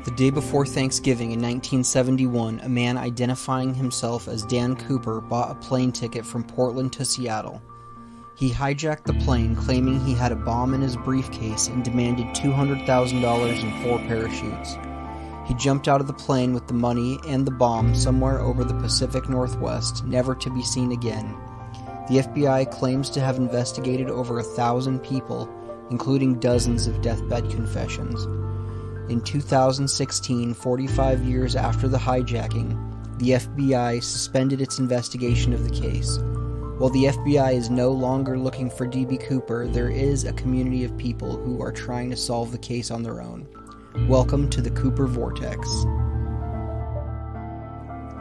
The day before Thanksgiving in 1971, a man identifying himself as Dan Cooper bought a plane ticket from Portland to Seattle. He hijacked the plane, claiming he had a bomb in his briefcase and demanded $200,000 and 4 parachutes. He jumped out of the plane with the money and the bomb somewhere over the Pacific Northwest, never to be seen again. The FBI claims to have investigated over 1,000 people, including dozens of deathbed confessions. In 2016, 45 years after the hijacking, the FBI suspended its investigation of the case. While the FBI is no longer looking for D.B. Cooper, there is a community of people who are trying to solve the case on their own. Welcome to the Cooper Vortex.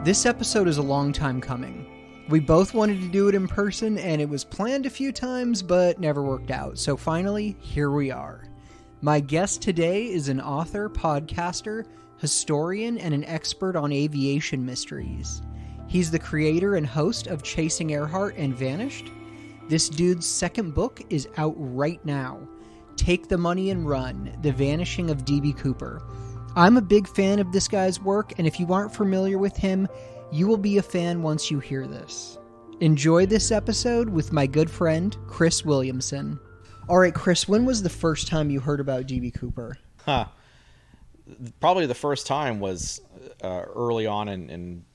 This episode is a long time coming. We both wanted to do it in person, and it was planned a few times, but never worked out. So finally, here we are. My guest today is an author, podcaster, historian, and an expert on aviation mysteries. He's the creator and host of Chasing Earhart and Vanished. This dude's second book is out right now. Take the Money and Run, The Vanishing of D.B. Cooper. I'm a big fan of this guy's work, and if you aren't familiar with him, you will be a fan once you hear this. Enjoy this episode with my good friend, Chris Williamson. All right, Chris, when was the first time you heard about D.B. Cooper? Probably the first time was early on in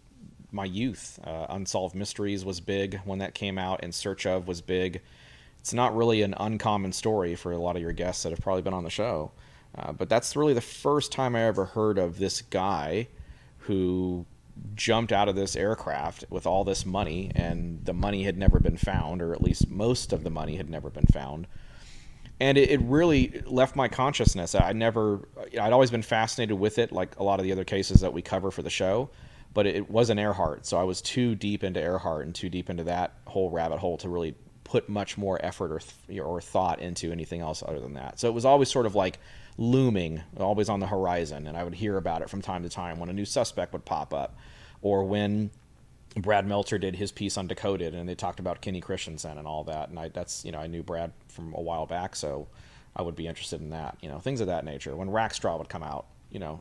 my youth. Unsolved Mysteries was big when that came out, and Search Of was big. It's not really an uncommon story for a lot of your guests that have probably been on the show. But that's really the first time I ever heard of this guy who jumped out of this aircraft with all this money, and the money had never been found, or at least most of the money had never been found. And it really left my consciousness. I'd always been fascinated with it, like a lot of the other cases that we cover for the show, but it wasn't Earhart. So I was too deep into Earhart and too deep into that whole rabbit hole to really put much more effort or thought into anything else other than that. So it was always sort of like looming, always on the horizon, and I would hear about it from time to time when a new suspect would pop up, or when Brad Meltzer did his piece on Decoded, and they talked about Kenny Christensen and all that. And I knew Brad from a while back, so I would be interested in that, things of that nature. When Rackstraw would come out,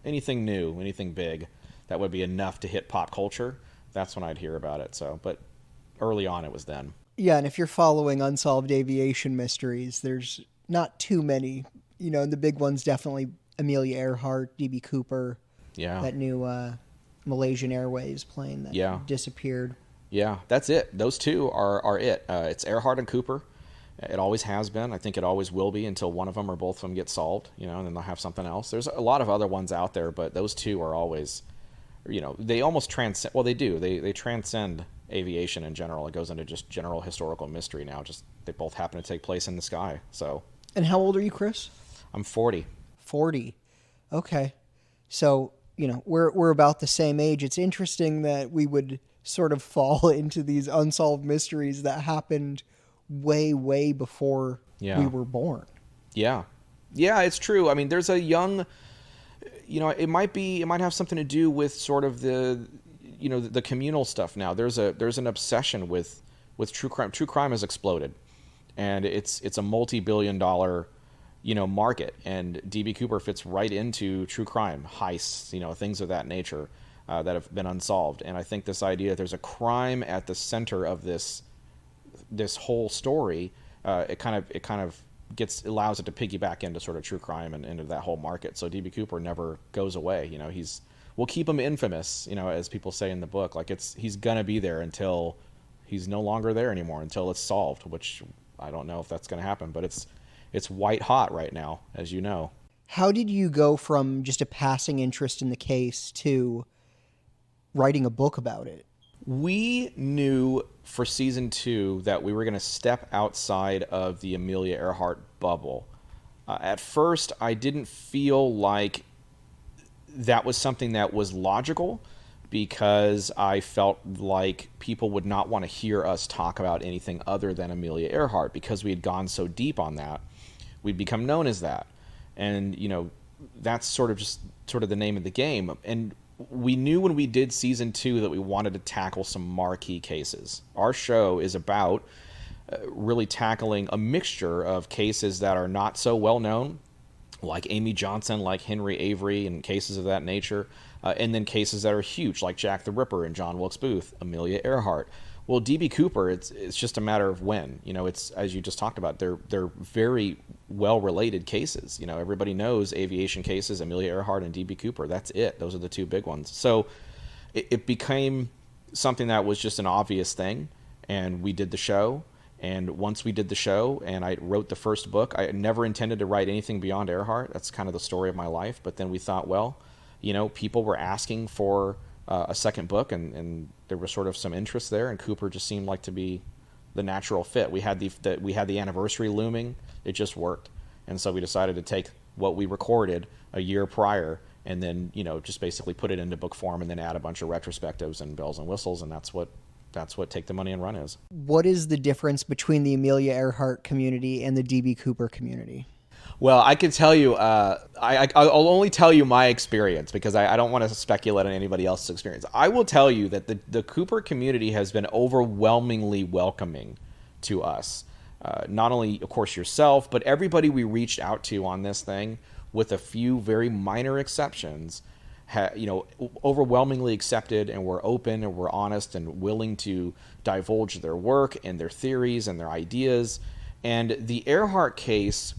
anything new, anything big that would be enough to hit pop culture, that's when I'd hear about it. So, but early on it was then. Yeah, and if you're following Unsolved Aviation Mysteries, there's not too many. The big ones definitely Amelia Earhart, D.B. Cooper. Yeah. That new Malaysian Airways plane that disappeared. Yeah, that's it. Those two are it. It's Earhart and Cooper. It always has been. I think it always will be until one of them or both of them get solved, and then they'll have something else. There's a lot of other ones out there, but those two are always, they almost transcend. Well, they do. They transcend aviation in general. It goes into just general historical mystery now. Just they both happen to take place in the sky. So. And how old are you, Chris? I'm 40. 40. Okay. So, we're about the same age. It's interesting that we would sort of fall into these unsolved mysteries that happened way, way before we were born. Yeah. Yeah, it's true. I mean, there's a young, it might have something to do with sort of the communal stuff now. There's an obsession with true crime. True crime has exploded, and it's a multi-billion-dollar market, and D.B. Cooper fits right into true crime, heists, things of that nature that have been unsolved. And I think this idea that there's a crime at the center of this whole story, it kind of allows it to piggyback into sort of true crime and into that whole market. So D.B. Cooper never goes away. We'll keep him infamous, as people say in the book. Like he's gonna be there until he's no longer there anymore, until it's solved. Which I don't know if that's gonna happen, but it's white hot right now, as you know. How did you go from just a passing interest in the case to writing a book about it? We knew for season 2 that we were going to step outside of the Amelia Earhart bubble. At first, I didn't feel like that was something that was logical, because I felt like people would not want to hear us talk about anything other than Amelia Earhart, because we had gone so deep on that. We'd become known as that. And, that's sort of the name of the game. And we knew when we did season 2 that we wanted to tackle some marquee cases. Our show is about really tackling a mixture of cases that are not so well known, like Amy Johnson, like Henry Avery, and cases of that nature. And then cases that are huge, like Jack the Ripper and John Wilkes Booth, Amelia Earhart. Well, D.B. Cooper, it's just a matter of when. It's, as you just talked about, they're very well related cases. Everybody knows aviation cases, Amelia Earhart and D.B. Cooper. That's it. Those are the two big ones. So it became something that was just an obvious thing, and we did the show. And once we did the show and I wrote the first book, I never intended to write anything beyond Earhart. That's kind of the story of my life. But then we thought, well, people were asking for a second book, and there was sort of some interest there, and Cooper just seemed like to be the natural fit. We had the anniversary looming. It just worked. And so we decided to take what we recorded a year prior and then, just basically put it into book form and then add a bunch of retrospectives and bells and whistles, and that's what Take the Money and Run is. What is the difference between the Amelia Earhart community and the D.B. Cooper community? Well, I can tell you, I'll only tell you my experience because I don't want to speculate on anybody else's experience. I will tell you that the Cooper community has been overwhelmingly welcoming to us. Not only, of course, yourself, but everybody we reached out to on this thing, with a few very minor exceptions, overwhelmingly accepted, and were open and were honest and willing to divulge their work and their theories and their ideas. And the Earhart case,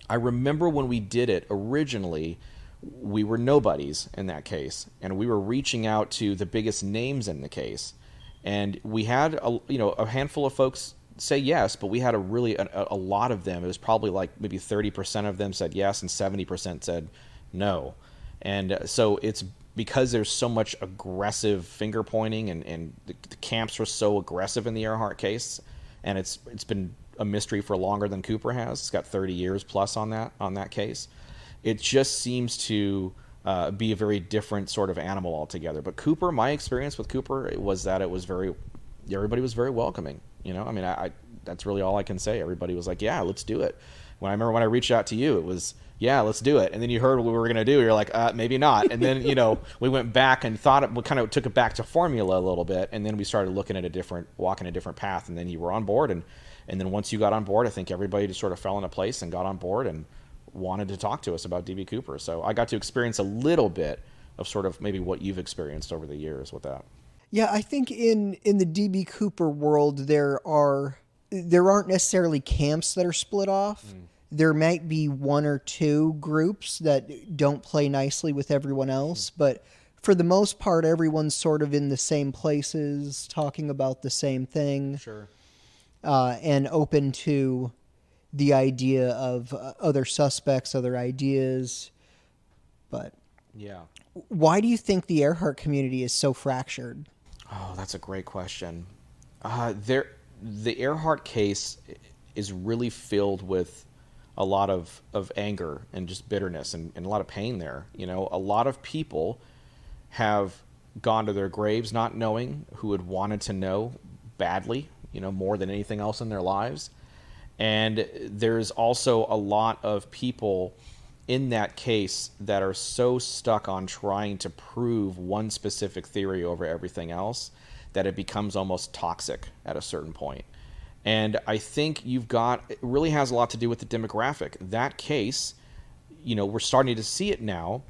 I remember when we did it originally, we were nobodies in that case, and we were reaching out to the biggest names in the case. And we had a handful of folks say yes, but we had a lot of them. It was probably like maybe 30% of them said yes and 70% said no. And so it's because there's so much aggressive finger pointing, and the camps were so aggressive in the Earhart case, and it's been a mystery for longer than Cooper has. It's got 30 years plus on that case. It just seems to be a very different sort of animal altogether. But Cooper, my experience with Cooper was that everybody was very welcoming. That's really all I can say. Everybody was like, yeah, let's do it. I remember when I reached out to you, it was, yeah, let's do it. And then you heard what we were going to do. You're like, maybe not. And then, we went back and we kind of took it back to formula a little bit. And then we started walking a different path. And then you were on board. And then once you got on board, I think everybody just sort of fell into place and got on board and wanted to talk to us about D.B. Cooper. So I got to experience a little bit of sort of maybe what you've experienced over the years with that. Yeah, I think in the D.B. Cooper world, there aren't necessarily camps that are split off. There might be one or two groups that don't play nicely with everyone else, but for the most part, everyone's sort of in the same places, talking about the same thing. Sure. And open to the idea of other suspects, other ideas. But yeah, why do you think the Earhart community is so fractured? Oh, that's a great question. The Earhart case is really filled with a lot of anger and just bitterness and a lot of pain there. A lot of people have gone to their graves not knowing, who had wanted to know badly, more than anything else in their lives. And there's also a lot of people in that case that are so stuck on trying to prove one specific theory over everything else that it becomes almost toxic at a certain point. And I think it really has a lot to do with the demographic. That case, we're starting to see it now,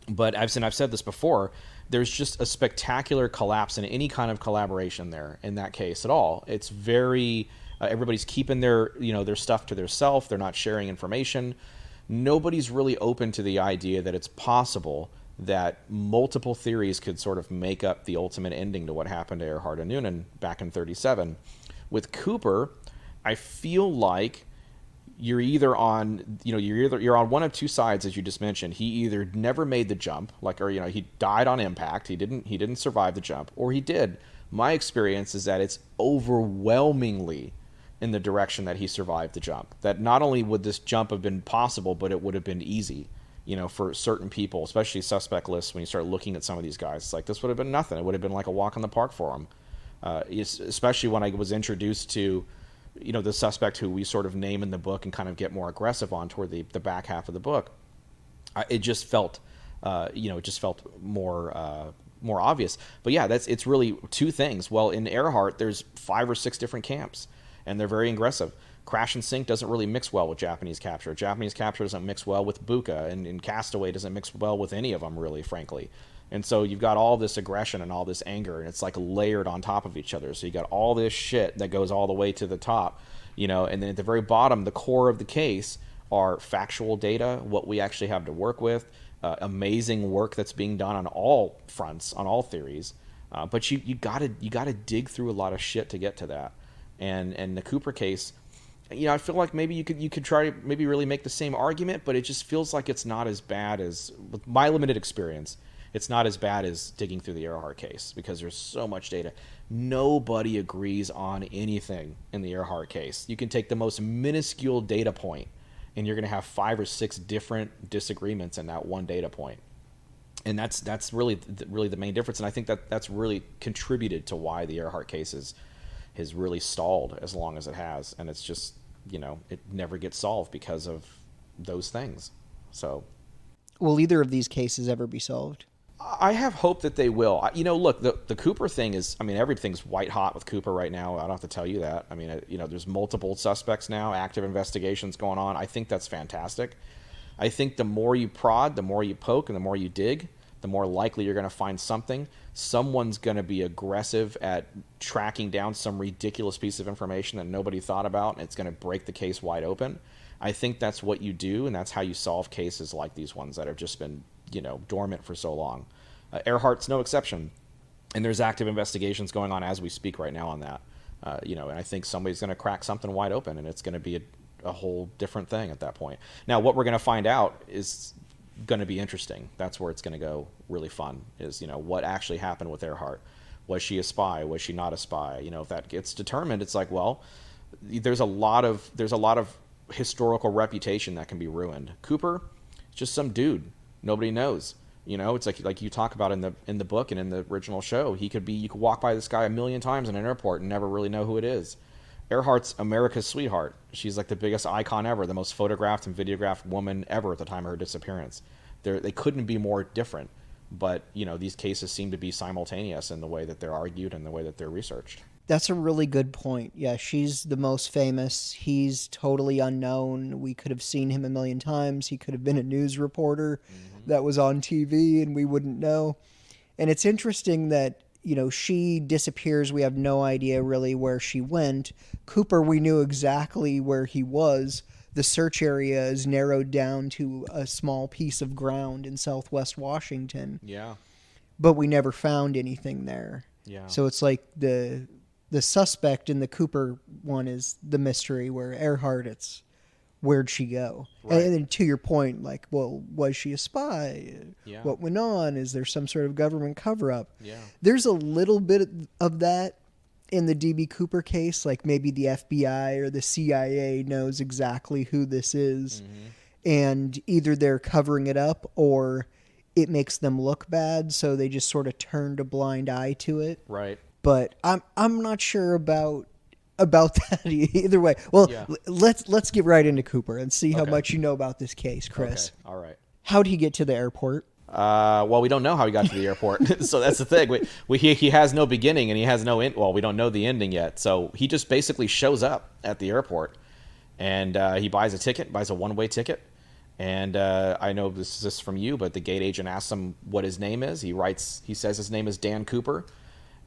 but I've said this before, there's just a spectacular collapse in any kind of collaboration there in that case at all. It's very, everybody's keeping their stuff to themselves. They're not sharing information. Nobody's really open to the idea that it's possible that multiple theories could sort of make up the ultimate ending to what happened to Earhart and Noonan back in 1937. With Cooper, I feel like you're either on, you're on one of two sides, as you just mentioned. He either never made the jump, he died on impact. He didn't survive the jump, or he did. My experience is that it's overwhelmingly in the direction that he survived the jump. That not only would this jump have been possible, but it would have been easy, for certain people, especially suspect lists. When you start looking at some of these guys, it's like this would have been nothing. It would have been like a walk in the park for him. Especially when I was introduced to, the suspect who we sort of name in the book and kind of get more aggressive on toward the back half of the book. It just felt, more obvious. But yeah, it's really two things. Well, in Earhart, there's 5 or 6 different camps. and they're very aggressive. Crash and Sink doesn't really mix well with Japanese capture. Japanese capture doesn't mix well with Buka, and Castaway doesn't mix well with any of them, really, frankly. And so you've got all this aggression and all this anger, and it's like layered on top of each other. So you got all this shit that goes all the way to the top, and then at the very bottom, the core of the case are factual data, what we actually have to work with, amazing work that's being done on all fronts, on all theories. But you gotta dig through a lot of shit to get to that. And the Cooper case, I feel like maybe you could try to maybe really make the same argument, but it just feels like it's not as bad as, with my limited experience, it's not as bad as digging through the Earhart case, because there's so much data. Nobody agrees on anything in the Earhart case. You can take the most minuscule data point, and you're going to have 5 or 6 different disagreements in that one data point. And that's really the main difference. And I think that's really contributed to why the Earhart case has really stalled as long as it has. And it's just, it never gets solved because of those things. So, will either of these cases ever be solved? I have hope that they will. Look, the Cooper thing is, everything's white hot with Cooper right now. I don't have to tell you that. There's multiple suspects now, active investigations going on. I think that's fantastic. I think the more you prod, the more you poke, and the more you dig, the more likely you're going to find something. Someone's going to be aggressive at tracking down some ridiculous piece of information that nobody thought about, and it's going to break the case wide open. I think that's what you do, and that's how you solve cases like these ones that have just been dormant for so long. Earhart's no exception, and there's active investigations going on as we speak right now on that. And I think somebody's going to crack something wide open, and it's going to be a whole different thing at that point. Now, what we're going to find out is going to be interesting. That's where it's going to go really fun, is what actually happened with Earhart. Was she a spy? Was she not a spy? If that gets determined, it's like, well, there's a lot of historical reputation that can be ruined. Cooper, just some dude. Nobody knows. It's like you talk about in the book and in the original show. You could walk by this guy a million times in an airport and never really know who it is. Earhart's America's sweetheart. She's like the biggest icon ever, the most photographed and videographed woman ever at the time of her disappearance. They couldn't be more different. But these cases seem to be simultaneous in the way that they're argued and the way that they're researched. That's a really good point. Yeah, she's the most famous. He's totally unknown. We could have seen him a million times. He could have been a news reporter that was on TV and we wouldn't know. And it's interesting that, she disappears. We have no idea really where she went. Cooper, we knew exactly where he was. The search area is narrowed down to a small piece of ground in southwest Washington. Yeah. But we never found anything there. Yeah. So it's like the suspect in the Cooper one is the mystery, where Earhart, it's where'd she go? Right. And then to your point, like, well, was she a spy? Yeah. What went on? Is there some sort of government cover-up? Yeah. There's a little bit of that in the D.B. Cooper case, like maybe the FBI or the CIA knows exactly who this is, and either they're covering it up or it makes them look bad, so they just sort of turned a blind eye to it. Right. But I'm not sure about that either way. Well, yeah. let's get right into Cooper and see how much you know about this case, Chris. Okay. All right. How'd he get to the airport? Well, we don't know how he got to the airport. So that's the thing. He has no beginning and he has no end. Well, we don't know the ending yet. So he just basically shows up at the airport and he buys a one-way ticket. And I know this is from you, but the gate agent asks him what his name is. He says his name is Dan Cooper.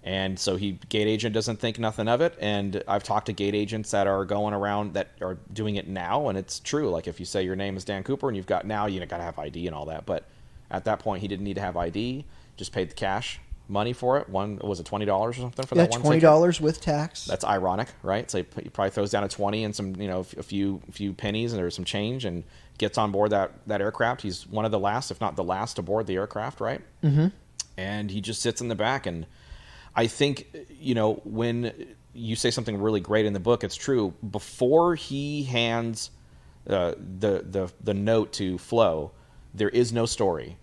And so gate agent doesn't think nothing of it. And I've talked to gate agents that are going around that are doing it now. And it's true. Like if you say your name is Dan Cooper and you've got now, you got to have ID and all that. But at that point, he didn't need to have ID. Just paid the cash money for it. Was it $20 or something for that one ticket? $20 with tax. That's ironic, right? So he probably throws down a 20 and some, a few pennies and there's some change and gets on board that aircraft. He's one of the last, if not the last, to board the aircraft, right? Mm-hmm. And he just sits in the back. And I think, when you say something really great in the book, it's true. Before he hands the note to Flo, there is no story.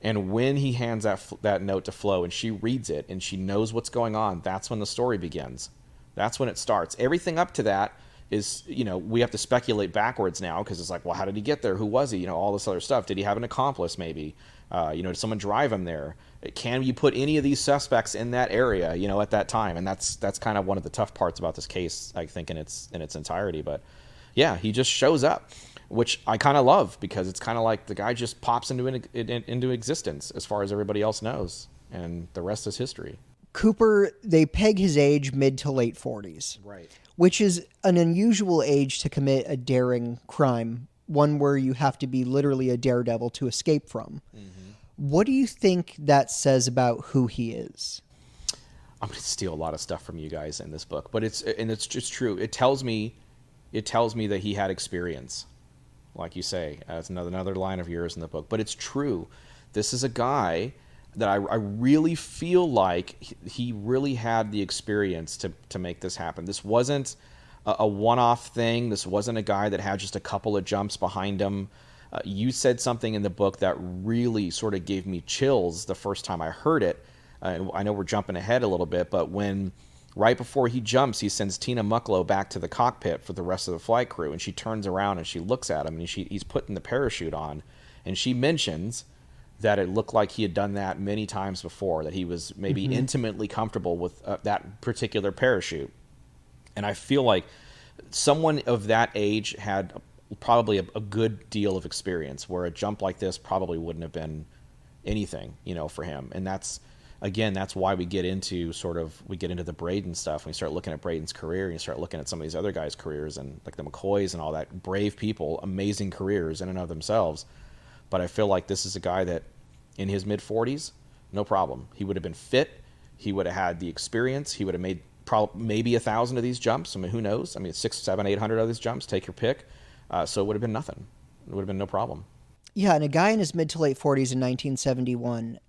And when he hands that note to Flo and she reads it and she knows what's going on, that's when the story begins. That's when it starts. Everything up to that is, we have to speculate backwards now because it's like, well, how did he get there? Who was he? All this other stuff. Did he have an accomplice maybe? Did someone drive him there? Can you put any of these suspects in that area, at that time? And that's kind of one of the tough parts about this case, I think, in its entirety. But yeah, he just shows up, which I kind of love because it's kind of like the guy just pops into existence as far as everybody else knows. And the rest is history. Cooper, they peg his age mid to late 40s. Right. Which is an unusual age to commit a daring crime, one where you have to be literally a daredevil to escape from. Mm-hmm. What do you think that says about who he is? I'm going to steal a lot of stuff from you guys in this book, but it's just true. It tells me that he had experience, like you say. That's another line of yours in the book, but it's true. This is a guy that I really feel like he really had the experience to make this happen. This wasn't a one-off thing. This wasn't a guy that had just a couple of jumps behind him. You said something in the book that really sort of gave me chills the first time I heard it. I know we're jumping ahead a little bit, but when right before he jumps, he sends Tina Mucklow back to the cockpit for the rest of the flight crew, and she turns around and she looks at him, and he's putting the parachute on, and she mentions that it looked like he had done that many times before, that he was maybe intimately comfortable with that particular parachute. And I feel like someone of that age had probably a good deal of experience where a jump like this probably wouldn't have been anything, for him. And that's why we get into the Braden stuff. When you start looking at Braden's career and you start looking at some of these other guys' careers and like the McCoys and all that, brave people, amazing careers in and of themselves. But I feel like this is a guy that in his mid-40s, no problem. He would have been fit. He would have had the experience. He would have made maybe 1,000 of these jumps. I mean, who knows? I mean, 600, 700, 800 of these jumps, take your pick. So it would have been nothing. It would have been no problem. Yeah, and a guy in his mid to late 40s in 1971,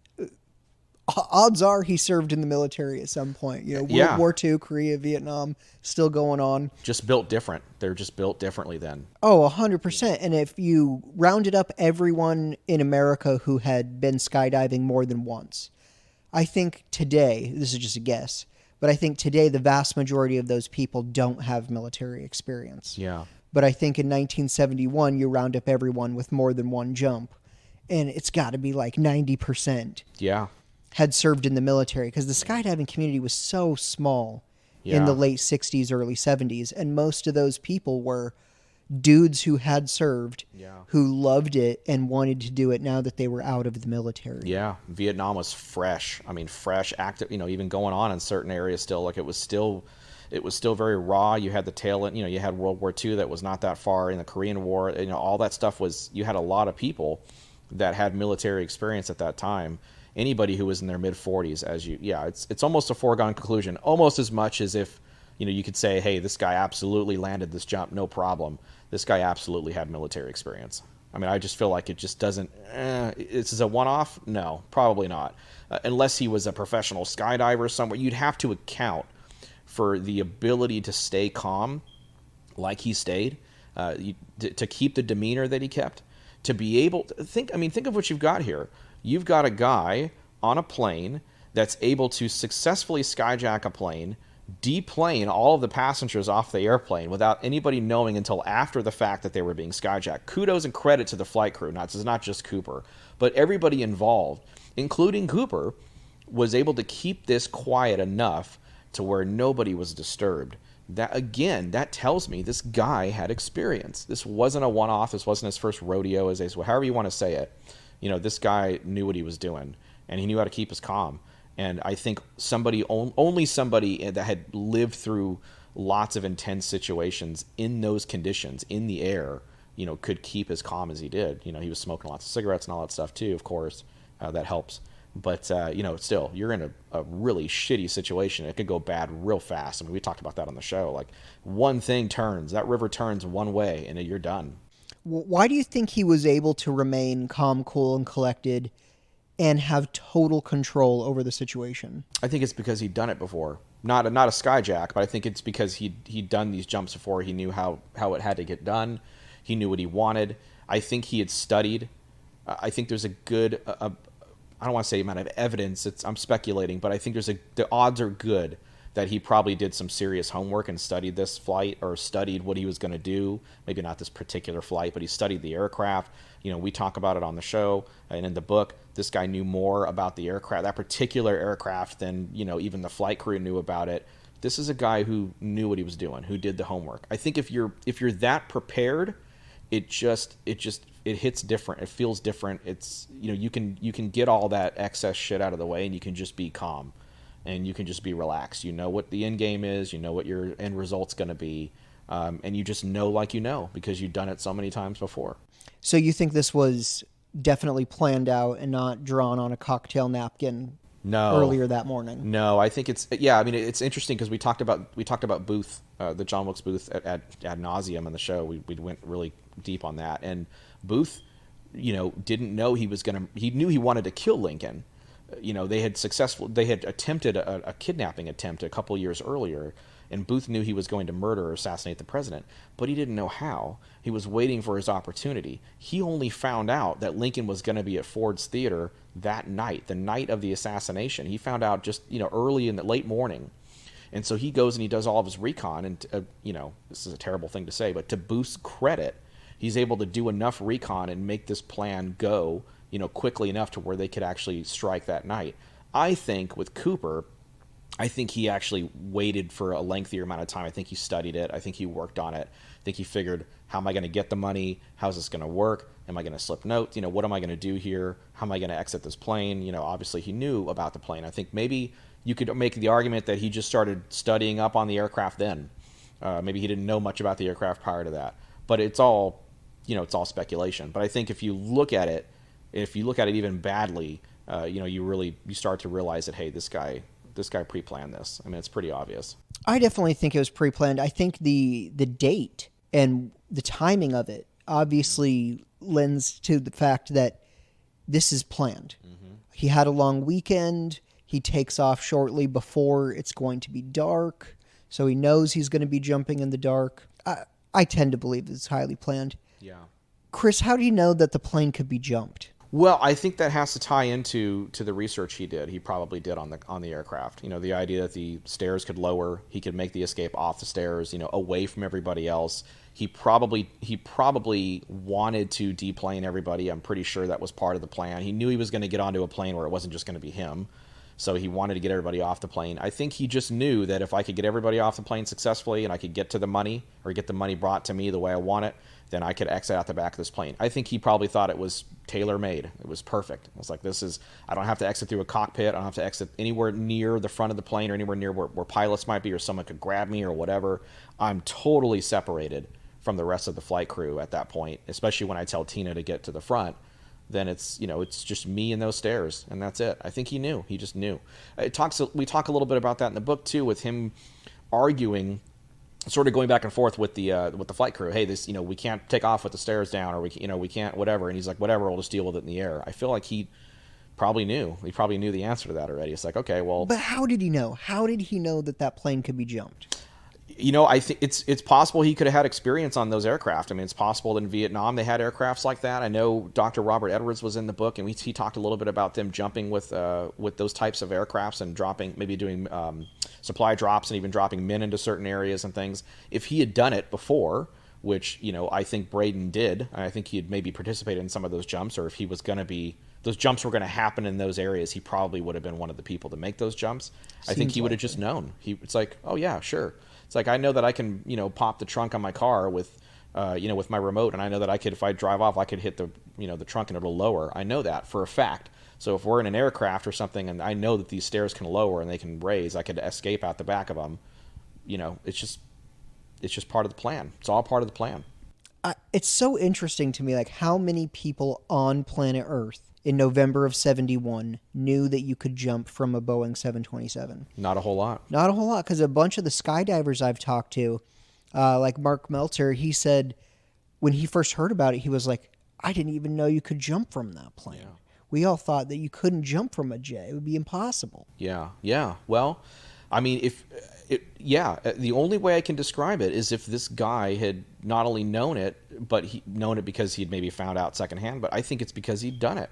odds are he served in the military at some point. World War II, Korea, Vietnam, still going on. Just built different. They're just built differently then. Oh, 100%. And if you rounded up everyone in America who had been skydiving more than once, I think today, this is just a guess, but I think today the vast majority of those people don't have military experience. Yeah. But I think in 1971, you round up everyone with more than one jump, and it's got to be like 90%. Yeah. Had served in the military, because the skydiving community was so small in the late 60s, early 70s, and most of those people were dudes who had served, who loved it and wanted to do it now that they were out of the military. Yeah, Vietnam was fresh. I mean, fresh, active, even going on in certain areas still. Like it was still very raw. You had the tail end, you had World War II that was not that far, in the Korean War, all that stuff was, you had a lot of people that had military experience at that time. Anybody who was in their mid-40s, it's almost a foregone conclusion, almost as much as if, you could say, hey, this guy absolutely landed this jump, no problem. This guy absolutely had military experience. I mean, I just feel like it just doesn't, this is a one-off? No, probably not. Unless he was a professional skydiver somewhere, you'd have to account for the ability to stay calm like he stayed, to keep the demeanor that he kept, to be able to think of what you've got here. You've got a guy on a plane that's able to successfully skyjack a plane, deplane all of the passengers off the airplane without anybody knowing until after the fact that they were being skyjacked. Kudos and credit to the flight crew. It's not just Cooper, but everybody involved, including Cooper, was able to keep this quiet enough to where nobody was disturbed. That tells me this guy had experience. This wasn't a one-off. This wasn't his first rodeo, however you want to say it. This guy knew what he was doing, and he knew how to keep his calm. And I think only somebody that had lived through lots of intense situations in those conditions, in the air, could keep as calm as he did. He was smoking lots of cigarettes and all that stuff too, of course. That helps. But, still, you're in a really shitty situation. It could go bad real fast. I mean, we talked about that on the show. Like, one thing turns, that river turns one way, and you're done. Why do you think he was able to remain calm, cool, and collected and have total control over the situation? I think it's because he'd done it before. Not a skyjack, but I think it's because he'd done these jumps before. He knew how it had to get done. He knew what he wanted. I think he had studied. I think there's a good... I don't want to say amount of evidence. I'm speculating, but I think the odds are good that he probably did some serious homework and studied this flight, or studied what he was going to do. Maybe not this particular flight, but he studied the aircraft. We talk about it on the show and in the book. This guy knew more about the aircraft, that particular aircraft, than, even the flight crew knew about it. This is a guy who knew what he was doing, who did the homework. I think if you're that prepared, it hits different. It feels different. It's, you can get all that excess shit out of the way, and you can just be calm, and you can just be relaxed. You know what the end game is. You know what your end result's going to be, and you just know, because you've done it so many times before. So you think this was definitely planned out and not drawn on a cocktail napkin? No. Earlier that morning. No, I think it's it's interesting because we talked about Booth, the John Wilkes Booth ad nauseum on the show. We went really deep on that, and Booth, didn't know he knew he wanted to kill Lincoln. They had attempted a kidnapping attempt a couple years earlier, and Booth knew he was going to murder or assassinate the president, but he didn't know how. He was waiting for his opportunity. He only found out that Lincoln was going to be at Ford's Theater that night, the night of the assassination. He found out just, early in the late morning. And so he goes and he does all of his recon, and, this is a terrible thing to say, but to Booth's credit, he's able to do enough recon and make this plan go, quickly enough to where they could actually strike that night. I think with Cooper, he actually waited for a lengthier amount of time. I think he studied it. I think he worked on it. I think he figured, how am I going to get the money? How's this going to work? Am I going to slip notes? What am I going to do here? How am I going to exit this plane? Obviously he knew about the plane. I think maybe you could make the argument that he just started studying up on the aircraft then. Maybe he didn't know much about the aircraft prior to that. But it's all, it's all speculation. But I think if you look at it even badly, you start to realize that, hey, this guy pre-planned this. I mean, it's pretty obvious. I definitely think it was pre-planned. I think the date and the timing of it obviously lends to the fact that this is planned. Mm-hmm. He had a long weekend. He takes off shortly before it's going to be dark, so he knows he's going to be jumping in the dark. I tend to believe it's highly planned. Yeah. Chris, how do you know that the plane could be jumped? Well, I think that has to tie into the research he did. He probably did on the aircraft. The idea that the stairs could lower, he could make the escape off the stairs, away from everybody else. He probably wanted to deplane everybody. I'm pretty sure that was part of the plan. He knew he was going to get onto a plane where it wasn't just going to be him. So he wanted to get everybody off the plane. I think he just knew that if I could get everybody off the plane successfully and I could get to the money, or get the money brought to me the way I want it, then I could exit out the back of this plane. I think he probably thought it was tailor-made. It was perfect. It was like, I don't have to exit through a cockpit. I don't have to exit anywhere near the front of the plane or anywhere near where pilots might be, or someone could grab me or whatever. I'm totally separated from the rest of the flight crew at that point, especially when I tell Tina to get to the front. Then it's just me and those stairs, and that's it. I think he knew. He just knew. We talk a little bit about that in the book too, with him arguing, sort of going back and forth with the flight crew. Hey, this, we can't take off with the stairs down, or we can't, whatever. And he's like, whatever, we'll just deal with it in the air. I feel like he probably knew. He probably knew the answer to that already. It's like, okay, well. But how did he know? How did he know that plane could be jumped? I think it's possible he could have had experience on those aircraft. I mean, it's possible that in Vietnam they had aircrafts like that. I know Dr. Robert Edwards was in the book, and he talked a little bit about them jumping with those types of aircrafts and dropping, maybe doing supply drops and even dropping men into certain areas and things. If he had done it before, which I think Braden did, I think he had maybe participated in some of those jumps, or if he was going to be, those jumps were going to happen in those areas, he probably would have been one of the people to make those jumps. I think he would have just known. It's like, oh yeah, sure. It's like, I know that I can, pop the trunk on my car with my remote, and I know that I could, if I drive off, I could hit the trunk and it'll lower. I know that for a fact. So if we're in an aircraft or something, and I know that these stairs can lower and they can raise, I could escape out the back of them. It's just part of the plan. It's all part of the plan. It's so interesting to me, like, how many people on planet Earth in November of 71 knew that you could jump from a Boeing 727. Not a whole lot. Not a whole lot, because a bunch of the skydivers I've talked to, like Mark Meltzer, he said when he first heard about it, he was like, I didn't even know you could jump from that plane. Yeah. We all thought that you couldn't jump from a jet. It would be impossible. Yeah. Well, I mean, the only way I can describe it is if this guy had not only known it, but known it because he'd maybe found out secondhand, but I think it's because he'd done it.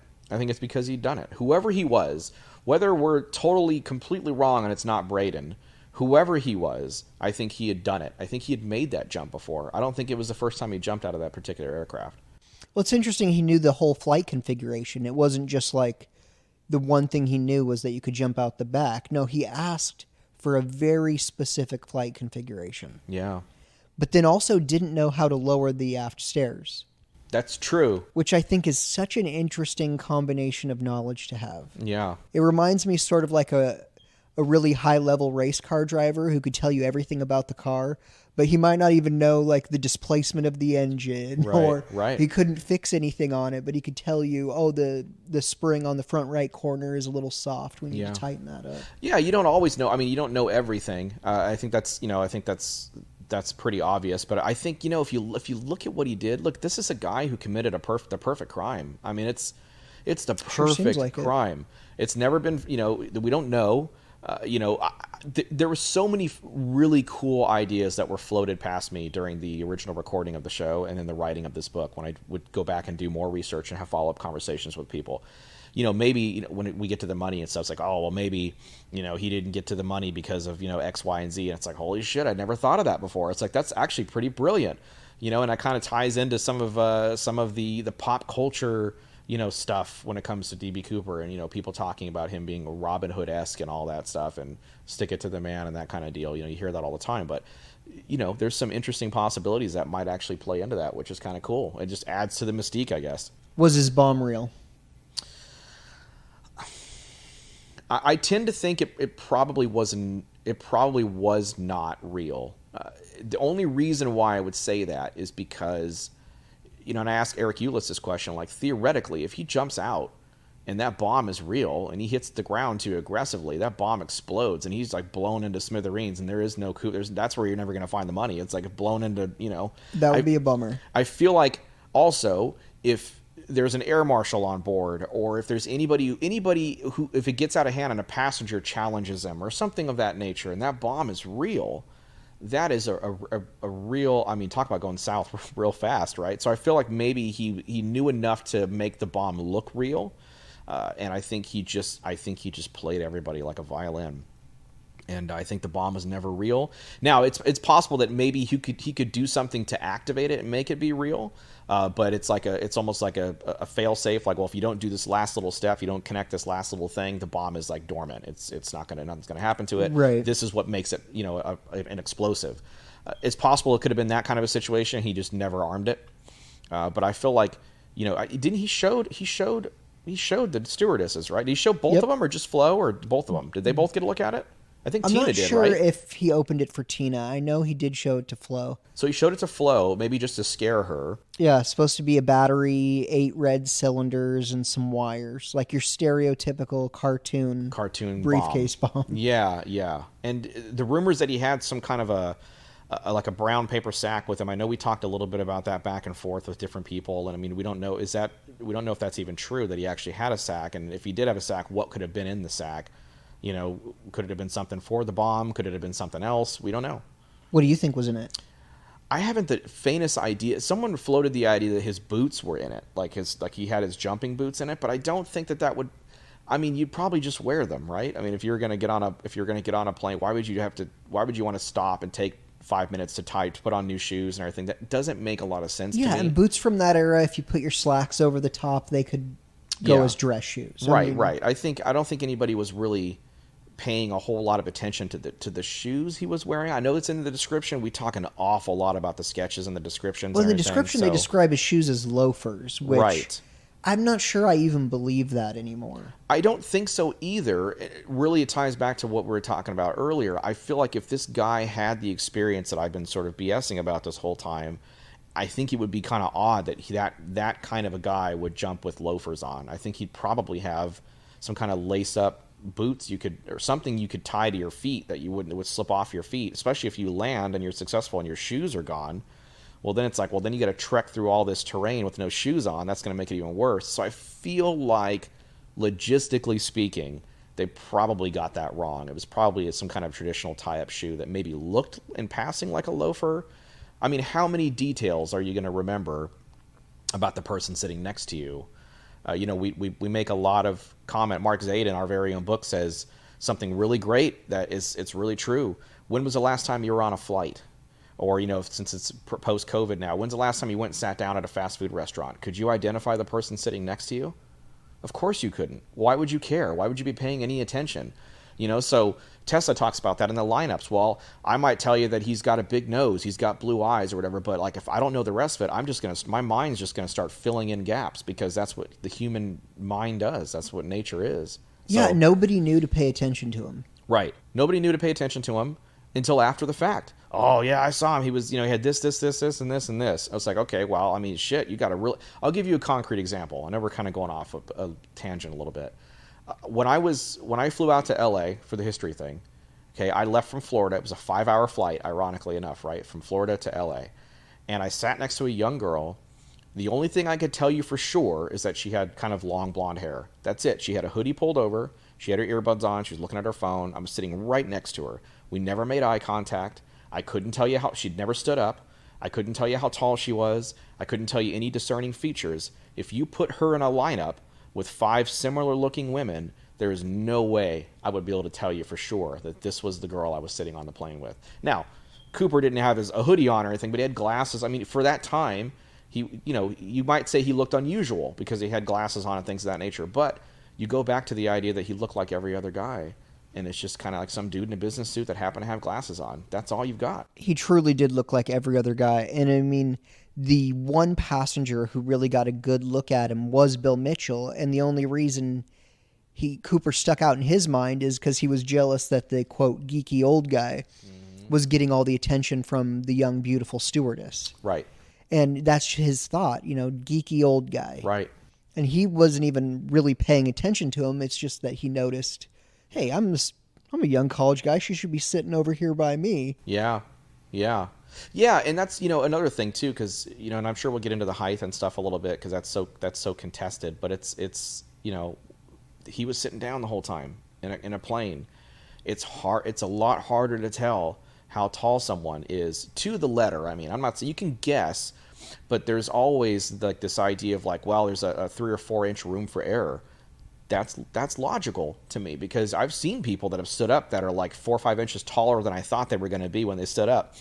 Whoever he was, whether we're totally, completely wrong and it's not Braden, whoever he was, I think he had done it. I think he had made that jump before. I don't think it was the first time he jumped out of that particular aircraft. Well, it's interesting he knew the whole flight configuration. It wasn't just like the one thing he knew was that you could jump out the back. No, he asked for a very specific flight configuration. Yeah. But then also didn't know how to lower the aft stairs. That's true. Which I think is such an interesting combination of knowledge to have. Yeah. It reminds me sort of like a really high-level race car driver who could tell you everything about the car, but he might not even know like the displacement of the engine, or he couldn't fix anything on it, but he could tell you, oh, the spring on the front right corner is a little soft. We need to tighten that up. Yeah, you don't always know. I mean, you don't know everything. I think that's pretty obvious. But I think, if you look at what he did, look, this is a guy who committed the perfect crime. I mean, it's the perfect crime. It's never been, we don't know. There were so many really cool ideas that were floated past me during the original recording of the show and then the writing of this book when I would go back and do more research and have follow-up conversations with people. Maybe when we get to the money and stuff, it's like, oh, well, maybe, he didn't get to the money because of, X, Y, and Z. And it's like, holy shit, I never thought of that before. It's like, that's actually pretty brilliant, and that kind of ties into some of the pop culture stuff when it comes to DB Cooper and, people talking about him being Robin Hood-esque and all that stuff and stick it to the man and that kind of deal. You hear that all the time, but, there's some interesting possibilities that might actually play into that, which is kind of cool. It just adds to the mystique, I guess. Was his bomb real? I tend to think it probably wasn't. It probably was not real. The only reason why I would say that is because, and I asked Eric Eulis this question, like, theoretically, if he jumps out and that bomb is real and he hits the ground too aggressively, that bomb explodes and he's like blown into smithereens and there is no coup. That's where you're never going to find the money. It's like blown into, That would be a bummer. I feel like also if there's an air marshal on board, or if there's anybody who, if it gets out of hand and a passenger challenges them or something of that nature, and that bomb is real, that is a real, I mean, talk about going south real fast, right? So I feel like maybe he knew enough to make the bomb look real, and I think he just played everybody like a violin. And I think the bomb was never real. Now it's possible that maybe he could do something to activate it and make it be real, but it's almost like a fail safe. Like, well, if you don't do this last little step, you don't connect this last little thing, the bomb is like dormant. Nothing's gonna happen to it. Right. This is what makes it an explosive. It's possible it could have been that kind of a situation. He just never armed it. But I feel like didn't he showed the stewardesses, right? Did he show both of them or just Flo or both of them? Did they both get a look at it? I think Tina did, right? I'm not sure if he opened it for Tina. I know he did show it to Flo. So he showed it to Flo, maybe just to scare her. Yeah, it's supposed to be a battery, 8 red cylinders, and some wires. Like your stereotypical cartoon briefcase bomb. Yeah. And the rumors that he had some kind of a brown paper sack with him. I know we talked a little bit about that back and forth with different people. And I mean, we don't know if that's even true that he actually had a sack. And if he did have a sack, what could have been in the sack? Could it have been something for the bomb? Could it have been something else? We don't know. What do you think was in it? I haven't the faintest idea. Someone floated the idea that his boots were in it, like he had his jumping boots in it. But I don't think that would. I mean, you'd probably just wear them, right? I mean, if you're going to get on a plane, why would you want to stop and take 5 minutes to put on new shoes and everything? That doesn't make a lot of sense to me. Yeah, and boots from that era, if you put your slacks over the top, they could go as dress shoes. Right. I don't think anybody was really paying a whole lot of attention to the shoes he was wearing. I know it's in the description. We talk an awful lot about the sketches and the descriptions. Well, in the description, they describe his shoes as loafers, which I'm not sure I even believe that anymore. I don't think so either. It ties back to what we were talking about earlier. I feel like if this guy had the experience that I've been sort of BSing about this whole time, I think it would be kind of odd that kind of a guy would jump with loafers on. I think he'd probably have some kind of lace-up boots or something you could tie to your feet that would slip off your feet, especially if you land and you're successful and your shoes are gone. Well, then it's like, then you got to trek through all this terrain with no shoes on. That's going to make it even worse. So I feel like, logistically speaking, they probably got that wrong. It was probably some kind of traditional tie-up shoe that maybe looked in passing like a loafer. I mean, how many details are you going to remember about the person sitting next to you? We make a lot of comment. Mark Zaid in our very own book says something really great it's really true. When was the last time you were on a flight? Or, since it's post-COVID now, when's the last time you went and sat down at a fast food restaurant? Could you identify the person sitting next to you? Of course you couldn't. Why would you care? Why would you be paying any attention? So Tessa talks about that in the lineups. Well, I might tell you that he's got a big nose, he's got blue eyes or whatever, but like if I don't know the rest of it, my mind's just going to start filling in gaps, because that's what the human mind does. That's what nature is. Yeah, nobody knew to pay attention to him. Right. Nobody knew to pay attention to him until after the fact. Oh, yeah, I saw him. He was, he had this, and this. I was like, okay, well, I mean, shit, you got to really... I'll give you a concrete example. I know we're kind of going off a tangent a little bit. When I flew out to L.A. for the history thing, okay, I left from Florida. It was a 5-hour flight, ironically enough, right, from Florida to L.A. And I sat next to a young girl. The only thing I could tell you for sure is that she had kind of long blonde hair. That's it. She had a hoodie pulled over. She had her earbuds on. She was looking at her phone. I was sitting right next to her. We never made eye contact. I couldn't tell you how... She'd never stood up. I couldn't tell you how tall she was. I couldn't tell you any discerning features. If you put her in a lineup with 5 similar-looking women, there is no way I would be able to tell you for sure that this was the girl I was sitting on the plane with. Now, Cooper didn't have a hoodie on or anything, but he had glasses. I mean, for that time, you might say he looked unusual because he had glasses on and things of that nature. But you go back to the idea that he looked like every other guy. And it's just kind of like some dude in a business suit that happened to have glasses on. That's all you've got. He truly did look like every other guy. And I mean, the one passenger who really got a good look at him was Bill Mitchell. And the only reason Cooper stuck out in his mind is because he was jealous that the, quote, geeky old guy was getting all the attention from the young, beautiful stewardess. Right. And that's his thought, geeky old guy. Right. And he wasn't even really paying attention to him. It's just that he noticed... Hey, I'm a young college guy. She should be sitting over here by me. Yeah. And that's another thing too, because and I'm sure we'll get into the height and stuff a little bit, because that's so contested. But it's he was sitting down the whole time in a plane. It's hard. It's a lot harder to tell how tall someone is to the letter. I mean, I'm not saying you can guess, but there's always like this idea of like, well, there's a 3 or 4 inch room for error. That's logical to me, because I've seen people that have stood up that are like 4 or 5 inches taller than I thought they were going to be when they stood up,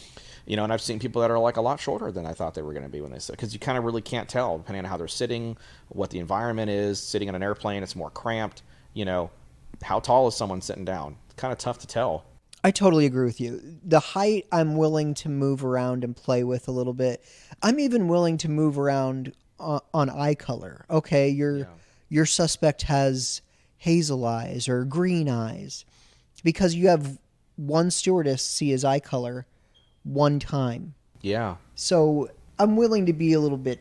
and I've seen people that are like a lot shorter than I thought they were going to be when they stood, because you kind of really can't tell depending on how they're sitting, what the environment is. Sitting on an airplane, it's more cramped. How tall is someone sitting down? It's kind of tough to tell. I totally agree with you. The height I'm willing to move around and play with a little bit. I'm even willing to move around on eye color. Okay, your suspect has hazel eyes or green eyes, because you have one stewardess see his eye color one time. Yeah. So I'm willing to be a little bit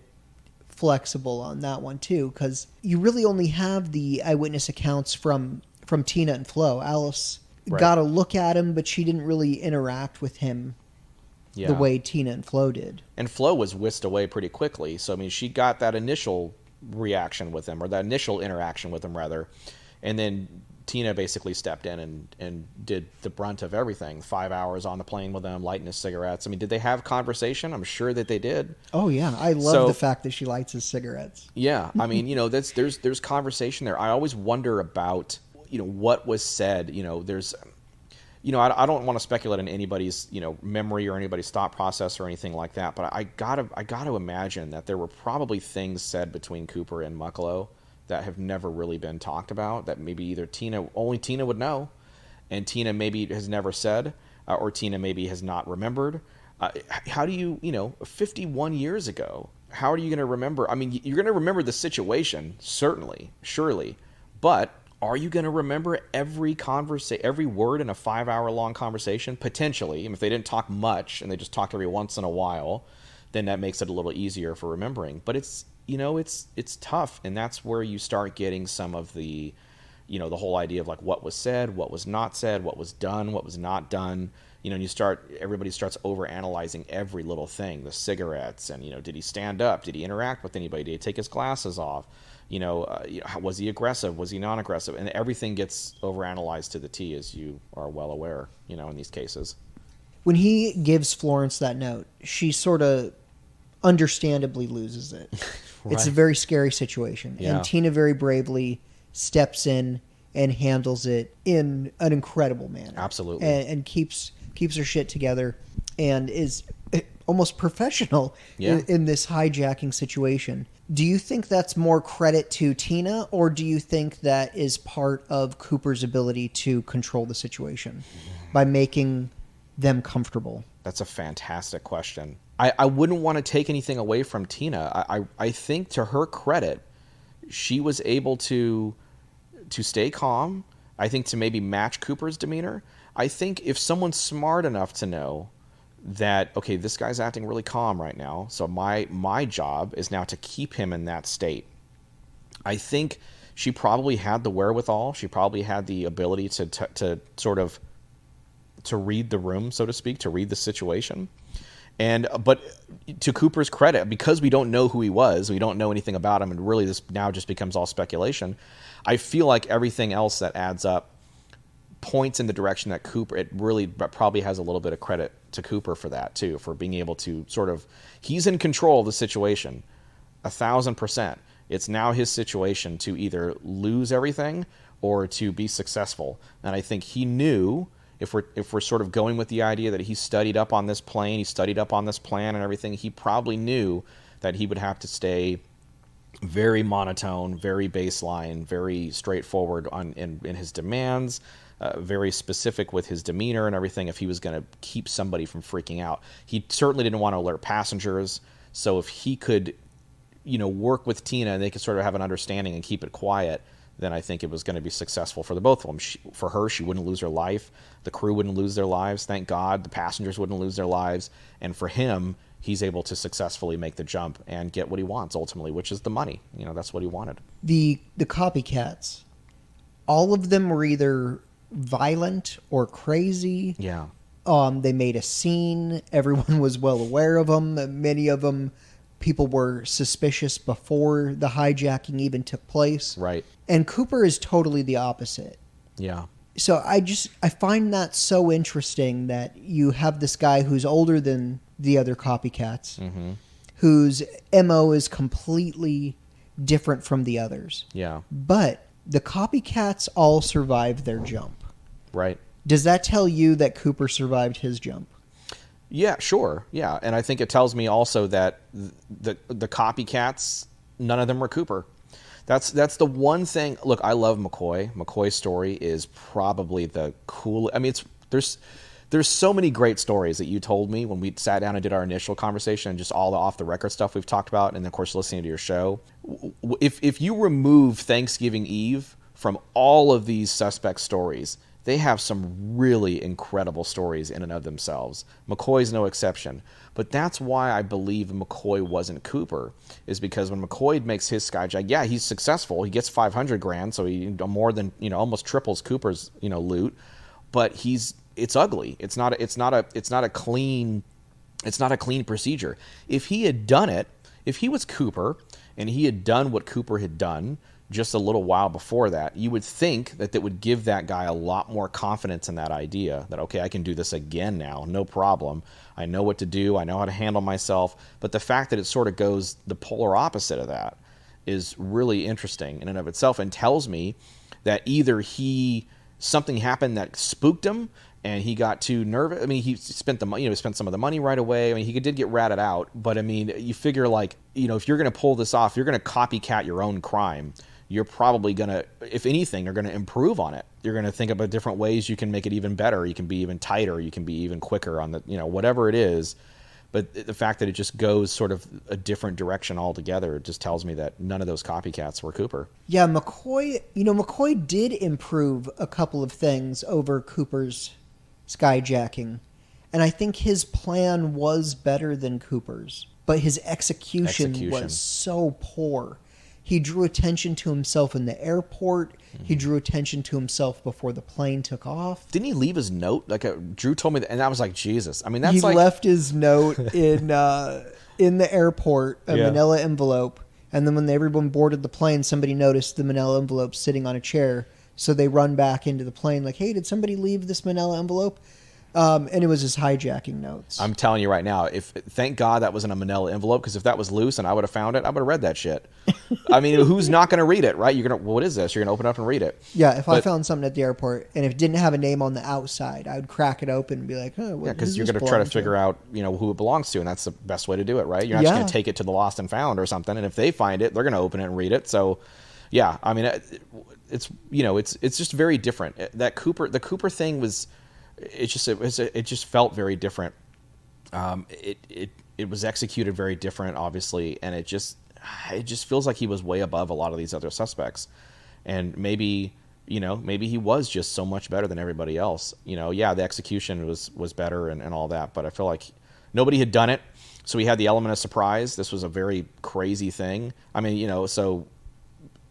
flexible on that one too, because you really only have the eyewitness accounts from Tina and Flo. Alice got a look at him, but she didn't really interact with him the way Tina and Flo did. And Flo was whisked away pretty quickly. So, I mean, she got that initial reaction with him, or that initial interaction with him rather, and then Tina basically stepped in and did the brunt of everything. 5 hours on the plane with him, lighting his cigarettes. I mean, did they have conversation? I'm sure that they did. Oh yeah, I love the fact that she lights his cigarettes. Yeah, I mean, there's conversation there. I always wonder about what was said. There's I don't want to speculate on anybody's memory or anybody's thought process or anything like that, but I gotta imagine that there were probably things said between Cooper and Mucklow that have never really been talked about, that maybe either only Tina would know, and Tina maybe has never said, or Tina maybe has not remembered. How do you 51 years ago, how are you going to remember? I mean, you're going to remember the situation, certainly, surely, but are you going to remember every word in a 5-hour-long conversation? Potentially. If they didn't talk much and they just talked every once in a while, then that makes it a little easier for remembering. But it's tough, and that's where you start getting some of the, the whole idea of like what was said, what was not said, what was done, what was not done. And everybody starts overanalyzing every little thing, the cigarettes, and did he stand up? Did he interact with anybody? Did he take his glasses off? Was he aggressive? Was he non-aggressive? And everything gets overanalyzed to the T, as you are well aware, in these cases. When he gives Florence that note, she sort of understandably loses it. Right. It's a very scary situation. Yeah. And Tina very bravely steps in and handles it in an incredible manner. Absolutely. And keeps her shit together and is almost professional in this hijacking situation. Do you think that's more credit to Tina, or do you think that is part of Cooper's ability to control the situation by making them comfortable? That's a fantastic question. I wouldn't want to take anything away from Tina. I think, to her credit, she was able to stay calm. I think to maybe match Cooper's demeanor. I think if someone's smart enough to know that, okay, this guy's acting really calm right now, so my job is now to keep him in that state. I think she probably had the wherewithal. She probably had the ability to sort of to read the room, so to speak, to read the situation. But to Cooper's credit, because we don't know who he was, we don't know anything about him, and really this now just becomes all speculation, I feel like everything else that adds up points in the direction that Cooper, it really probably has a little bit of credit to Cooper for that too, for being able to sort of, he's in control of the situation, 1,000%. It's now his situation to either lose everything or to be successful. And I think he knew, if we're sort of going with the idea that he studied up on this plane, he studied up on this plan and everything, he probably knew that he would have to stay very monotone, very baseline, very straightforward in his demands, very specific with his demeanor and everything if he was going to keep somebody from freaking out. He certainly didn't want to alert passengers, so if he could, work with Tina and they could sort of have an understanding and keep it quiet, then I think it was going to be successful for the both of them. For her, she wouldn't lose her life. The crew wouldn't lose their lives, thank God. The passengers wouldn't lose their lives. And for him, he's able to successfully make the jump and get what he wants ultimately, which is the money. That's what he wanted. The copycats, all of them were either violent or crazy. Yeah. They made a scene. Everyone was well aware of them. Many of them, people were suspicious before the hijacking even took place. Right. And Cooper is totally the opposite. Yeah. So I find that so interesting that you have this guy who's older than the other copycats, whose MO is completely different from the others. Yeah. But the copycats all survived their jump. Right. Does that tell you that Cooper survived his jump? Yeah, sure. Yeah. And I think it tells me also that the copycats, none of them were Cooper. That's the one thing. Look, I love McCoy. McCoy's story is probably the coolest. I mean, there's so many great stories that you told me when we sat down and did our initial conversation, and just all the off the record stuff we've talked about, and of course listening to your show. If you remove Thanksgiving Eve from all of these suspect stories, they have some really incredible stories in and of themselves. McCoy's no exception. But that's why I believe McCoy wasn't Cooper, is because when McCoy makes his skyjack, yeah, he's successful. He gets $500,000, so he more than, almost triples Cooper's, loot. But it's ugly. It's not a clean procedure. If he had done it, if he was Cooper and he had done what Cooper had done just a little while before that, you would think that would give that guy a lot more confidence in that idea that, okay, I can do this again now, no problem. I know what to do. I know how to handle myself. But the fact that it sort of goes the polar opposite of that is really interesting in and of itself, and tells me that either something happened that spooked him and he got too nervous. I mean, he spent spent some of the money right away. I mean, he did get ratted out, but I mean, you figure if you're going to pull this off, you're going to copycat your own crime. You're probably going to, if anything, you're going to improve on it. You're going to think about different ways you can make it even better. You can be even tighter. You can be even quicker on the, whatever it is. But the fact that it just goes sort of a different direction altogether, it just tells me that none of those copycats were Cooper. Yeah, McCoy did improve a couple of things over Cooper's skyjacking. And I think his plan was better than Cooper's. But his execution was so poor. He drew attention to himself in the airport. Mm-hmm. He drew attention to himself before the plane took off. Didn't he leave his note? Drew told me that, and I was like, Jesus. I mean, that's he left his note in the airport, a manila envelope. And then when everyone boarded the plane, somebody noticed the manila envelope sitting on a chair. So they run back into the plane like, hey, did somebody leave this manila envelope? And it was his hijacking notes. I'm telling you right now, thank God that wasn't a manila envelope, because if that was loose and I would have found it, I would have read that shit. I mean, who's not going to read it, right? Well, what is this? You're going to open it up and read it. Yeah, if I found something at the airport and if it didn't have a name on the outside, I would crack it open and be like, oh, what yeah, because you're going to try to figure out, who it belongs to, and that's the best way to do it, right? You're not just going to take it to the lost and found or something, and if they find it, they're going to open it and read it. So, yeah, I mean, it's just very different. The Cooper thing was, it just felt very different. It was executed very different, obviously, and it just feels like he was way above a lot of these other suspects, and maybe he was just so much better than everybody else. Yeah, the execution was better and all that, but I feel like nobody had done it, so we had the element of surprise. This was a very crazy thing. I mean, so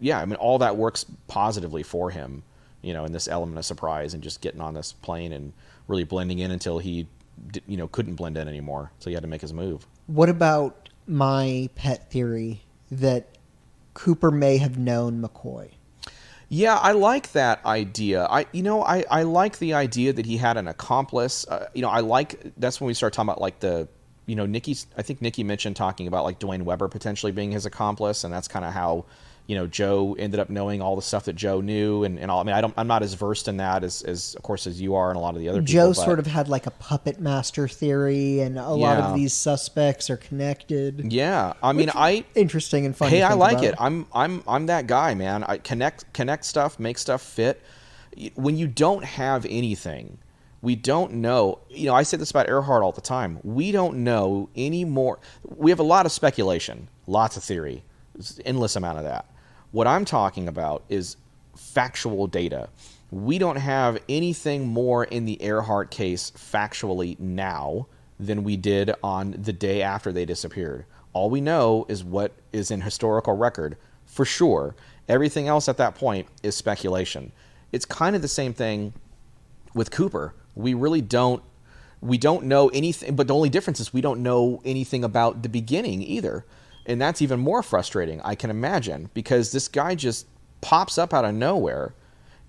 yeah, I mean, all that works positively for him, in this element of surprise and just getting on this plane and really blending in until he, couldn't blend in anymore. So he had to make his move. What about my pet theory that Cooper may have known McCoy? Yeah, I like that idea. I like the idea that he had an accomplice. That's when we start talking about like the, I think Nikki mentioned talking about like Dwayne Webber potentially being his accomplice, and that's kind of how, Joe ended up knowing all the stuff that Joe knew and all. I mean, I'm not as versed in that as of course as you are and a lot of the other people. Joe sort of had like a puppet master theory, and a lot of these suspects are connected. Yeah, I mean, interesting and fun. Hey, I like it. I'm that guy, man. I connect stuff, make stuff fit. When you don't have anything, we don't know. I say this about Earhart all the time. We don't know anymore. We have a lot of speculation, lots of theory, endless amount of that. What I'm talking about is factual data. We don't have anything more in the Earhart case factually now than we did on the day after they disappeared. All we know is what is in historical record, for sure. Everything else at that point is speculation. It's kind of the same thing with Cooper. We really don't know anything, but the only difference is we don't know anything about the beginning either. And that's even more frustrating, I can imagine, because this guy just pops up out of nowhere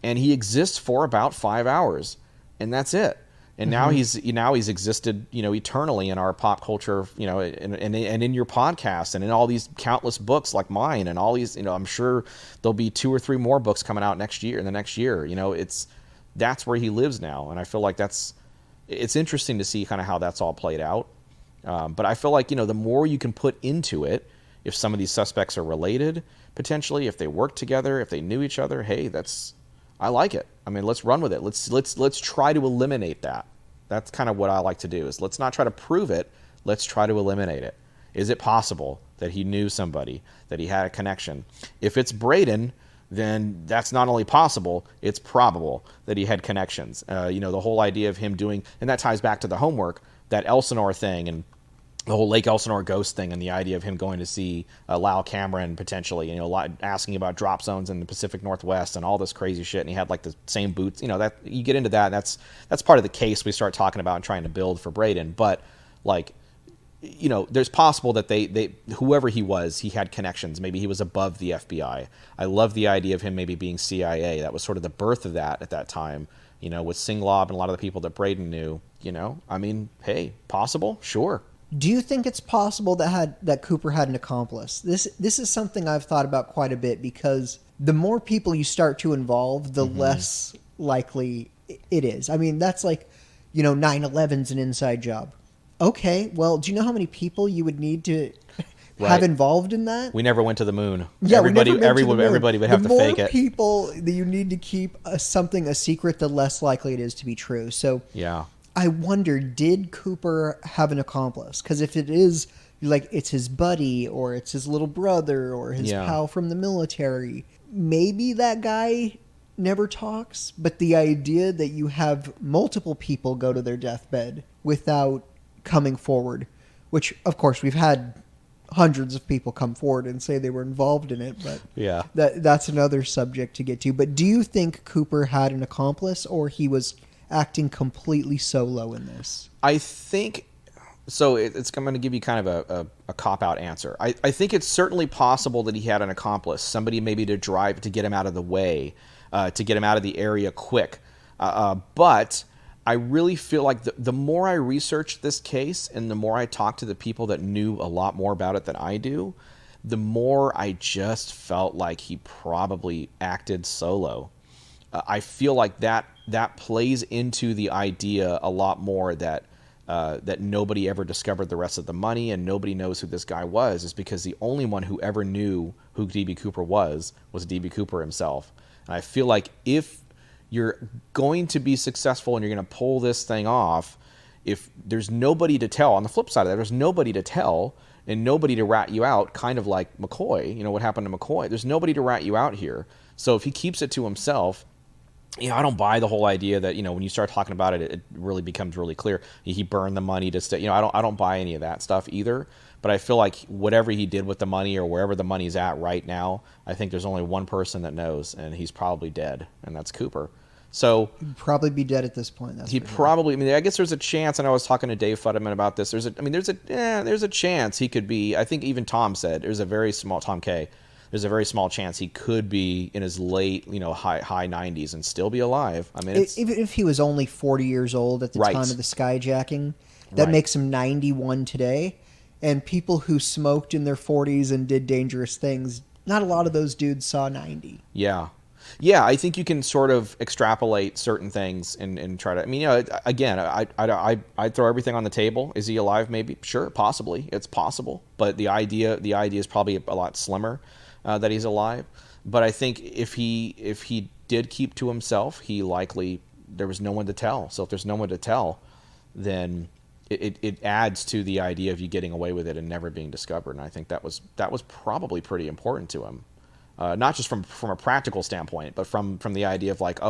and he exists for about 5 hours and that's it. And now he's existed, eternally in our pop culture, and in your podcast and in all these countless books like mine and all these, I'm sure there'll be 2 or 3 more books coming out in the next year. That's where he lives now. And I feel like it's interesting to see kind of how that's all played out. But I feel like, the more you can put into it, if some of these suspects are related, potentially, if they work together, if they knew each other, hey, I like it. I mean, let's run with it. Let's try to eliminate that. That's kind of what I like to do, is let's not try to prove it. Let's try to eliminate it. Is it possible that he knew somebody, that he had a connection? If it's Braden, then that's not only possible, it's probable that he had connections. The whole idea of him doing, and that ties back to the homework, that Elsinore thing and the whole Lake Elsinore ghost thing, and the idea of him going to see Lyle Cameron potentially, asking about drop zones in the Pacific Northwest and all this crazy shit, and he had like the same boots. That you get into that, and that's part of the case we start talking about and trying to build for Braden. But like, there's possible that they whoever he was, he had connections. Maybe he was above the FBI. I love the idea of him maybe being CIA. That was sort of the birth of that at that time. With Singlob and a lot of the people that Braden knew. I mean, hey, possible, sure. Do you think it's possible that Cooper had an accomplice? This is something I've thought about quite a bit, because the more people you start to involve, the less likely it is. I mean, that's like, 9/11's an inside job. Okay, well, do you know how many people you would need to have involved in that? We never went to the moon. Yeah, everybody would have to fake it. The more people that you need to keep something a secret, the less likely it is to be true. So yeah. I wonder, did Cooper have an accomplice? Because if it is, like, it's his buddy, or it's his little brother, or his pal from the military, maybe that guy never talks. But the idea that you have multiple people go to their deathbed without coming forward, which, of course, we've had hundreds of people come forward and say they were involved in it, but that's another subject to get to. But do you think Cooper had an accomplice, or he was acting completely solo in this? I think so. I'm going to give you kind of a cop-out answer. I think it's certainly possible that he had an accomplice, somebody maybe to drive to get him out of the way, to get him out of the area quick. But I really feel like the more I research this case and the more I talk to the people that knew a lot more about it than I do, the more I just felt like he probably acted solo. I feel like that plays into the idea a lot more that that nobody ever discovered the rest of the money and nobody knows who this guy was, is because the only one who ever knew who D.B. Cooper was D.B. Cooper himself. And I feel like if you're going to be successful and you're going to pull this thing off, if there's nobody to tell, on the flip side of that, there's nobody to tell and nobody to rat you out, kind of like McCoy, what happened to McCoy. There's nobody to rat you out here. So if he keeps it to himself, I don't buy the whole idea that, when you start talking about it, it really becomes really clear. He burned the money to stay. I don't buy any of that stuff either. But I feel like whatever he did with the money or wherever the money's at right now, I think there's only one person that knows, and he's probably dead, and that's Cooper. So he'd probably be dead at this point. He probably. I mean, I guess there's a chance. And I was talking to Dave Futterman about this. There's a chance he could be. I think even Tom said there's a very small Tom K. There's a very small chance he could be in his late, high 90s and still be alive. I mean, even if he was only 40 years old at the time of the skyjacking, that makes him 91 today. And people who smoked in their 40s and did dangerous things, not a lot of those dudes saw 90. Yeah. Yeah, I think you can sort of extrapolate certain things and try to. I mean, again, I'd throw everything on the table. Is he alive? Maybe, sure, possibly, it's possible. But the idea is probably a lot slimmer that he's alive. But I think if he did keep to himself, there was no one to tell. So if there's no one to tell, then it adds to the idea of you getting away with it and never being discovered. And I think that was probably pretty important to him. Not just from a practical standpoint, but from the idea of like,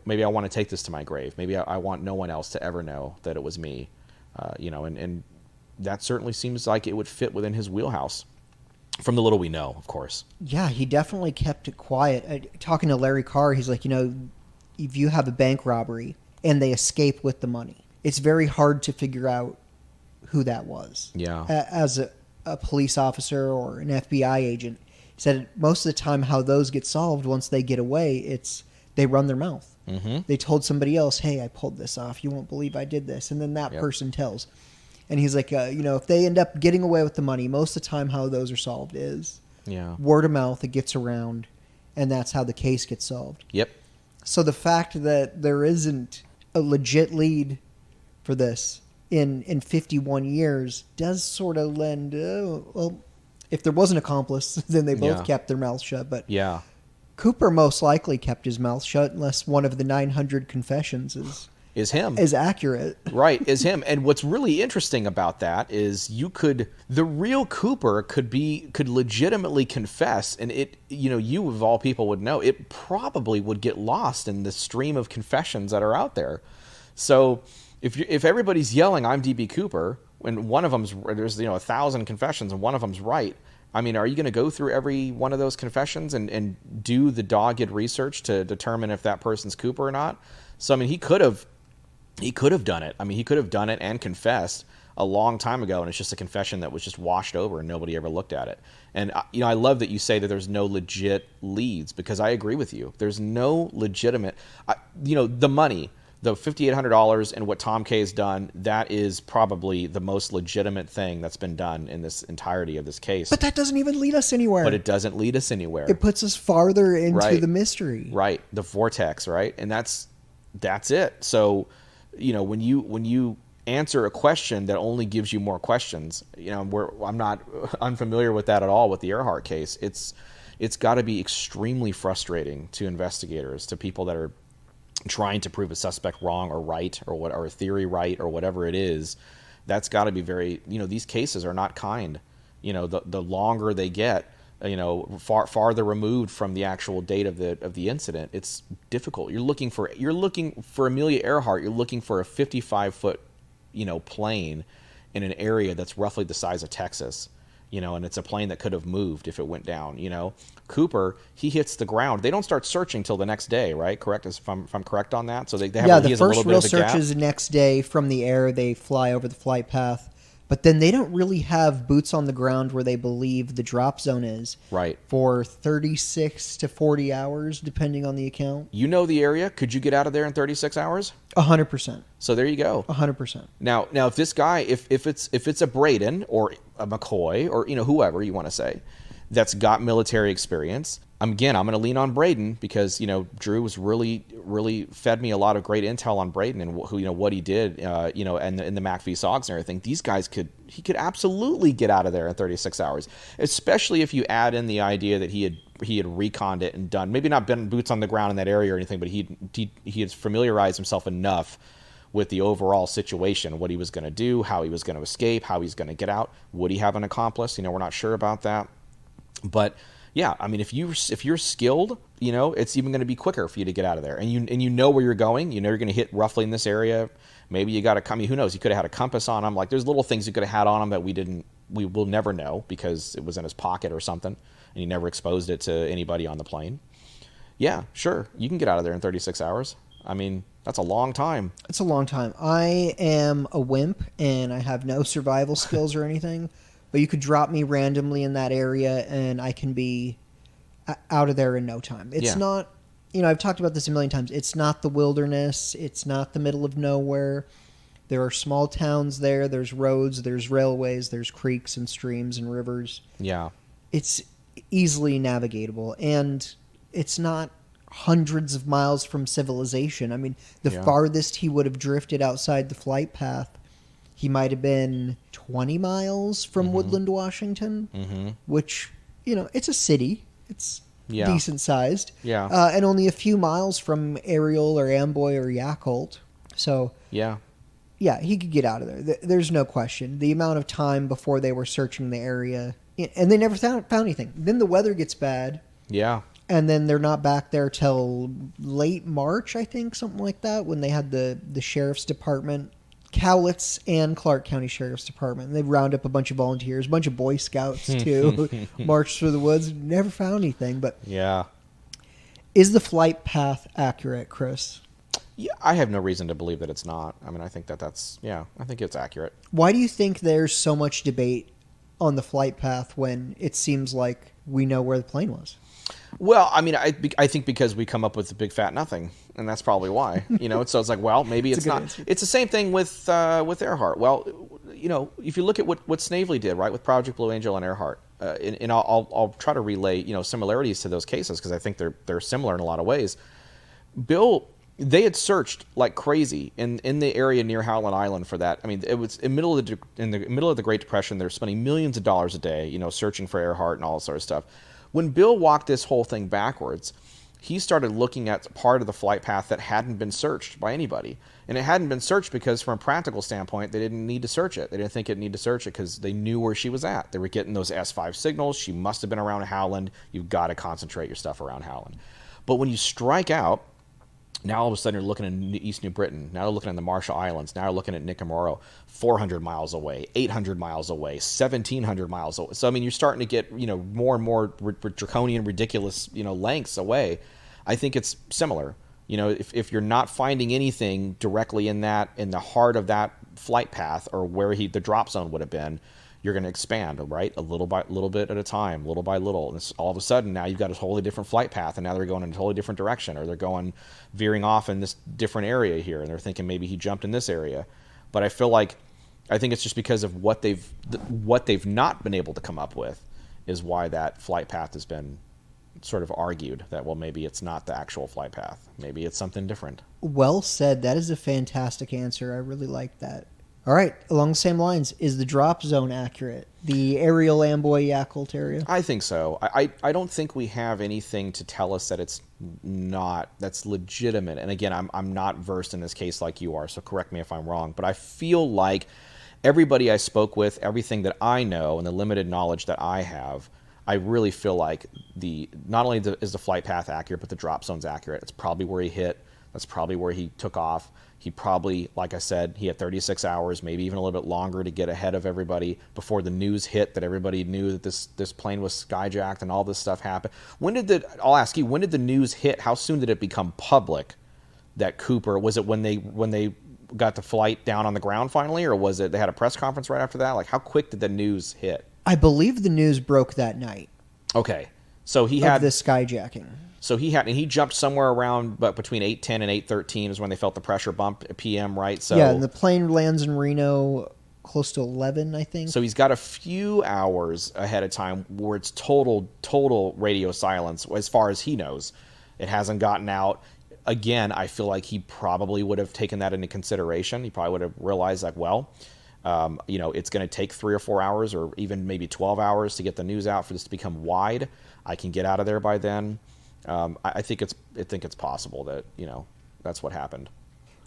maybe I want to take this to my grave. Maybe I want no one else to ever know that it was me, and that certainly seems like it would fit within his wheelhouse from the little we know, of course. Yeah, he definitely kept it quiet. Talking to Larry Carr, he's like, if you have a bank robbery and they escape with the money, it's very hard to figure out who that was. Yeah. As a police officer or an FBI agent, he said most of the time how those get solved once they get away, it's they run their mouth. Mm-hmm. They told somebody else, hey, I pulled this off. You won't believe I did this. And then that person tells. And he's like, if they end up getting away with the money, most of the time how those are solved is word of mouth. It gets around, and that's how the case gets solved. Yep. So the fact that there isn't a legit lead for this in 51 years does sort of lend, if there was an accomplice, then they both kept their mouths shut. But Cooper most likely kept his mouth shut unless one of the 900 confessions is him. Is accurate. Right, is him. And what's really interesting about that is the real Cooper could legitimately confess, and you of all people would know, it probably would get lost in the stream of confessions that are out there. So if everybody's yelling, I'm D.B. Cooper, when one of there's 1,000 confessions and one of them's right, I mean, are you going to go through every one of those confessions and do the dogged research to determine if that person's Cooper or not? So, I mean, he could have done it. I mean, he could have done it and confessed a long time ago, and it's just a confession that was just washed over and nobody ever looked at it. And, I love that you say that there's no legit leads, because I agree with you. There's no legitimate, the money, the $5,800 and what Tom K has done, that is probably the most legitimate thing that's been done in this entirety of this case. But that doesn't even lead us anywhere. But it doesn't lead us anywhere. It puts us farther into the mystery. Right. The vortex, right? And that's it. So, when you answer a question that only gives you more questions, I'm not unfamiliar with that at all with the Earhart case. It's got to be extremely frustrating to investigators, to people that are trying to prove a suspect wrong or right, or a theory right, or whatever it is. That's got to be very, these cases are not kind. The longer they get, farther removed from the actual date of the incident, it's difficult. You're looking for Amelia Earhart. You're looking for a 55-foot, plane in an area that's roughly the size of Texas, and it's a plane that could have moved if it went down. Cooper, he hits the ground. They don't start searching till the next day, right? Correct? If I'm correct on that. So they have the first real search is the next day from the air. They fly over the flight path. But then they don't really have boots on the ground where they believe the drop zone is. Right. For 36 to 40 hours, depending on the account. You know the area. Could you get out of there in 36 hours? 100%. So there you go. 100%. Now if this guy, if it's a Braden or a McCoy or whoever you want to say, that's got military experience. Again, I'm going to lean on Braden because Drew was really fed me a lot of great intel on Braden and what he did, and in the MACV SOGs and everything. These guys he could absolutely get out of there in 36 hours, especially if you add in the idea that he had reconned it and done, maybe not been boots on the ground in that area or anything, but he had familiarized himself enough with the overall situation, what he was going to do, how he was going to escape, how he's going to get out. Would he have an accomplice? We're not sure about that. But yeah, I mean, if you're skilled, it's even going to be quicker for you to get out of there, and you know where you're going. You're going to hit roughly in this area. Maybe you got to come. Who knows? He could have had a compass on him. Like there's little things he could have had on him that we will never know because it was in his pocket or something, and he never exposed it to anybody on the plane. Yeah, sure, you can get out of there in 36 hours. I mean, that's a long time. It's a long time. I am a wimp, and I have no survival skills or anything. But you could drop me randomly in that area, and I can be out of there in no time. It's not, I've talked about this a million times. It's not the wilderness. It's not the middle of nowhere. There are small towns there. There's roads. There's railways. There's creeks and streams and rivers. Yeah. It's easily navigatable, and it's not hundreds of miles from civilization. I mean, the farthest he would have drifted outside the flight path, he might have been 20 miles from Woodland, Washington, which, it's a city. It's decent sized. Yeah. And only a few miles from Ariel or Amboy or Yakult. So, yeah, he could get out of there. There's no question. The amount of time before they were searching the area, and they never found anything. Then the weather gets bad. Yeah. And then they're not back there till late March, I think, something like that, when they had the sheriff's department, Cowlitz and Clark County Sheriff's Department. And they round up a bunch of volunteers, a bunch of Boy Scouts too, marched through the woods, never found anything. But yeah, is the flight path accurate, Chris? Yeah, I have no reason to believe that it's not. I mean, I think I think it's accurate. Why do you think there's so much debate on the flight path when it seems like we know where the plane was? Well, I mean, I think because we come up with the big fat nothing, and that's probably why. So it's like, well, maybe it's not. Answer. It's the same thing with Earhart. Well, if you look at what Snavely did, right, with Project Blue Angel and Earhart, and I'll try to relay similarities to those cases because I think they're similar in a lot of ways. They had searched like crazy in the area near Howland Island for that. I mean, it was in the middle of the Great Depression. They're spending millions of dollars a day, searching for Earhart and all that sort of stuff. When Bill walked this whole thing backwards, he started looking at part of the flight path that hadn't been searched by anybody. And it hadn't been searched because from a practical standpoint, they didn't need to search it. They didn't think it needed to search it because they knew where she was at. They were getting those S5 signals. She must have been around Howland. You've got to concentrate your stuff around Howland. But when you strike out, now all of a sudden you're looking at East New Britain. Now you're looking at the Marshall Islands. Now you're looking at Nicomoro, 400 miles away, 800 miles away, 1,700 miles away. So, I mean, you're starting to get, more and more draconian, ridiculous, lengths away. I think it's similar. If you're not finding anything directly in the heart of that flight path or where the drop zone would have been, you're going to expand, right? A little bit at a time, little by little. And it's all of a sudden now you've got a totally different flight path, and now they're going in a totally different direction, or they're veering off in this different area here, and they're thinking maybe he jumped in this area. But I think it's just because of what they've not been able to come up with is why that flight path has been sort of argued that, well, maybe it's not the actual flight path. Maybe it's something different. Well said. That is a fantastic answer. I really like that. All right, along the same lines, is the drop zone accurate? The Ariel, Amboy, Yakult area? I think so. I don't think we have anything to tell us that it's not, that's legitimate. And again, I'm not versed in this case like you are, so correct me if I'm wrong. But I feel like everybody I spoke with, everything that I know, and the limited knowledge that I have, I really feel like not only is the flight path accurate, but the drop zone's accurate. It's probably where he hit. That's probably where he took off. He probably, like I said, he had 36 hours, maybe even a little bit longer to get ahead of everybody before the news hit that everybody knew that this plane was skyjacked and all this stuff happened. I'll ask you, when did the news hit? How soon did it become public that Cooper, was it when they got the flight down on the ground finally, or was it they had a press conference right after that? Like, how quick did the news hit? I believe the news broke that night. Okay, so he of had the skyjacking. So he jumped somewhere around, but between 8:10 and 8:13 is when they felt the pressure bump at PM, right? So yeah, and the plane lands in Reno close to 11, I think. So he's got a few hours ahead of time where it's total radio silence as far as he knows. It hasn't gotten out. Again, I feel like he probably would have taken that into consideration. He probably would have realized, like, well, it's going to take 3 or 4 hours or even maybe 12 hours to get the news out for this to become wide. I can get out of there by then. I think it's possible that, that's what happened.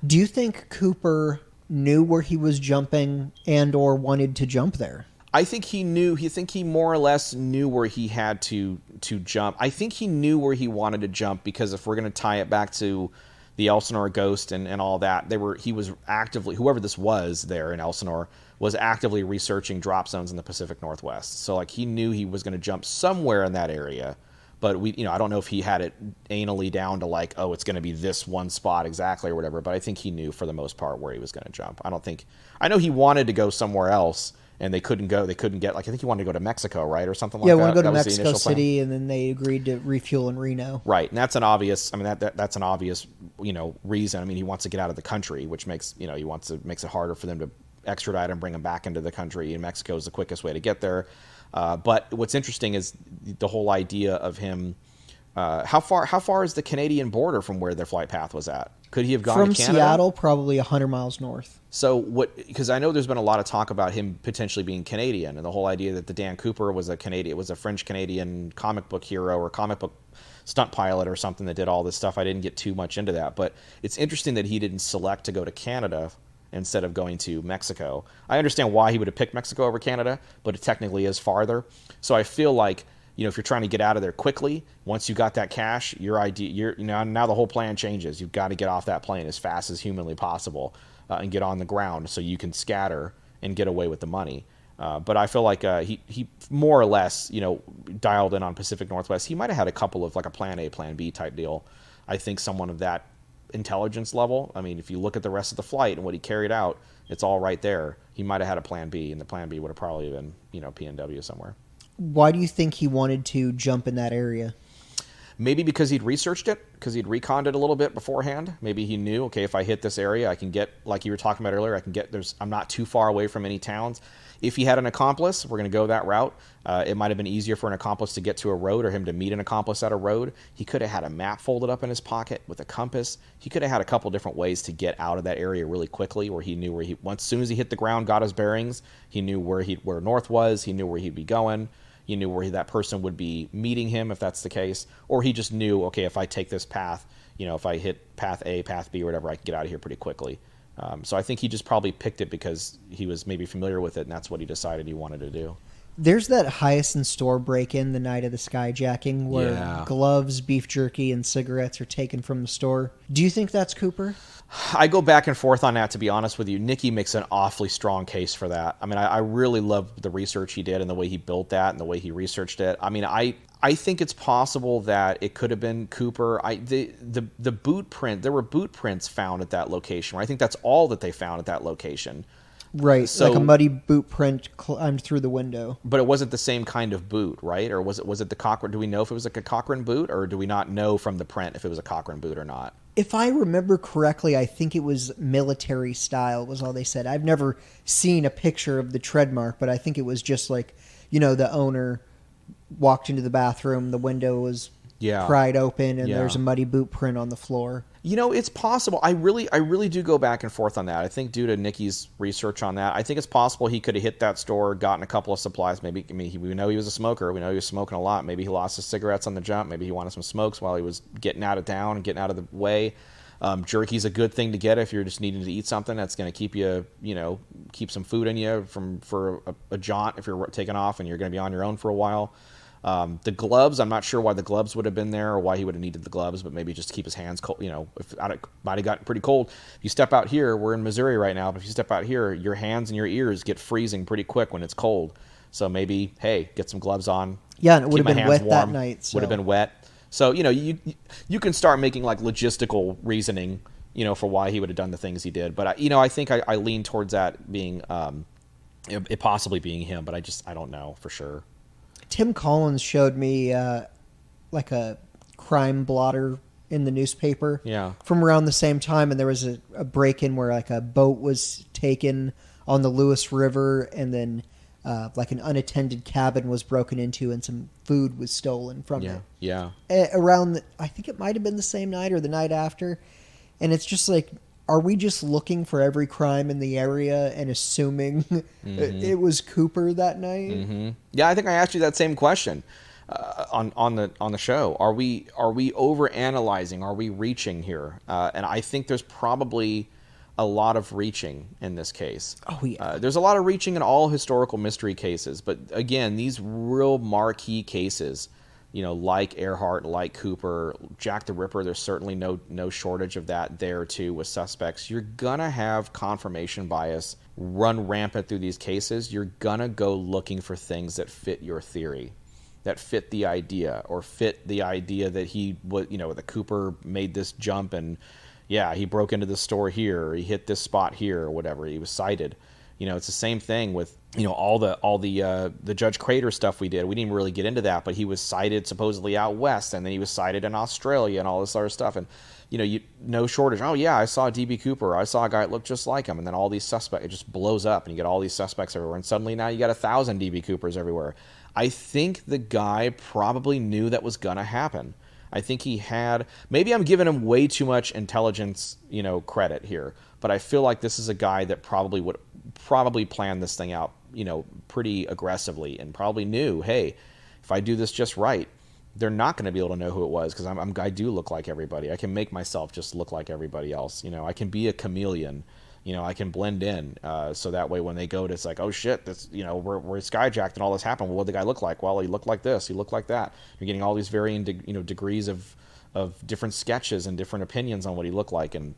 Do you think Cooper knew where he was jumping and or wanted to jump there? I think he knew. He more or less knew where he had to jump. I think he knew where he wanted to jump because if we're going to tie it back to the Elsinore ghost and all that, he was actively, whoever this was there in Elsinore, was actively researching drop zones in the Pacific Northwest. So like he knew he was going to jump somewhere in that area. But I don't know if he had it anally down to like, oh, it's going to be this one spot exactly or whatever. But I think he knew for the most part where he was going to jump. I know he wanted to go somewhere else and they couldn't go. They couldn't get, like, I think he wanted to go to Mexico, right? Or something like that. Yeah, want to go to Mexico City and then they agreed to refuel in Reno. Right. And that's an obvious, that's an obvious, reason. I mean, he wants to get out of the country, which makes it harder for them to extradite and bring him back into the country. And Mexico is the quickest way to get there. But what's interesting is the whole idea of him. How far is the Canadian border from where their flight path was at? Could he have gone from to Canada? Seattle? Probably 100 miles north. So because I know there's been a lot of talk about him potentially being Canadian, and the whole idea that the Dan Cooper was a French Canadian comic book hero or comic book stunt pilot or something that did all this stuff. I didn't get too much into that, but it's interesting that he didn't select to go to Canada instead of going to Mexico. I understand why he would have picked Mexico over Canada, but it technically is farther. So I feel like, if you're trying to get out of there quickly, once you got that cash, now the whole plan changes. You've got to get off that plane as fast as humanly possible and get on the ground so you can scatter and get away with the money. But I feel like he more or less, dialed in on Pacific Northwest. He might have had a couple of like a plan A, plan B type deal. I think someone of that intelligence level, I mean, if you look at the rest of the flight and what he carried out, it's all right there. He might have had a plan B, and the plan B would have probably been, PNW somewhere. Why do you think he wanted to jump in that area? Maybe because he'd researched it, because he'd reconned it a little bit beforehand. Maybe he knew, okay, if I hit this area, I can get, like you were talking about earlier, I'm not too far away from any towns. If he had an accomplice, we're going to go that route. It might have been easier for an accomplice to get to a road or him to meet an accomplice at a road. He could have had a map folded up in his pocket with a compass. He could have had a couple different ways to get out of that area really quickly where he knew as soon as he hit the ground, got his bearings, he knew where north was, he knew where he'd be going. He knew where that person would be meeting him if that's the case. Or he just knew, okay, if I take this path, if I hit path A, path B, or whatever, I can get out of here pretty quickly. So I think he just probably picked it because he was maybe familiar with it, and that's what he decided he wanted to do. There's that Hyacinth store break-in the night of the skyjacking where gloves, beef jerky, and cigarettes are taken from the store. Do you think that's Cooper? I go back and forth on that, to be honest with you. Nikki makes an awfully strong case for that. I mean, I really love the research he did and the way he built that and the way he researched it. I mean, I think it's possible that it could have been Cooper. The boot print, there were boot prints found at that location. Right? I think that's all that they found at that location. Right, so, like a muddy boot print climbed through the window. But it wasn't the same kind of boot, right? Or was it the Cochrane? Do we know if it was like a Cochrane boot, or do we not know from the print if it was a Cochrane boot or not? If I remember correctly, I think it was military style was all they said. I've never seen a picture of the tread mark, but I think it was just like, the owner walked into the bathroom, the window was pried open, and there's a muddy boot print on the floor. It's possible. I really do go back and forth on that. I think due to Nikki's research on that, I think it's possible he could have hit that store, gotten a couple of supplies. Maybe, we know he was a smoker. We know he was smoking a lot. Maybe he lost his cigarettes on the jump. Maybe he wanted some smokes while he was getting out of town and getting out of the way. Jerky's a good thing to get if you're just needing to eat something. That's going to keep you, keep some food in you for a jaunt if you're taking off and you're going to be on your own for a while. The gloves, I'm not sure why the gloves would have been there or why he would have needed the gloves, but maybe just to keep his hands cold. If it might have gotten pretty cold. If you step out here, we're in Missouri right now, but if you step out here, your hands and your ears get freezing pretty quick when it's cold. So maybe, hey, get some gloves on. Yeah, and it would have been wet that night. So. Would have been wet. So, you can start making like logistical reasoning for why he would have done the things he did. But I think I lean towards that being it possibly being him, but I don't know for sure. Tim Collins showed me like a crime blotter in the newspaper from around the same time, and there was a break-in where like a boat was taken on the Lewis River, and then like an unattended cabin was broken into and some food was stolen from it. Yeah. Around, I think it might have been the same night or the night after. And it's just like, are we just looking for every crime in the area and assuming it was Cooper that night? Mm-hmm. Yeah, I think I asked you that same question on the show. Are we over analyzing? Are we reaching here? And I think there's probably a lot of reaching in this case. Oh yeah. There's a lot of reaching in all historical mystery cases, but again, these real marquee cases, like Earhart, like Cooper, Jack the Ripper, there's certainly no shortage of that there too with suspects. You're gonna have confirmation bias run rampant through these cases. You're gonna go looking for things that fit your theory, that fit the idea, or fit the idea that he was, that Cooper made this jump and he broke into the store here, or he hit this spot here, or whatever. He was cited. It's the same thing with all the Judge Crater stuff we did. We didn't really get into that, but he was cited supposedly out west, and then he was cited in Australia and all this other stuff. And no shortage. Oh yeah, I saw DB Cooper. I saw a guy that looked just like him, and then all these suspects. It just blows up, and you get all these suspects everywhere, and suddenly now you got 1,000 DB Coopers everywhere. I think the guy probably knew that was gonna happen. I think he had, maybe I'm giving him way too much intelligence, credit here, but I feel like this is a guy that probably planned this thing out, pretty aggressively, and probably knew, hey, if I do this just right, they're not going to be able to know who it was, because I do look like everybody. I can make myself just look like everybody else. I can be a chameleon. I can blend in, so that way when they go to, it's like, oh shit, this, we're skyjacked and all this happened. Well, what did the guy look like? Well, he looked like this, he looked like that. You're getting all these varying, degrees of different sketches and different opinions on what he looked like, and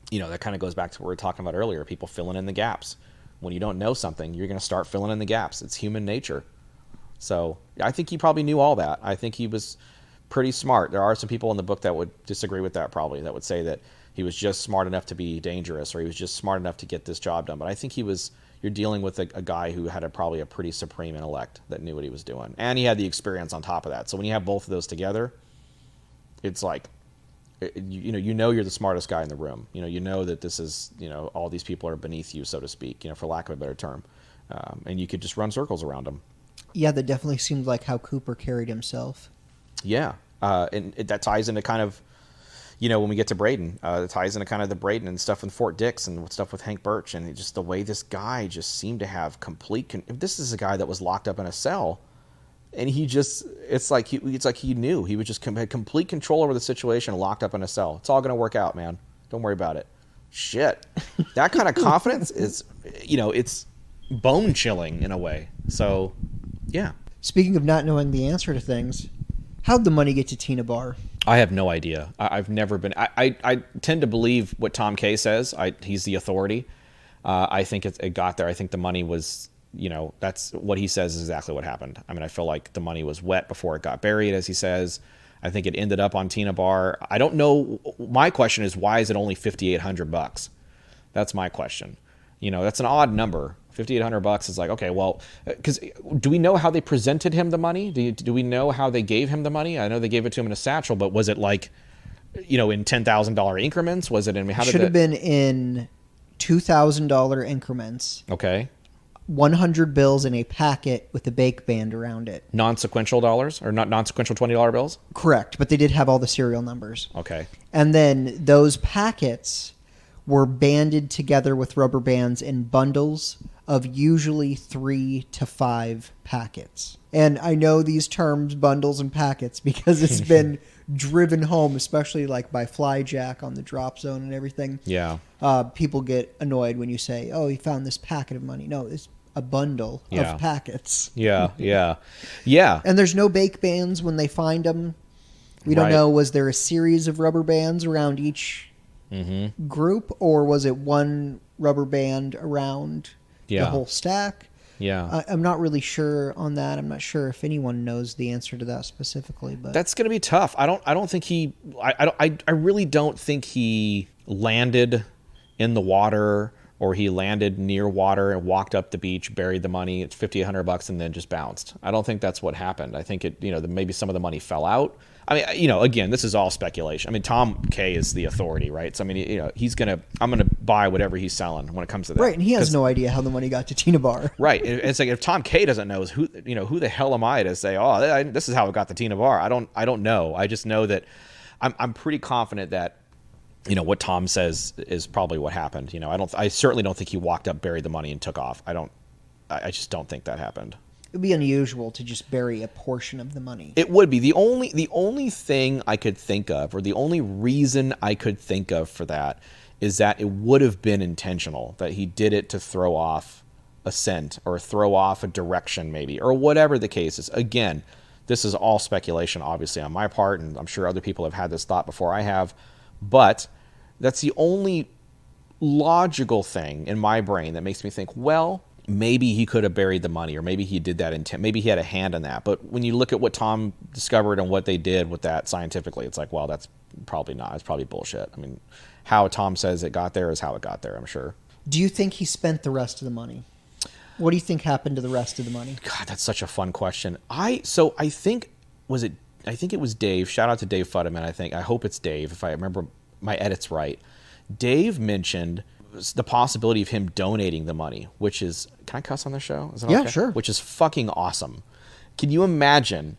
that kind of goes back to what we were talking about earlier. People filling in the gaps. When you don't know something, you're going to start filling in the gaps. It's human nature. So I think he probably knew all that. I think he was pretty smart. There are some people in the book that would disagree with that, probably, that would say that he was just smart enough to be dangerous, or he was just smart enough to get this job done. But I think you're dealing with a guy who had probably a pretty supreme intellect that knew what he was doing. And he had the experience on top of that. So when you have both of those together, it's like, you're the smartest guy in the room. You know that this is, all these people are beneath you, so to speak, for lack of a better term. And you could just run circles around them. Yeah, that definitely seemed like how Cooper carried himself. Yeah. And that ties into kind of, when we get to Braden, it ties into kind of the Braden and stuff with Fort Dix and stuff with Hank Birch, and just the way this guy just seemed to have complete. This is a guy that was locked up in a cell, and it's like he knew he was just had complete control over the situation, locked up in a cell. It's all going to work out, man. Don't worry about it. Shit, that kind of confidence is, it's bone chilling in a way. So, yeah. Speaking of not knowing the answer to things, how'd the money get to Tina Barr? I have no idea. I've never been. I tend to believe what Tom Kay says. He's the authority. I think it got there. I think the money was, that's what he says is exactly what happened. I mean, I feel like the money was wet before it got buried, as he says. I think it ended up on Tina Barr. I don't know. My question is, why is it only $5,800? That's my question. That's an odd number. $5,800 is like, okay, well, because do we know how they presented him the money? Do we know how they gave him the money? I know they gave it to him in a satchel, but was it like, in $10,000 increments? Was it in? How did should have been in $2,000 increments. Okay. 100 bills in a packet with a bake band around it. Non-sequential dollars, or not non-sequential $20 bills? Correct, but they did have all the serial numbers. Okay. And then those packets were banded together with rubber bands in bundles of usually 3 to 5 packets. And I know these terms, bundles and packets, because it's been driven home, especially like by Flyjack on the drop zone and everything. Yeah. People get annoyed when you say, oh, he found this packet of money. No, it's a bundle of packets. Yeah, yeah. Yeah. And there's no bake bands when they find them. We don't know, was there a series of rubber bands around each group, or was it one rubber band around the whole stack? Yeah. I'm not really sure on that. I'm not sure if anyone knows the answer to that specifically, but that's going to be tough. I don't think he, I really don't think he landed in the water, or he landed near water and walked up the beach, buried the money, it's $50-100, and then just bounced. I don't think that's what happened. I think it, maybe some of the money fell out. I mean, again, this is all speculation. I mean, Tom K is the authority, right? So I mean, I'm gonna buy whatever he's selling when it comes to that. Right, and he has no idea how the money got to Tina Bar. Right. It's like if Tom K doesn't know, who the hell am I to say, this is how it got to Tina Bar? I don't know. I just know that I'm pretty confident that what Tom says is probably what happened. I certainly don't think he walked up, buried the money, and took off. I just don't think that happened. It would be unusual to just bury a portion of the money. It would be. The only thing I could think of, or the only reason I could think of for that, is that it would have been intentional, that he did it to throw off a scent or throw off a direction maybe, or whatever the case is. Again, this is all speculation, obviously, on my part, and I'm sure other people have had this thought before I have, but that's the only logical thing in my brain that makes me think, well, maybe he could have buried the money, or maybe he did that intent. Maybe he had a hand in that. But when you look at what Tom discovered and what they did with that scientifically, it's like, well, that's probably not. It's probably bullshit. I mean, how Tom says it got there is how it got there, I'm sure. Do you think he spent the rest of the money? What do you think happened to the rest of the money? God, that's such a fun question. I think it was Dave. Shout out to Dave Futterman, I hope it's Dave, if I remember my edits right. Dave mentioned the possibility of him donating the money, which is, can I cuss on the show? Is that yeah, okay? Sure. Which is fucking awesome. Can you imagine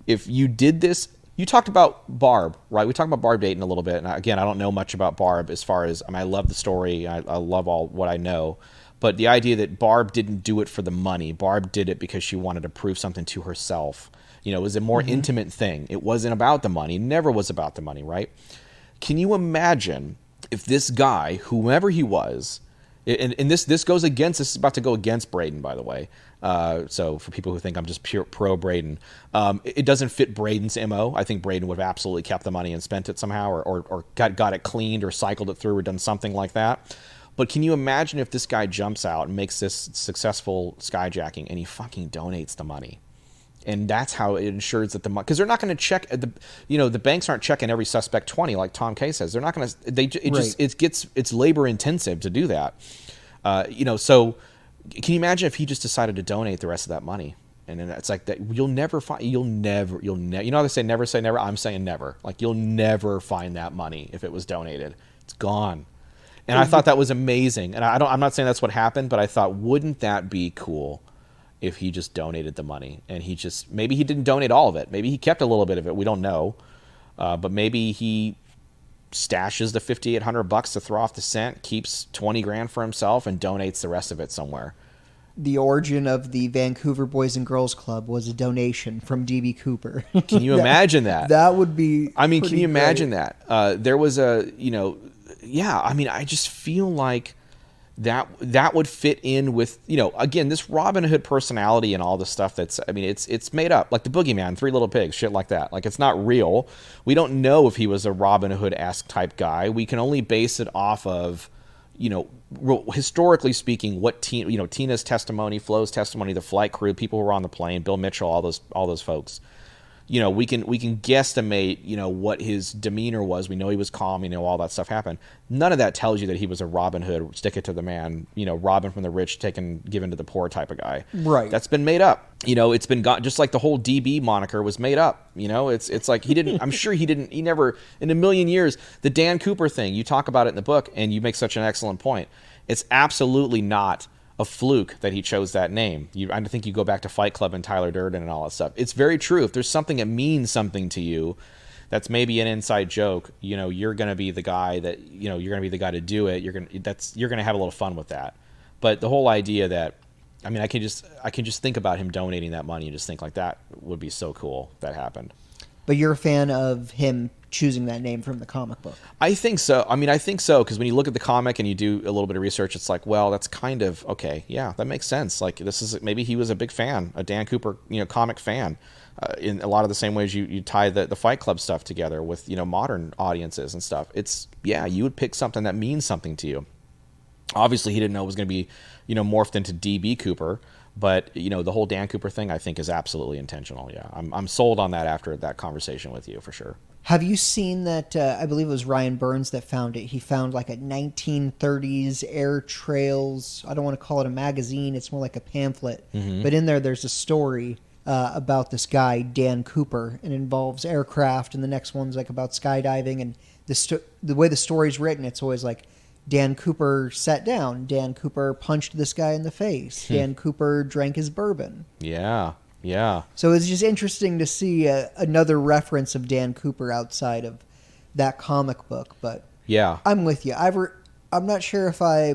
if you did this? You talked about Barb, right? We talked about Barb Dayton a little bit. And again, I don't know much about Barb as far as, I love the story. I love all what I know. But the idea that Barb didn't do it for the money. Barb did it because she wanted to prove something to herself. It was a more intimate thing. It wasn't about the money. It never was about the money, right? Can you imagine if this guy, whomever he was, and this goes against, this is about to go against Braden, by the way. So for people who think I'm just pure pro Braden, it doesn't fit Braden's MO. I think Braden would have absolutely kept the money and spent it somehow, or got it cleaned, or cycled it through, or done something like that. But can you imagine if this guy jumps out and makes this successful skyjacking, and he fucking donates the money? And that's how it ensures that the money, because they're not going to check the banks aren't checking every suspect 20 like Tom K says. They're not going to. It's labor intensive to do that. So can you imagine if he just decided to donate the rest of that money? And then it's like that. You'll never find. You know how they say never. I'm saying never. Like, you'll never find that money if it was donated. It's gone. And I thought that was amazing. And I'm not saying that's what happened, but I thought, wouldn't that be cool if he just donated the money? And maybe he didn't donate all of it. Maybe he kept a little bit of it. We don't know. But maybe he stashes the $5,800 to throw off the scent, keeps $20,000 for himself, and donates the rest of it somewhere. The origin of the Vancouver Boys and Girls Club was a donation from D.B. Cooper. Can you imagine that? That would be. Can you imagine that? There was I just feel like that would fit in with, again, this Robin Hood personality and all the stuff it's made up, like the Boogeyman, Three Little Pigs, shit like that. Like, it's not real. We don't know if he was a Robin Hood-esque type guy. We can only base it off of, historically speaking, what Tina's testimony, Flo's testimony, the flight crew, people who were on the plane, Bill Mitchell, all those folks. We can guesstimate, what his demeanor was. We know he was calm, all that stuff happened. None of that tells you that he was a Robin Hood, stick it to the man, robbing from the rich, given to the poor type of guy. Right. That's been made up. It's been got, just like the whole DB moniker was made up. It's like he never, in a million years, the Dan Cooper thing, you talk about it in the book, and you make such an excellent point. It's absolutely not a fluke that he chose that name. I think you go back to Fight Club and Tyler Durden and all that stuff. It's very true. If there's something that means something to you, that's maybe an inside joke. You're going to be the guy that you're going to be the guy to do it. You're going to have a little fun with that. But the whole idea that, I can just think about him donating that money and just think like that would be so cool if that happened. But you're a fan of him choosing that name from the comic book. I think so. I think so, because when you look at the comic and you do a little bit of research, it's like, well, that's kind of okay. Yeah, that makes sense. Like, maybe he was a big fan, a Dan Cooper, comic fan, in a lot of the same ways you tie the Fight Club stuff together with, modern audiences and stuff. You would pick something that means something to you. Obviously, he didn't know it was going to be, morphed into DB Cooper, But, the whole Dan Cooper thing, I think, is absolutely intentional. Yeah, I'm sold on that after that conversation with you, for sure. Have you seen that? I believe it was Ryan Burns that found it. He found like a 1930s Air Trails. I don't want to call it a magazine. It's more like a pamphlet. But in there's a story about this guy, Dan Cooper, and it involves aircraft. And the next one's like about skydiving. And the way the story's written, it's always like, Dan Cooper sat down. Dan Cooper punched this guy in the face. Dan Cooper drank his bourbon. Yeah. So it's just interesting to see another reference of Dan Cooper outside of that comic book. But yeah, I'm with you. I'm not sure if I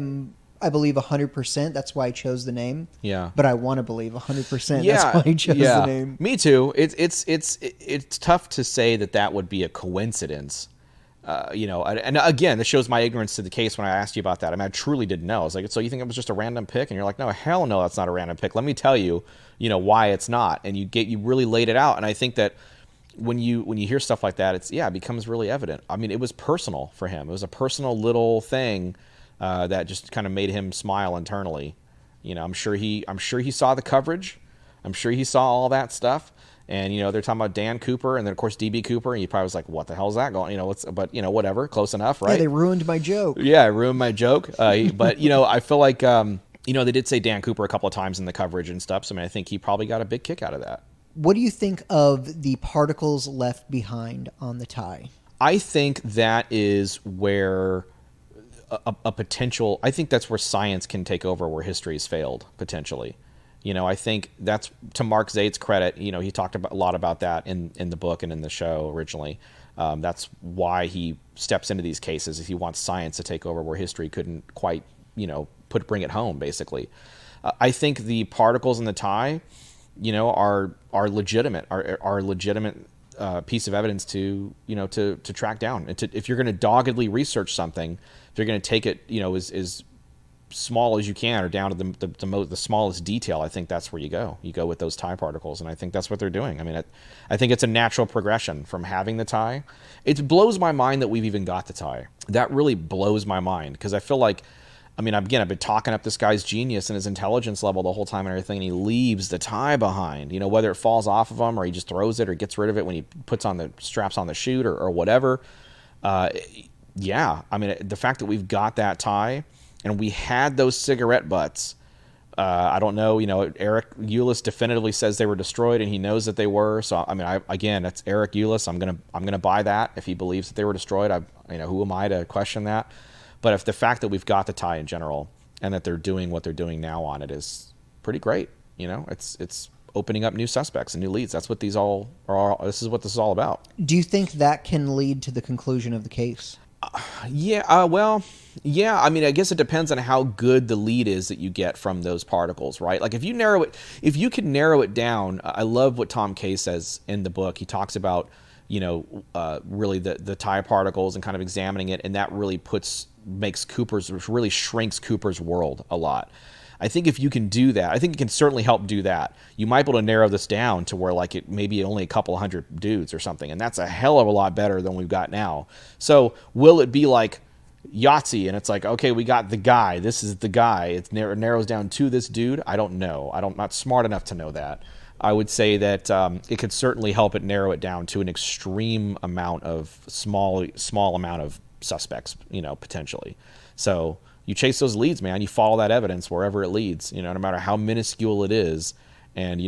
believe 100%. That's why I chose the name. Yeah. But I want to believe 100%. Yeah. That's why I chose the name. Me too. It's tough to say that would be a coincidence. And again, this shows my ignorance to the case when I asked you about that. I mean, I truly didn't know. I was like, so you think it was just a random pick? And you're like, no, hell no, that's not a random pick. Let me tell you, why it's not. And you really laid it out. And I think that when you hear stuff like that, it becomes really evident. I mean, it was personal for him. It was a personal little thing that just kind of made him smile internally. I'm sure he saw the coverage. I'm sure he saw all that stuff. And, they're talking about Dan Cooper and then, of course, D.B. Cooper. And he probably was like, what the hell is that going? But whatever. Close enough, right? Yeah, they ruined my joke. Yeah, I ruined my joke. But, I feel like, they did say Dan Cooper a couple of times in the coverage and stuff. So, I think he probably got a big kick out of that. What do you think of the particles left behind on the tie? I think that is where a potential, I think that's where science can take over where history's failed, potentially. I think that's to Mark Zaid's credit. He talked a lot about that in the book and in the show originally. That's why he steps into these cases, is he wants science to take over where history couldn't quite, bring it home, basically. I think the particles in the tie, are legitimate, are legitimate piece of evidence to track down. And if you're going to doggedly research something, if you're going to take it, as small as you can or down to the smallest detail, I think that's where you go with those tie particles. And I think that's what they're doing. I mean, I think it's a natural progression from having the tie. It blows my mind that we've even got the tie. That really blows my mind, because I feel like, I've been talking up this guy's genius and his intelligence level the whole time and everything, and he leaves the tie behind, whether it falls off of him or he just throws it or gets rid of it when he puts on the straps on the chute or whatever. The fact that we've got that tie, and we had those cigarette butts. I don't know. Eric Eulis definitively says they were destroyed, and he knows that they were. So, that's Eric Eulis. I'm gonna buy that if he believes that they were destroyed. Who am I to question that? But if the fact that we've got the tie in general, and that they're doing what they're doing now on it, is pretty great. It's opening up new suspects and new leads. That's what these all are. This is what this is all about. Do you think that can lead to the conclusion of the case? Yeah. I guess it depends on how good the lead is that you get from those particles, right? Like if you can narrow it down. I love what Tom Kay says in the book. He talks about, really the tie particles and kind of examining it, and that really really shrinks Cooper's world a lot. I think if you can do that, I think it can certainly help do that. You might be able to narrow this down to where like it maybe only a couple hundred dudes or something, and that's a hell of a lot better than we've got now. So will it be like Yahtzee, and it's like, okay, we got the guy. This is the guy. It narrows down to this dude. I don't know. I'm not smart enough to know that. I would say that it could certainly help it narrow it down to an extreme amount of small amount of suspects, potentially. So you chase those leads, man. You follow that evidence wherever it leads, no matter how minuscule it is. And,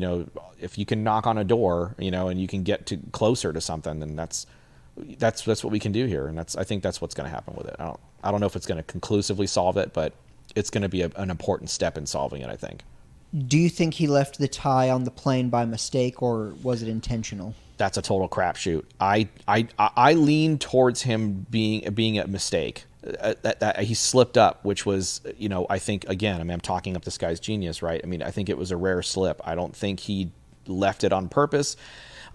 if you can knock on a door, and you can get closer to something, then that's what we can do here. And I think that's what's going to happen with it. I don't know if it's going to conclusively solve it, but it's going to be an important step in solving it, I think. Do you think he left the tie on the plane by mistake, or was it intentional? That's a total crapshoot. I lean towards him being a mistake. That he slipped up, which was, I think, again, I'm talking up this guy's genius, right? I think it was a rare slip. I don't think he left it on purpose.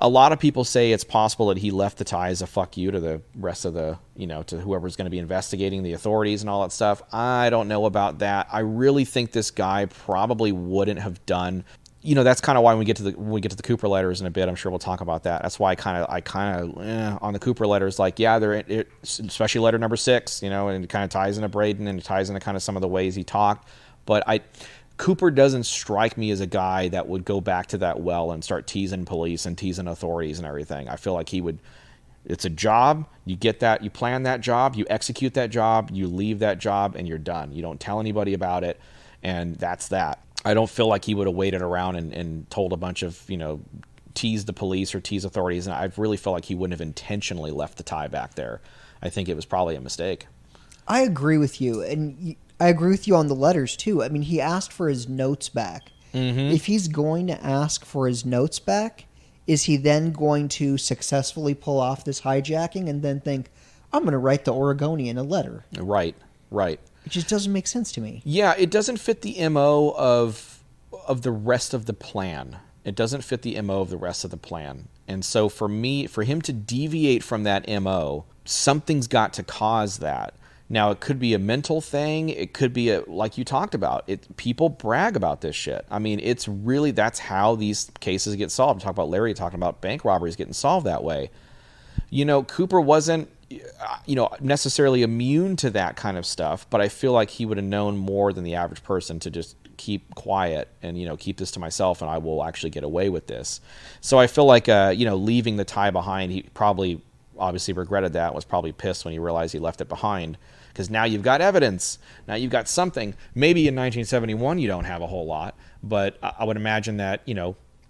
A lot of people say it's possible that he left the tie as a fuck you to the rest of the, to whoever's going to be investigating, the authorities and all that stuff. I don't know about that. I really think this guy probably wouldn't have done. That's kind of why when we get to the Cooper letters in a bit, I'm sure we'll talk about that. That's why I kind of on the Cooper letters, like, yeah, especially letter number 6, and it kind of ties into Braden and it ties into kind of some of the ways he talked. But Cooper doesn't strike me as a guy that would go back to that well and start teasing police and teasing authorities and everything. I feel like he would. It's a job. You get that. You plan that job. You execute that job. You leave that job, and you're done. You don't tell anybody about it, and that's that. I don't feel like he would have waited around and told a bunch of, tease the police or tease authorities. And I really feel like he wouldn't have intentionally left the tie back there. I think it was probably a mistake. I agree with you, and I agree with you on the letters too. I mean, he asked for his notes back. Mm-hmm. If he's going to ask for his notes back, is he then going to successfully pull off this hijacking and then think, I'm going to write the Oregonian a letter? Right. It just doesn't make sense to me. Yeah, it doesn't fit the MO of the rest of the plan. It doesn't fit the MO of the rest of the plan. And so for him to deviate from that MO, something's got to cause that. Now, it could be a mental thing. It could be like you talked about. People brag about this shit. I mean, it's really, that's how these cases get solved. Talk about Larry talking about bank robberies getting solved that way. Cooper wasn't, necessarily immune to that kind of stuff, but I feel like he would have known more than the average person to just keep quiet and, keep this to myself and I will actually get away with this. So I feel like, leaving the tie behind, he probably obviously regretted that, was probably pissed when he realized he left it behind. Because now you've got evidence. Now you've got something. Maybe in 1971 you don't have a whole lot, but I would imagine that,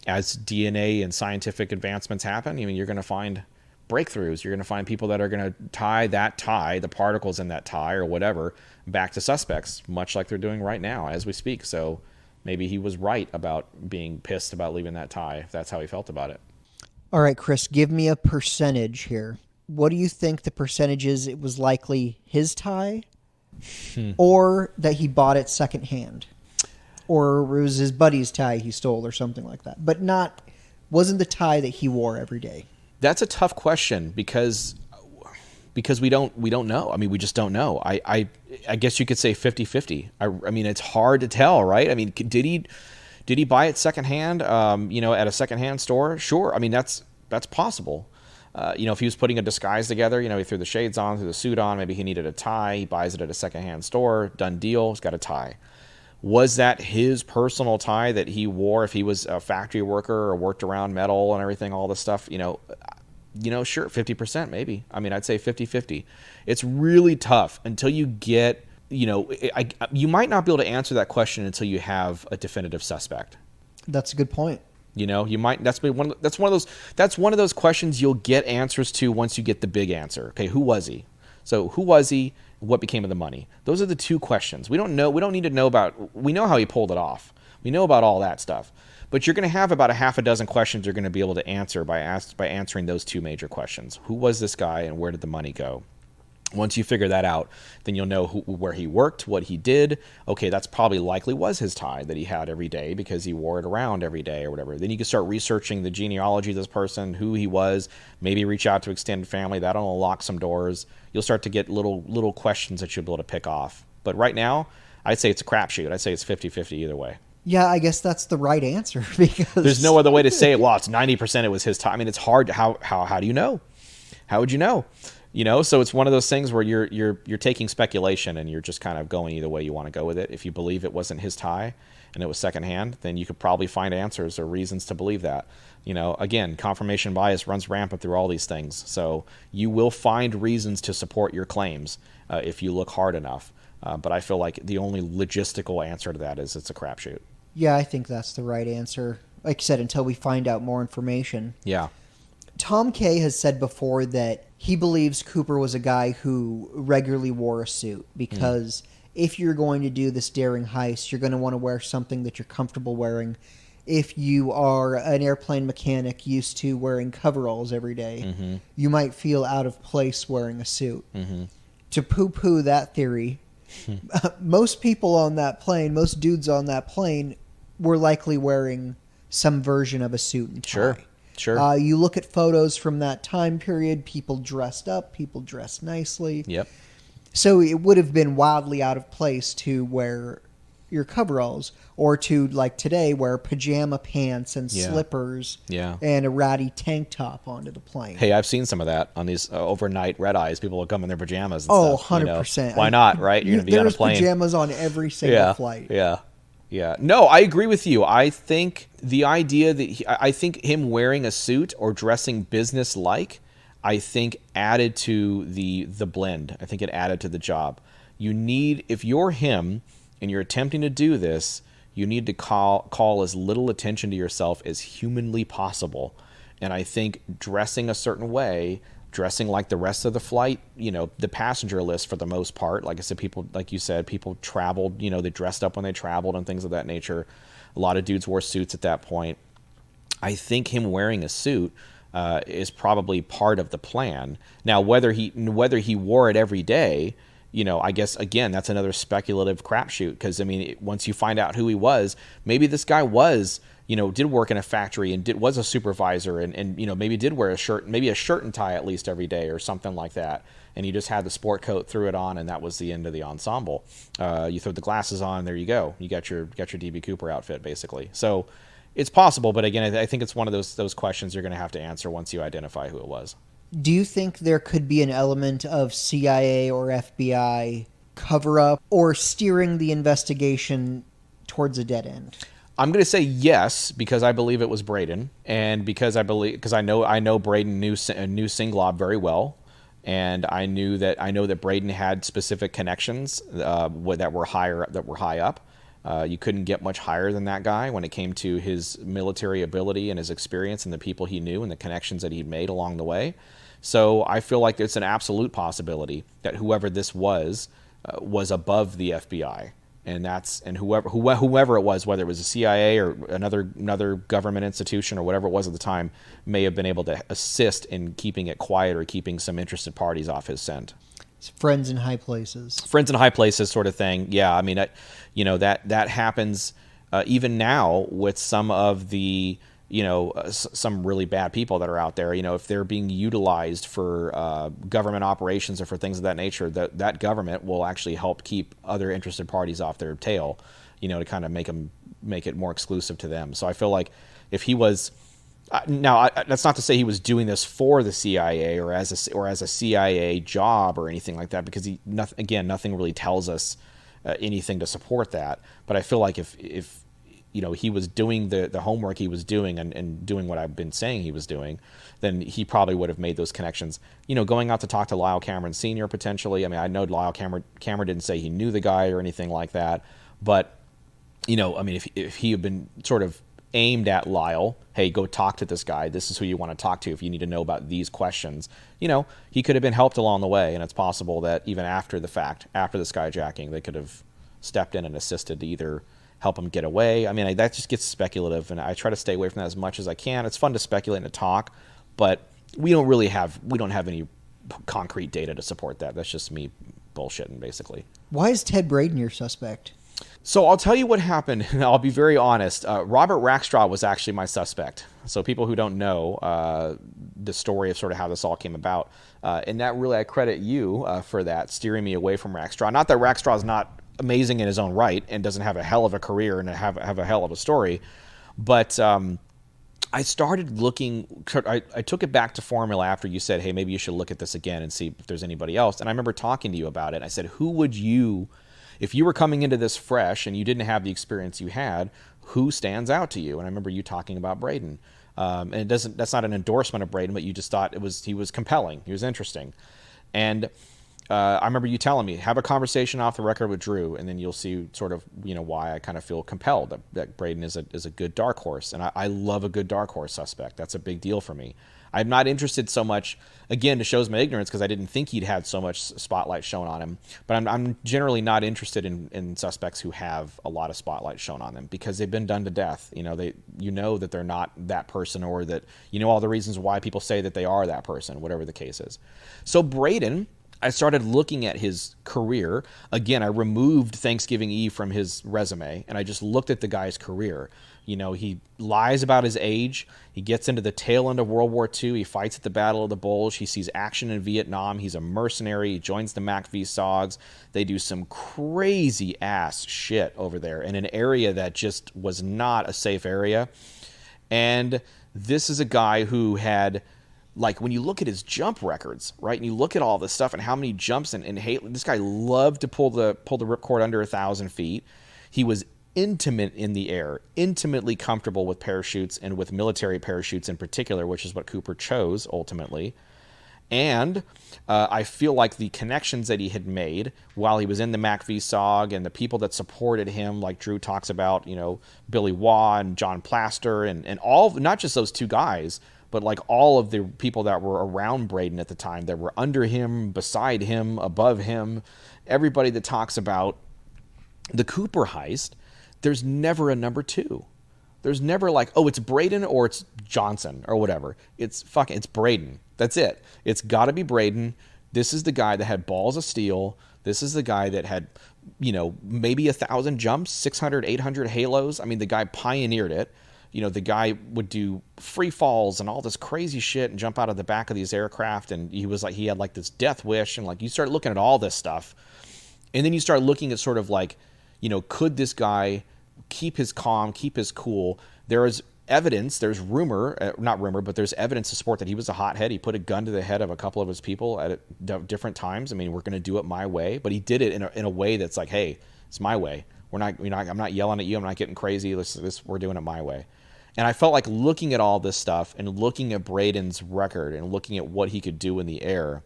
as DNA and scientific advancements happen, you're going to find breakthroughs. You're going to find people that are going to tie, the particles in that tie or whatever, back to suspects, much like they're doing right now as we speak. So maybe he was right about being pissed about leaving that tie, if that's how he felt about it. All right, Chris, give me a percentage here. What do you think the percentage is? It was likely his tie or that he bought it secondhand, or it was his buddy's tie he stole or something like that, but wasn't the tie that he wore every day? That's a tough question because we don't know. I mean, we just don't know. I guess you could say 50-50. I mean, it's hard to tell, right? I mean, did he buy it secondhand, at a secondhand store? Sure. I mean, that's possible. If he was putting a disguise together, he threw the shades on, threw the suit on, maybe he needed a tie, he buys it at a secondhand store, done deal, he's got a tie. Was that his personal tie that he wore if he was a factory worker or worked around metal and everything, all this stuff? Sure, 50% maybe. I mean, I'd say 50-50. It's really tough until you get, you might not be able to answer that question until you have a definitive suspect. That's a good point. You might. That's one of those questions you'll get answers to once you get the big answer. Okay, who was he? So who was he? What became of the money? Those are the two questions. We don't know. We don't need to know about. We know how he pulled it off. We know about all that stuff. But you're going to have about a half a dozen questions you're going to be able to answer by answering those two major questions. Who was this guy, and where did the money go? Once you figure that out, then you'll know where he worked, what he did. Okay, that's probably likely was his tie that he had every day because he wore it around every day or whatever. Then you can start researching the genealogy of this person, who he was, maybe reach out to extended family. That'll unlock some doors. You'll start to get little questions that you'll be able to pick off. But right now, I'd say it's a crapshoot. I'd say it's 50-50 either way. Yeah, I guess that's the right answer because there's no other way to say it. Well, it's 90% it was his tie. I mean, it's hard. How do you know? How would you know? So it's one of those things where you're taking speculation and you're just kind of going either way you want to go with it. If you believe it wasn't his tie and it was secondhand, then you could probably find answers or reasons to believe that. Again, confirmation bias runs rampant through all these things. So you will find reasons to support your claims if you look hard enough. But I feel like the only logistical answer to that is it's a crapshoot. Yeah, I think that's the right answer. Like I said, until we find out more information. Yeah. Tom Kay has said before that he believes Cooper was a guy who regularly wore a suit because if you're going to do this daring heist, you're going to want to wear something that you're comfortable wearing. If you are an airplane mechanic used to wearing coveralls every day, you might feel out of place wearing a suit. To poo-poo that theory, most people on that plane, most dudes on that plane were likely wearing some version of a suit and tie. Sure. You look at photos from that time period, people dressed up, people dressed nicely. Yep. So it would have been wildly out of place to wear your coveralls or to, like today, wear pajama pants and slippers and a ratty tank top onto the plane. Hey, I've seen some of that on these overnight red eyes. People will come in their pajamas and stuff. 100%. Why not, right? You're going to be on a plane. There's pajamas on every single flight. Yeah. Yeah. No, I agree with you. I think the idea that I think him wearing a suit or dressing business-like, I think added to the blend. I think it added to the job. You need, if you're him and you're attempting to do this, you need to call as little attention to yourself as humanly possible. And I think dressing a certain way, dressing like the rest of the flight, the passenger list for the most part, like I said, people traveled, they dressed up when they traveled and things of that nature. A lot of dudes wore suits at that point. I think him wearing a suit is probably part of the plan. Now, whether he wore it every day, I guess, again, that's another speculative crapshoot, because, once you find out who he was, maybe this guy was, did work in a factory and was a supervisor and maybe did wear a shirt and tie at least every day or something like that. And he just had the sport coat, threw it on, and that was the end of the ensemble. You throw the glasses on, there you go. You got your DB Cooper outfit, basically. So it's possible, but again, I think it's one of those questions you're going to have to answer once you identify who it was. Do you think there could be an element of CIA or FBI cover-up or steering the investigation towards a dead end? I'm going to say yes, because I believe it was Braden, and because I know Braden knew Singlob very well, and I know that Braden had specific connections that were high up. You couldn't get much higher than that guy when it came to his military ability and his experience and the people he knew and the connections that he'd made along the way. So I feel like it's an absolute possibility that whoever this was above the FBI, and whoever it was, whether it was the CIA or another government institution or whatever it was at the time, may have been able to assist in keeping it quiet or keeping some interested parties off his scent. It's friends in high places. Friends in high places, sort of thing. Yeah, that happens even now with some of the some really bad people that are out there. If they're being utilized for government operations or for things of that nature, that government will actually help keep other interested parties off their tail, to kind of make it more exclusive to them. So I feel like if he was now, that's not to say he was doing this for the CIA or as a CIA job or anything like that, because nothing really tells us anything to support that. But I feel like if he was doing the homework he was doing and doing what I've been saying he was doing, then he probably would have made those connections. Going out to talk to Lyle Cameron Sr. potentially. I know Lyle Cameron didn't say he knew the guy or anything like that, but if he had been sort of aimed at Lyle, hey, go talk to this guy. This is who you want to talk to if you need to know about these questions. He could have been helped along the way, and it's possible that even after the fact, after the skyjacking, they could have stepped in and assisted to either help him get away. That just gets speculative, and I try to stay away from that as much as I can. It's fun to speculate and to talk, but we don't have any concrete data to support that. That's just me bullshitting, basically. Why is Ted Braden your suspect? So I'll tell you what happened, and I'll be very honest. Robert Rackstraw was actually my suspect. So people who don't know the story of sort of how this all came about, and that really I credit you for that, steering me away from Rackstraw. Not that Rackstraw is not amazing in his own right and doesn't have a hell of a career and have a hell of a story, but I started looking. I took it back to Formula after you said, hey, maybe you should look at this again and see if there's anybody else. And I remember talking to you about it. I said, who would you, if you were coming into this fresh and you didn't have the experience you had, who stands out to you? And I remember you talking about Braden. And that's not an endorsement of Braden, but you just thought he was compelling. He was interesting. And I remember you telling me, have a conversation off the record with Drew, and then you'll see sort of, why I kind of feel compelled that Braden is a good dark horse. And I love a good dark horse suspect. That's a big deal for me. I'm not interested so much, again, it shows my ignorance because I didn't think he'd had so much spotlight shown on him. But I'm generally not interested in suspects who have a lot of spotlight shown on them because they've been done to death. That they're not that person, or that all the reasons why people say that they are that person, whatever the case is. So Braden, I started looking at his career. Again, I removed Thanksgiving Eve from his resume, and I just looked at the guy's career. He lies about his age. He gets into the tail end of World War II. He fights at the Battle of the Bulge. He sees action in Vietnam. He's a mercenary. He joins the MACV SOGs. They do some crazy-ass shit over there in an area that just was not a safe area. And this is a guy who had... when you look at his jump records, right, and you look at all this stuff and how many jumps and this guy loved to pull the ripcord under 1,000 feet. He was intimate in the air, intimately comfortable with parachutes and with military parachutes in particular, which is what Cooper chose ultimately. And I feel like the connections that he had made while he was in the MACV-SOG and the people that supported him, like Drew talks about, Billy Waugh and John Plaster and all, not just those two guys, but like all of the people that were around Braden at the time, that were under him, beside him, above him, everybody that talks about the Cooper heist, there's never a number two. There's never like, oh, it's Braden or it's Johnson or whatever. It's Braden. That's it. It's got to be Braden. This is the guy that had balls of steel. This is the guy that had, maybe 1,000 jumps, 600, 800 halos. I mean, the guy pioneered it. The guy would do free falls and all this crazy shit and jump out of the back of these aircraft. And he had like this death wish. And like, you start looking at all this stuff. And then you start looking at sort of like, could this guy keep his calm, keep his cool? There is evidence, there's not rumor, but there's evidence to support that he was a hothead. He put a gun to the head of a couple of his people at different times. I mean, we're going to do it my way, but he did it in a way that's like, hey, it's my way. I'm not yelling at you. I'm not getting crazy. We're doing it my way. And I felt like looking at all this stuff and looking at Braden's record and looking at what he could do in the air,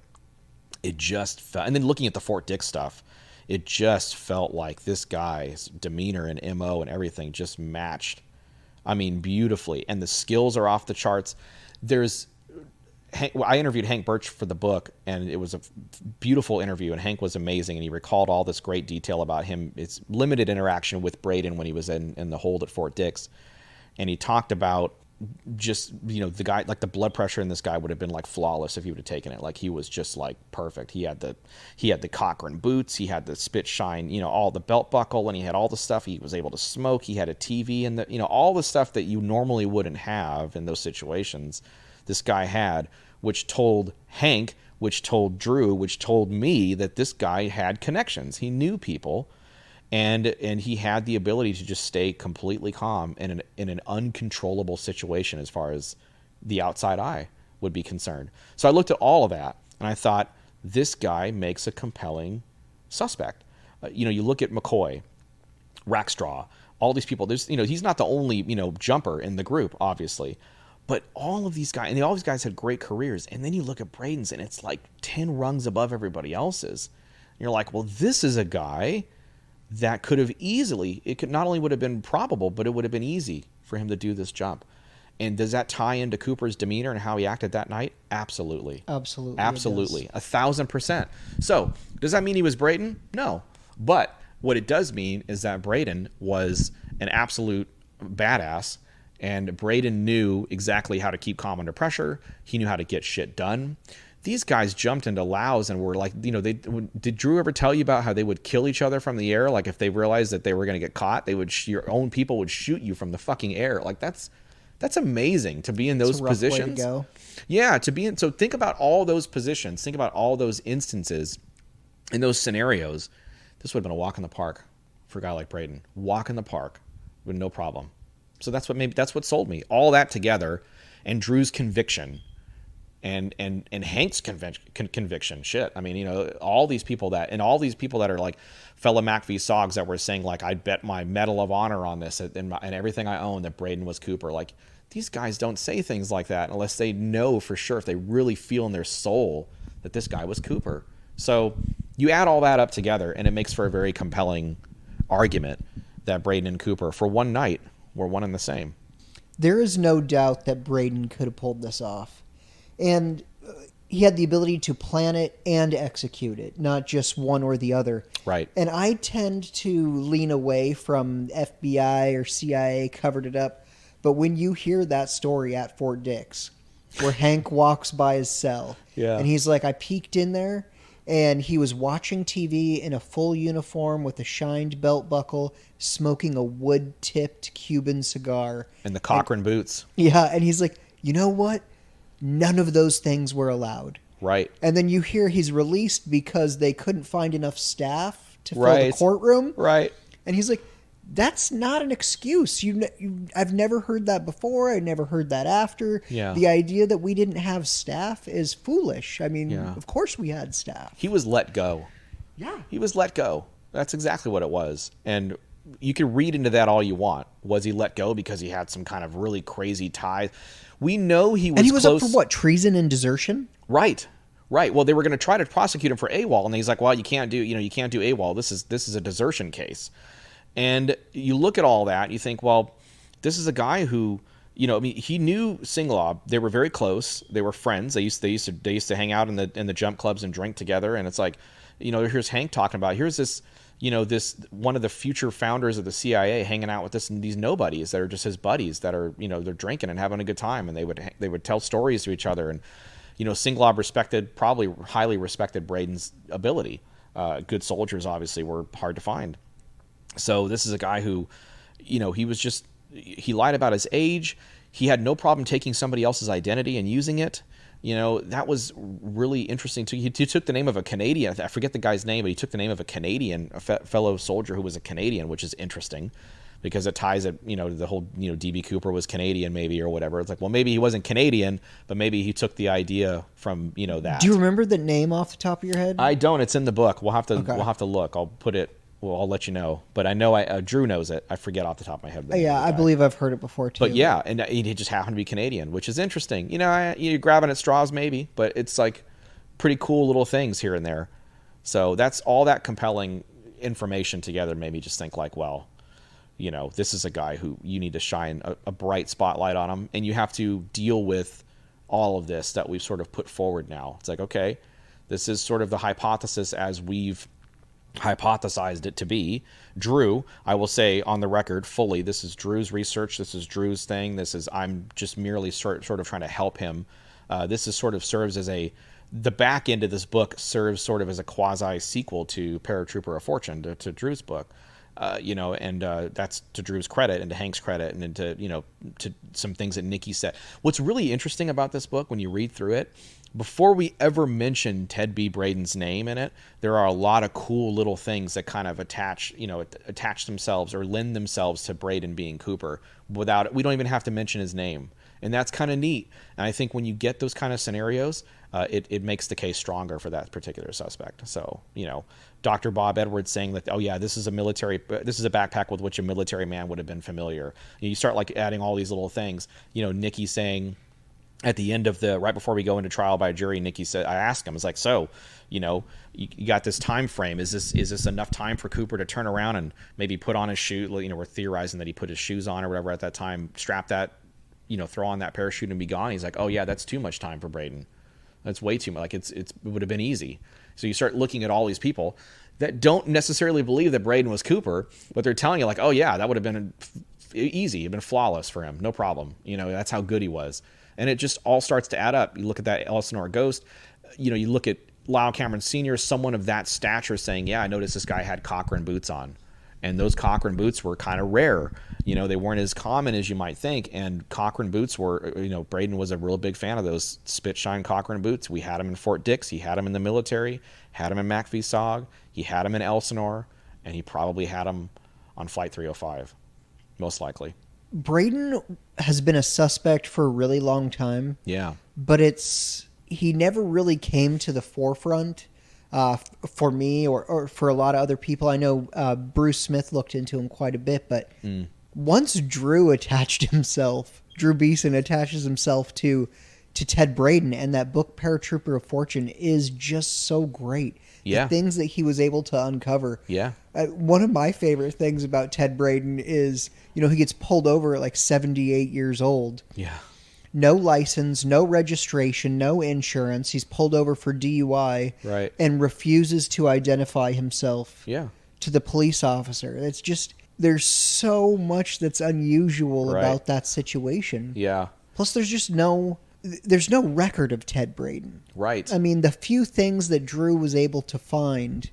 it just felt, and then looking at the Fort Dix stuff, it just felt like this guy's demeanor and MO and everything just matched. I mean, beautifully. And the skills are off the charts. I interviewed Hank Birch for the book, and it was a beautiful interview, and Hank was amazing, and he recalled all this great detail about him. It's limited interaction with Braden when he was in the hold at Fort Dix. And he talked about just, the guy, like the blood pressure in this guy would have been like flawless if he would have taken it. Like he was just like perfect. He had the Cochrane boots, he had the spit shine, all the belt buckle, and he had all the stuff. He was able to smoke. He had a TV and all the stuff that you normally wouldn't have in those situations. This guy had, which told Hank, which told Drew, which told me that this guy had connections. He knew people. And he had the ability to just stay completely calm in an uncontrollable situation as far as the outside eye would be concerned. So I looked at all of that, and I thought, this guy makes a compelling suspect. You look at McCoy, Rackstraw, all these people. There's, he's not the only, jumper in the group, obviously. But all of these guys, and all these guys had great careers. And then you look at Braden's, and it's like 10 rungs above everybody else's. And you're like, well, this is a guy that could have not only would have been probable, but it would have been easy for him to do this jump. And does that tie into Cooper's demeanor and how he acted that night? Absolutely. Absolutely. 1,000%. So does that mean he was Braden? No. But what it does mean is that Braden was an absolute badass, and Braden knew exactly how to keep calm under pressure. He knew how to get shit done. These guys jumped into Laos and were like, did Drew ever tell you about how they would kill each other from the air? Like if they realized that they were going to get caught, your own people would shoot you from the fucking air. Like that's amazing to be in those positions. Way to go. Yeah, so think about all those positions. Think about all those instances in those scenarios. This would have been a walk in the park for a guy like Braden. Walk in the park with no problem. So that's what sold me. All that together, and Drew's conviction. And Hank's conviction, shit. I mean, all these people that are like fellow MACV-SOGs that were saying like, I'd bet my Medal of Honor on this and everything I own that Braden was Cooper. Like, these guys don't say things like that unless they know for sure, if they really feel in their soul that this guy was Cooper. So you add all that up together, and it makes for a very compelling argument that Braden and Cooper, for one night, were one and the same. There is no doubt that Braden could have pulled this off. And he had the ability to plan it and execute it, not just one or the other. Right. And I tend to lean away from FBI or CIA covered it up. But when you hear that story at Fort Dix, where Hank walks by his cell, and he's like, I peeked in there, and he was watching TV in a full uniform with a shined belt buckle, smoking a wood-tipped Cuban cigar. And the Cochrane boots. Yeah, and he's like, you know what? None of those things were allowed. Right. And then you hear he's released because they couldn't find enough staff to fill the courtroom. Right. And he's like, that's not an excuse. I've never heard that before. I never heard that after. Yeah. The idea that we didn't have staff is foolish. I mean, Of course we had staff. He was let go. Yeah. He was let go. That's exactly what it was. And you can read into that all you want. Was he let go because he had some kind of really crazy tie? We know he was. And he was close. up for what? Treason and desertion? Right. Well, they were going to try to prosecute him for AWOL, and he's like, "Well, you can't do AWOL. This is a desertion case." And you look at all that, you think, well, this is a guy who, he knew Singlaw. They were very close. They were friends. They used to hang out in the jump clubs and drink together. And it's like, here's Hank talking about, here's this, this one of the future founders of the CIA hanging out with these nobodies that are just his buddies that are, they're drinking and having a good time, and they would tell stories to each other. And Singlaw probably highly respected Braden's ability. Good soldiers obviously were hard to find. So this is a guy who, he lied about his age. He had no problem taking somebody else's identity and using it. That was really interesting too. He took the name of a Canadian. I forget the guy's name, but he took the name of a Canadian, fellow soldier who was a Canadian, which is interesting because it ties it, the whole, D.B. Cooper was Canadian maybe or whatever. It's like, well, maybe he wasn't Canadian, but maybe he took the idea from, that. Do you remember the name off the top of your head? I don't. It's in the book. We'll have to look. I'll let you know. But I know Drew knows it. I forget off the top of my head. Yeah, I believe I've heard it before too. But yeah, and he just happened to be Canadian, which is interesting. You're grabbing at straws maybe, but it's like pretty cool little things here and there. So that's all that compelling information together made me just think like, well, this is a guy who you need to shine a bright spotlight on him, and you have to deal with all of this that we've sort of put forward now. It's like, okay, this is sort of the hypothesis as we've hypothesized it to be. Drew, I will say on the record fully, this is Drew's research, this is Drew's thing, I'm just merely sort of trying to help him. This is sort of serves as the back end of this book serves sort of as a quasi sequel to Paratrooper of Fortune, to Drew's book. And that's to Drew's credit and to Hank's credit and to some things that Nikki said. What's really interesting about this book when you read through it, before we ever mention Ted B. Braden's name in it, there are a lot of cool little things that kind of attach themselves or lend themselves to Braden being Cooper we don't even have to mention his name. And that's kind of neat. And I think when you get those kind of scenarios, it makes the case stronger for that particular suspect. So, Dr. Bob Edwards saying that, oh yeah, this is a backpack with which a military man would have been familiar. You start like adding all these little things. Nikki saying at the end of right before we go into trial by jury, Nikki said, I asked him, it's like, so, you got this time frame. Is this enough time for Cooper to turn around and maybe put on his shoe? We're theorizing that he put his shoes on or whatever at that time, strap that, throw on that parachute and be gone. He's like, oh yeah, that's too much time for Braden. That's way too much. Like it would have been easy. So you start looking at all these people that don't necessarily believe that Braden was Cooper, but they're telling you like, oh yeah, that would have been easy. It'd been flawless for him. No problem. That's how good he was. And it just all starts to add up. You look at that Elsinore ghost, you look at Lyle Cameron Sr., someone of that stature saying, yeah, I noticed this guy had Cochrane boots on. And those Cochrane boots were kind of rare. They weren't as common as you might think. And Cochrane boots were, Braden was a real big fan of those spit-shine Cochrane boots. We had them in Fort Dix. He had them in the military, had them in MACV-SOG. He had them in Elsinore, and he probably had them on Flight 305, most likely. Braden has been a suspect for a really long time. Yeah. But he never really came to the forefront. For me or for a lot of other people. I know Bruce Smith looked into him quite a bit, but once Drew Beeson attaches himself to Ted Braden, and that book Paratrooper of Fortune is just so great. Yeah. The things that he was able to uncover. Yeah. One of my favorite things about Ted Braden is, he gets pulled over at like 78 years old. Yeah. No license, no registration, no insurance. He's pulled over for DUI, right, and refuses to identify himself to the police officer. It's just, there's so much that's unusual about that situation. Yeah. Plus, there's no record of Ted Braden. Right. I mean, the few things that Drew was able to find,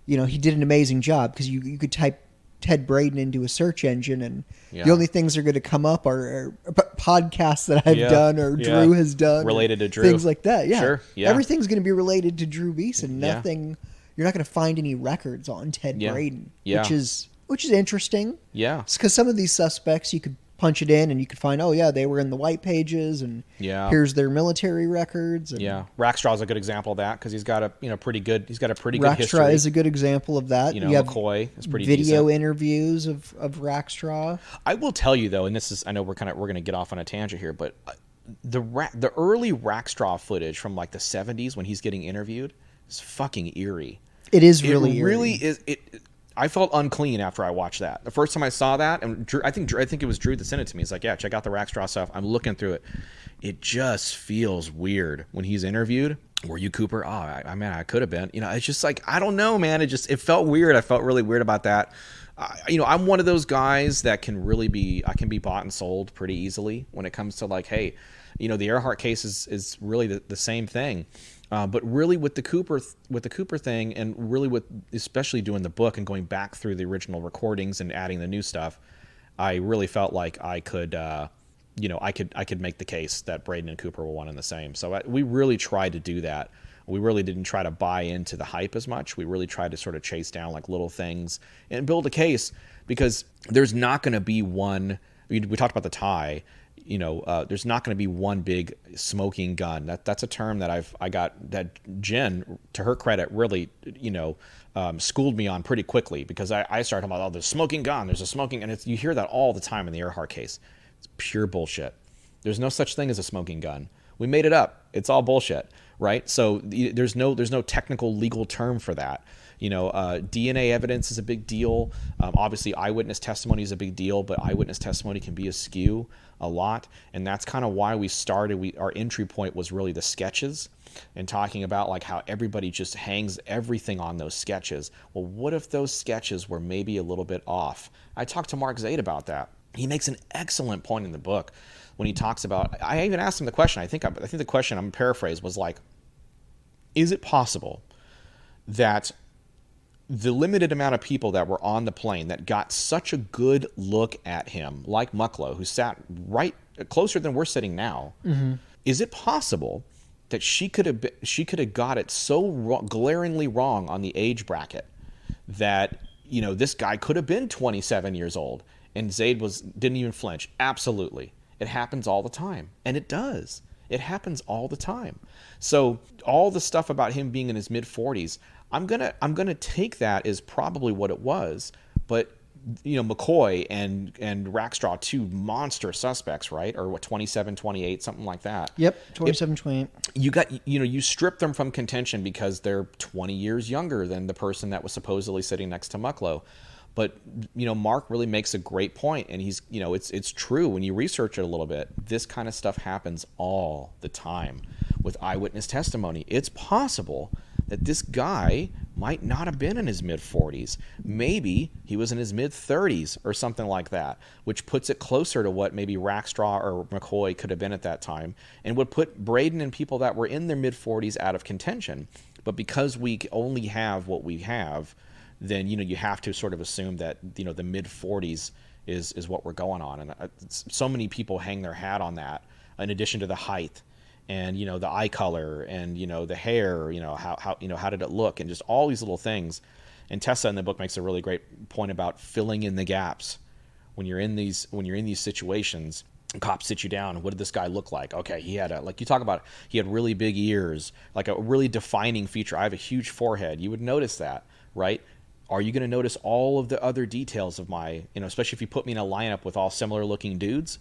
he did an amazing job because you could type Ted Braden into a search engine, and the only things that are going to come up are podcasts that I've done or Drew has done. Related to Drew. Things like that, yeah. Sure, yeah. Everything's going to be related to Drew Beeson. Nothing, you're not going to find any records on Ted Braden, which is interesting. Yeah. Because some of these suspects, you could punch it in and you could find, oh yeah, they were in the white pages, and here's their military records. And Rackstraw's a good example of that because he's got a pretty good history. Rackstraw is a good example of that. You have McCoy is pretty video decent. Interviews of Rackstraw. I will tell you though, and this is, I know we're going to get off on a tangent here, but the early Rackstraw footage from like the 70s when he's getting interviewed is fucking eerie. It is really eerie. Really is it. I felt unclean after I watched that. The first time I saw that, and Drew, I think it was Drew that sent it to me. He's like, yeah, check out the Rackstraw stuff. I'm looking through it. It just feels weird when he's interviewed. Were you Cooper? Oh, I could have been. It's just like, I don't know, man. It felt weird. I felt really weird about that. I'm one of those guys that can be bought and sold pretty easily when it comes to like, hey, the Earhart case is really the same thing. But really with the Cooper thing, and really with especially doing the book and going back through the original recordings and adding the new stuff, I really felt like I could make the case that Braden and Cooper were one and the same. So we really tried to do that. We really didn't try to buy into the hype as much. We really tried to sort of chase down like little things and build a case, because there's not going to be one. We talked about the tie. There's not going to be one big smoking gun. That's a term that I got that Jen, to her credit, really, schooled me on pretty quickly, because I started talking about, there's a smoking gun, and you hear that all the time in the Earhart case. It's pure bullshit. There's no such thing as a smoking gun. We made it up. It's all bullshit, right? So there's no technical legal term for that. DNA evidence is a big deal. Obviously, eyewitness testimony is a big deal, but eyewitness testimony can be askew a lot, and that's kind of why we started. Our entry point was really the sketches, and talking about like how everybody just hangs everything on those sketches. Well, what if those sketches were maybe a little bit off? I talked to Mark Zaid about that. He makes an excellent point in the book when he talks about. I even asked him the question. I think the question, I'm paraphrased, was like, is it possible that the limited amount of people that were on the plane that got such a good look at him, like Mucklow, who sat right closer than we're sitting now, is it possible that she could have got it so glaringly wrong on the age bracket that this guy could have been 27 years old, and Zaid didn't even flinch? Absolutely, it happens all the time, and it does. It happens all the time. So all the stuff about him being in his mid-40s, I'm gonna take that as probably what it was. But McCoy and Rackstraw, two monster suspects, right? Or what, 27, 28, something like that. Yep, 27, 28. You strip them from contention because they're 20 years younger than the person that was supposedly sitting next to Mucklow. But Mark really makes a great point, and he's it's true when you research it a little bit. This kind of stuff happens all the time with eyewitness testimony. It's possible that this guy might not have been in his mid-40s. Maybe he was in his mid-30s or something like that, which puts it closer to what maybe Rackstraw or McCoy could have been at that time, and would put Braden and people that were in their mid-40s out of contention. But because we only have what we have, then you have to sort of assume that the mid-40s is what we're going on. And so many people hang their hat on that, in addition to the height and the eye color and the hair, how did it look, and just all these little things. And Tessa in the book makes a really great point about filling in the gaps when you're in these situations. Cops sit you down, what did this guy look like? Okay, he had he had really big ears, like a really defining feature. I have a huge forehead. You would notice that, right? Are you going to notice all of the other details of my, especially if you put me in a lineup with all similar looking dudes?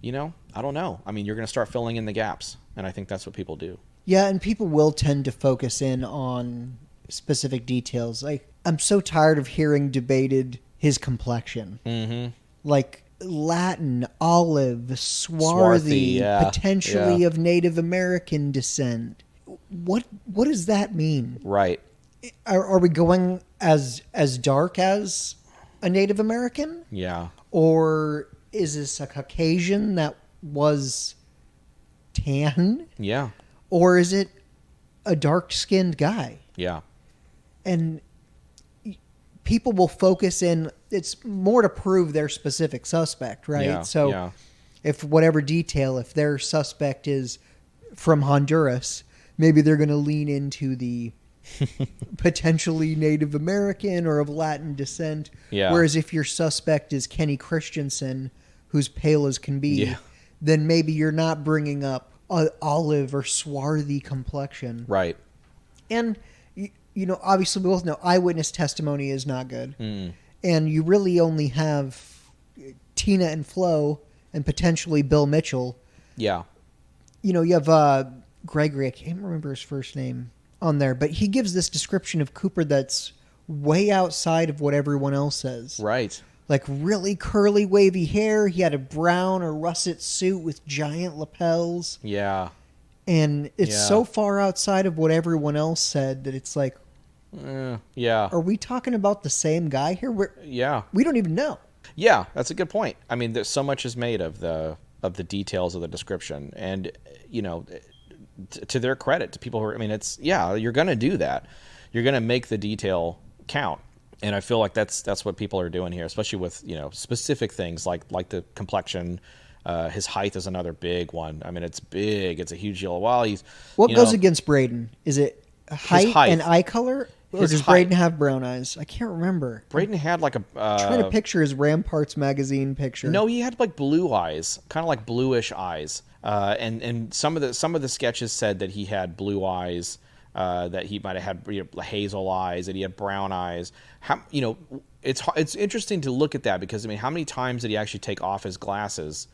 I don't know. I mean, you're going to start filling in the gaps, and I think that's what people do. Yeah, and people will tend to focus in on specific details. Like, I'm so tired of hearing debated his complexion. Mm-hmm. Like Latin, olive, swarthy, potentially of Native American descent. What does that mean? Right. Are we going as dark as a Native American? Yeah. Or is this a Caucasian that was tan? Yeah. Or is it a dark-skinned guy? Yeah. And people will focus in, it's more to prove their specific suspect, right? Yeah. So if their suspect is from Honduras, maybe they're going to lean into the potentially Native American or of Latin descent. Yeah. Whereas if your suspect is Kenny Christensen, who's pale as can be, Yeah. then maybe you're not bringing up an olive or swarthy complexion. Right. And, obviously we both know eyewitness testimony is not good. Mm. And you really only have Tina and Flo and potentially Bill Mitchell. Yeah. You have Gregory, I can't remember his first name on there, but he gives this description of Cooper that's way outside of what everyone else says. Right. Like really curly, wavy hair. He had a brown or russet suit with giant lapels. Yeah. And it's Yeah. so far outside of what everyone else said that it's like, Yeah. are we talking about the same guy here? Yeah. We don't even know. Yeah, that's a good point. I mean, there's so much is made of the details of the description, and to their credit, to people who are, I mean, you're going to do that. You're going to make the detail count, and I feel like that's what people are doing here, especially with specific things like the complexion. His height is another big one. I mean, it's big. It's a huge deal. While he's What goes against Braden? Is it height and eye color? Or does Braden have brown eyes? I can't remember. Braden had like a... trying to picture his Ramparts magazine picture. No, he had like blue eyes, kind of like bluish eyes. And some of the sketches said that he had blue eyes, that he might have had hazel eyes, that he had brown eyes. It's interesting to look at that because, I mean, how many times did he actually take off his glasses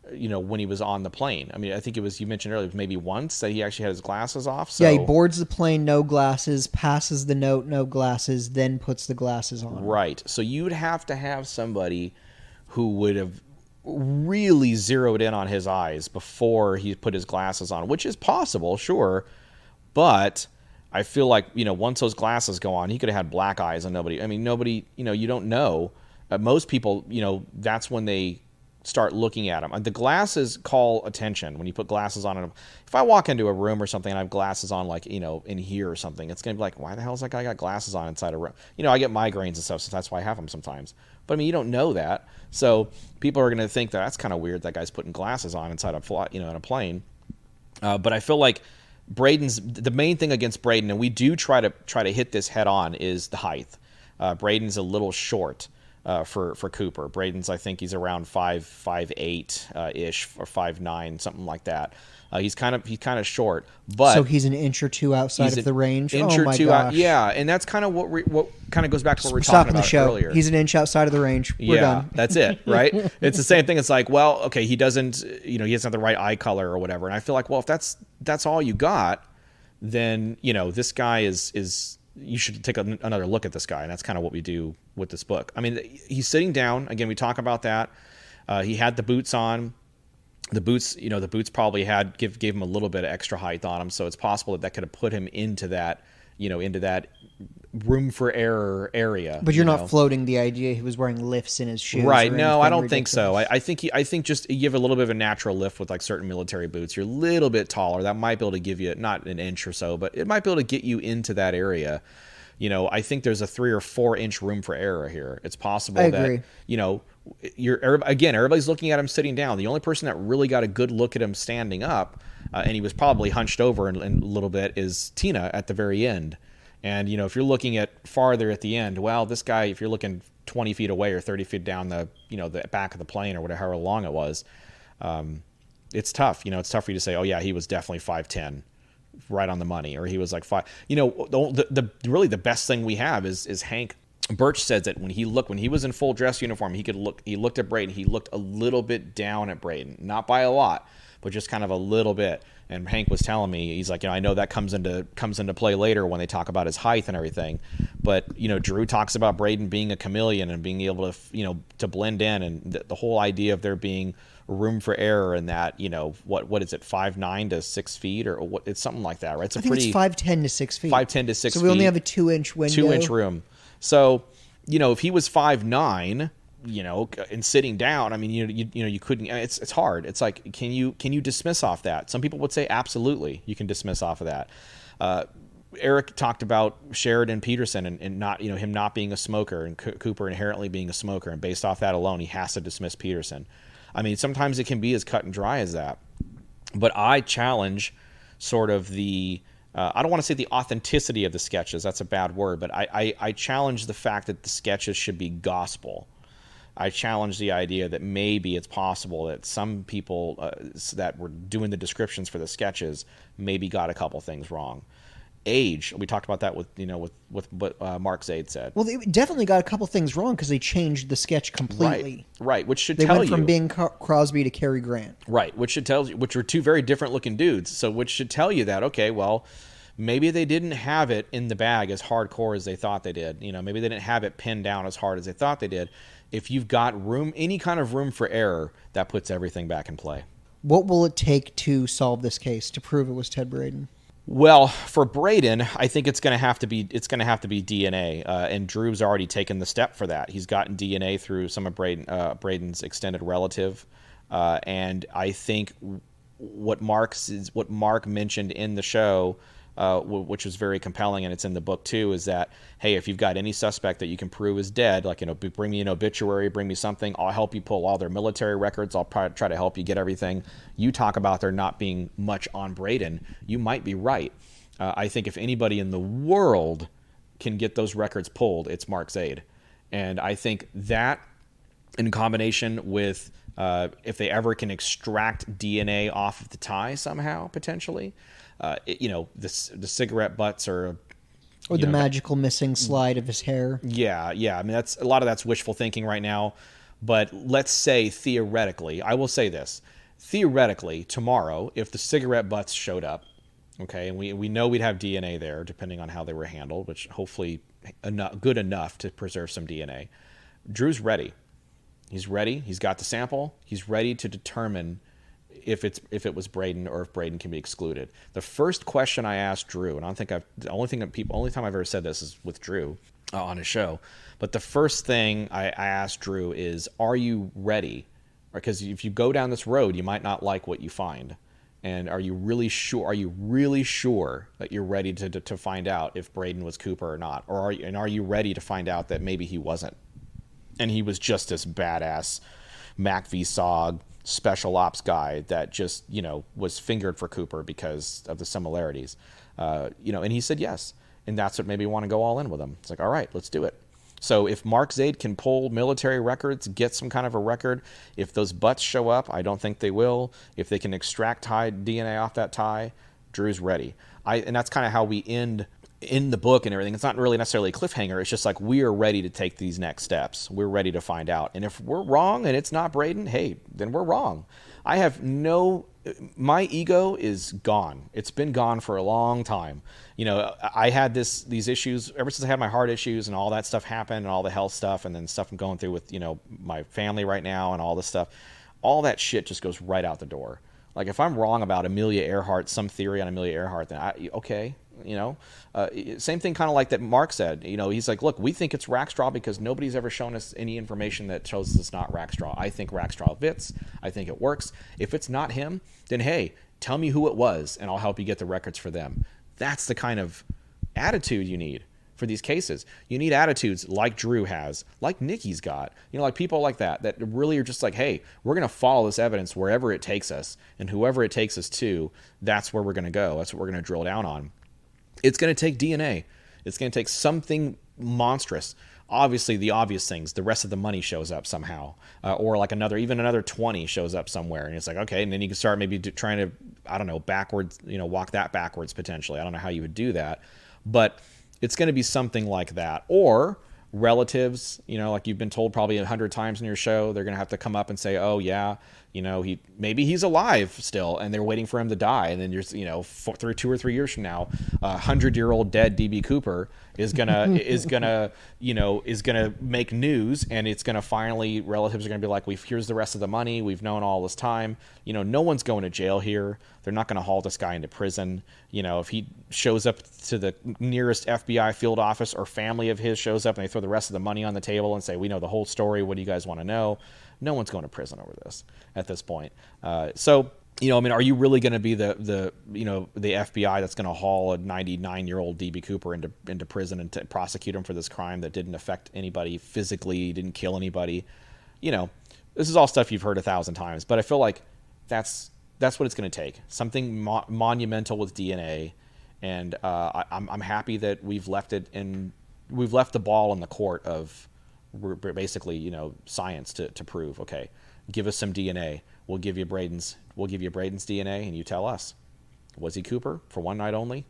when he was on the plane? I mean, I think you mentioned earlier, maybe once that he actually had his glasses off. So. Yeah, he boards the plane, no glasses, passes the note, no glasses, then puts the glasses on. Right. So you'd have to have somebody who would have really zeroed in on his eyes before he put his glasses on, which is possible, sure. But I feel like, once those glasses go on, he could have had black eyes and nobody, you don't know. Most people, that's when they start looking at them. The glasses call attention when you put glasses on. If I walk into a room or something and I have glasses on, like, in here or something, it's going to be like, why the hell is that guy got glasses on inside a room? I get migraines and stuff, so that's why I have them sometimes. But, I mean, you don't know that. So people are going to think that's kind of weird that guy's putting glasses on inside in a plane. But I feel like the main thing against Braden, and we do try to hit this head on, is the height. Braden's a little short. For Cooper. Braden's, I think he's around 5'8" ish or 5'9", something like that. He's kind of short, but so he's an inch or two outside of the range. Inch or two out, yeah, and that's kind of what kind of goes back to what we were talking about earlier. He's an inch outside of the range. We're done. That's it, right? It's the same thing. It's like, well, okay, he doesn't have the right eye color or whatever, and I feel like, well, if that's all you got, then this guy is. You should take another look at this guy, and that's kind of what we do with this book. I mean, he's sitting down. Again, we talk about that. He had the boots on. The boots probably gave him a little bit of extra height on him, so it's possible that could have put him into that room for error area. But you're not floating the idea he was wearing lifts in his shoes. Right. No, I don't think so. I think just you give a little bit of a natural lift with like certain military boots. You're a little bit taller. That might be able to give you not an inch or so, but it might be able to get you into that area. I think there's a 3 or 4 inch room for error here. It's possible agree. Everybody's looking at him sitting down. The only person that really got a good look at him standing up, and he was probably hunched over in a little bit, is Tina at the very end. And, if you're looking at farther at the end, well, this guy, if you're looking 20 feet away or 30 feet down the back of the plane or whatever, however long it was, it's tough. It's tough for you to say, oh, yeah, he was definitely 5'10", right on the money, or he was like 5. Really the best thing we have is Hank Birch says that when he was in full dress uniform, he looked at Braden. He looked a little bit down at Braden, not by a lot, but just kind of a little bit. And Hank was telling me, he's like, I know that comes into play later when they talk about his height and everything. But, Drew talks about Braden being a chameleon and being able to, to blend in, and the whole idea of there being room for error in that, what is it, 5'9" to 6 feet, or what? It's something like that, right? It's I think it's 5'10" to 6 feet. 5'10" to 6 feet. So we only have a 2-inch window. 2-inch room. So, if he was 5'9", and sitting down, I mean, you couldn't. It's hard. It's like, can you dismiss off that? Some people would say absolutely, you can dismiss off of that. Eric talked about Sheridan Peterson and not him not being a smoker, and Cooper inherently being a smoker, and based off that alone, he has to dismiss Peterson. I mean, sometimes it can be as cut and dry as that. But I challenge sort of the. I don't want to say the authenticity of the sketches. That's a bad word, but I challenge the fact that the sketches should be gospel. I challenge the idea that maybe it's possible that some people that were doing the descriptions for the sketches maybe got a couple things wrong. Age, we talked about that with what Mark Zaid said. Well, they definitely got a couple things wrong because they changed the sketch completely. Right, which should they tell you. They went from Bing Crosby to Cary Grant. Right, which should tell you, which are two very different looking dudes. So which should tell you that, okay, well, maybe they didn't have it in the bag as hardcore as they thought they did. Maybe they didn't have it pinned down as hard as they thought they did. If you've got room, any kind of room for error, that puts everything back in play. What will it take to solve this case, to prove it was Ted Braden? Well, for Braden, I think it's going to have to be DNA, and Drew's already taken the step for that. He's gotten DNA through some of Braden's extended relative, and I think what Mark mentioned in the show, which was very compelling, and it's in the book too, is that, hey, if you've got any suspect that you can prove is dead, like, bring me an obituary, bring me something, I'll help you pull all their military records, I'll try to help you get everything. You talk about there not being much on Braden, you might be right. I think if anybody in the world can get those records pulled, it's Mark Zaid. And I think that, in combination with if they ever can extract DNA off of the tie somehow, potentially, the cigarette butts or the magical missing slide of his hair. Yeah. I mean, that's a lot of that's wishful thinking right now. But let's say theoretically, I will say this: theoretically, tomorrow, if the cigarette butts showed up, okay, and we know we'd have DNA there, depending on how they were handled, which hopefully good enough to preserve some DNA. Drew's ready. He's ready. He's got the sample. He's ready to determine if it was Braden or if Braden can be excluded. The first question I asked Drew, and I don't think the only time I've ever said this is with Drew on his show, but the first thing I asked Drew is, are you ready? Because if you go down this road, you might not like what you find. And are you really sure? Are you really sure that you're ready to find out if Braden was Cooper or not? Or are you ready to find out that maybe he wasn't? And he was just this badass MACV-SOG special ops guy that just, was fingered for Cooper because of the similarities. And he said yes. And that's what made me want to go all in with him. It's like, all right, let's do it. So if Mark Zaid can pull military records, get some kind of a record, if those butts show up, I don't think they will. If they can extract DNA off that tie, Drew's ready. And that's kind of how we end in the book and everything. It's not really necessarily a cliffhanger. It's just like, we are ready to take these next steps. We're ready to find out. And if we're wrong and it's not Braden, hey, then we're wrong. My ego is gone. It's been gone for a long time. I had these issues ever since I had my heart issues and all that stuff happened and all the health stuff and then stuff I'm going through with, my family right now and all this stuff. All that shit just goes right out the door. Like, if I'm wrong about Amelia Earhart, some theory on Amelia Earhart, then okay. Same thing kind of like that Mark said. He's like, look, we think it's Rackstraw because nobody's ever shown us any information that shows us it's not Rackstraw. I think Rackstraw fits. I think it works. If it's not him, then hey, tell me who it was and I'll help you get the records for them. That's the kind of attitude you need for these cases. You need attitudes like Drew has, like Nikki's got, like people like that really are just like, hey, we're going to follow this evidence wherever it takes us, and whoever it takes us to, that's where we're going to go. That's what we're going to drill down on. It's going to take DNA. It's going to take something monstrous. Obviously, the obvious things, the rest of the money shows up somehow, or like another 20 shows up somewhere, and it's like, okay, and then you can start maybe trying to, I don't know, backwards, walk that backwards potentially. I don't know how you would do that, but it's going to be something like that. Or relatives, like you've been told probably 100 times in your show, they're going to have to come up and say, oh yeah, maybe he's alive still, and they're waiting for him to die, and then you're, 2 or 3 years from now, 100-year-old dead DB Cooper is gonna make news, and it's gonna finally, relatives are gonna be like, here's the rest of the money, we've known all this time, no one's going to jail here, they're not gonna haul this guy into prison. If he shows up to the nearest FBI field office, or family of his shows up and they throw the rest of the money on the table and say, we know the whole story, what do you guys want to know? No one's going to prison over this at this point. Are you really going to be the FBI that's going to haul a 99-year-old DB Cooper into prison and to prosecute him for this crime that didn't affect anybody physically, didn't kill anybody? This is all stuff you've heard 1,000 times, but I feel like that's what it's going to take. Something monumental with DNA, and I'm happy that we've left the ball in the court of basically, science to prove, okay, give us some DNA. We'll give you Braden's DNA, and you tell us, was he Cooper for one night only?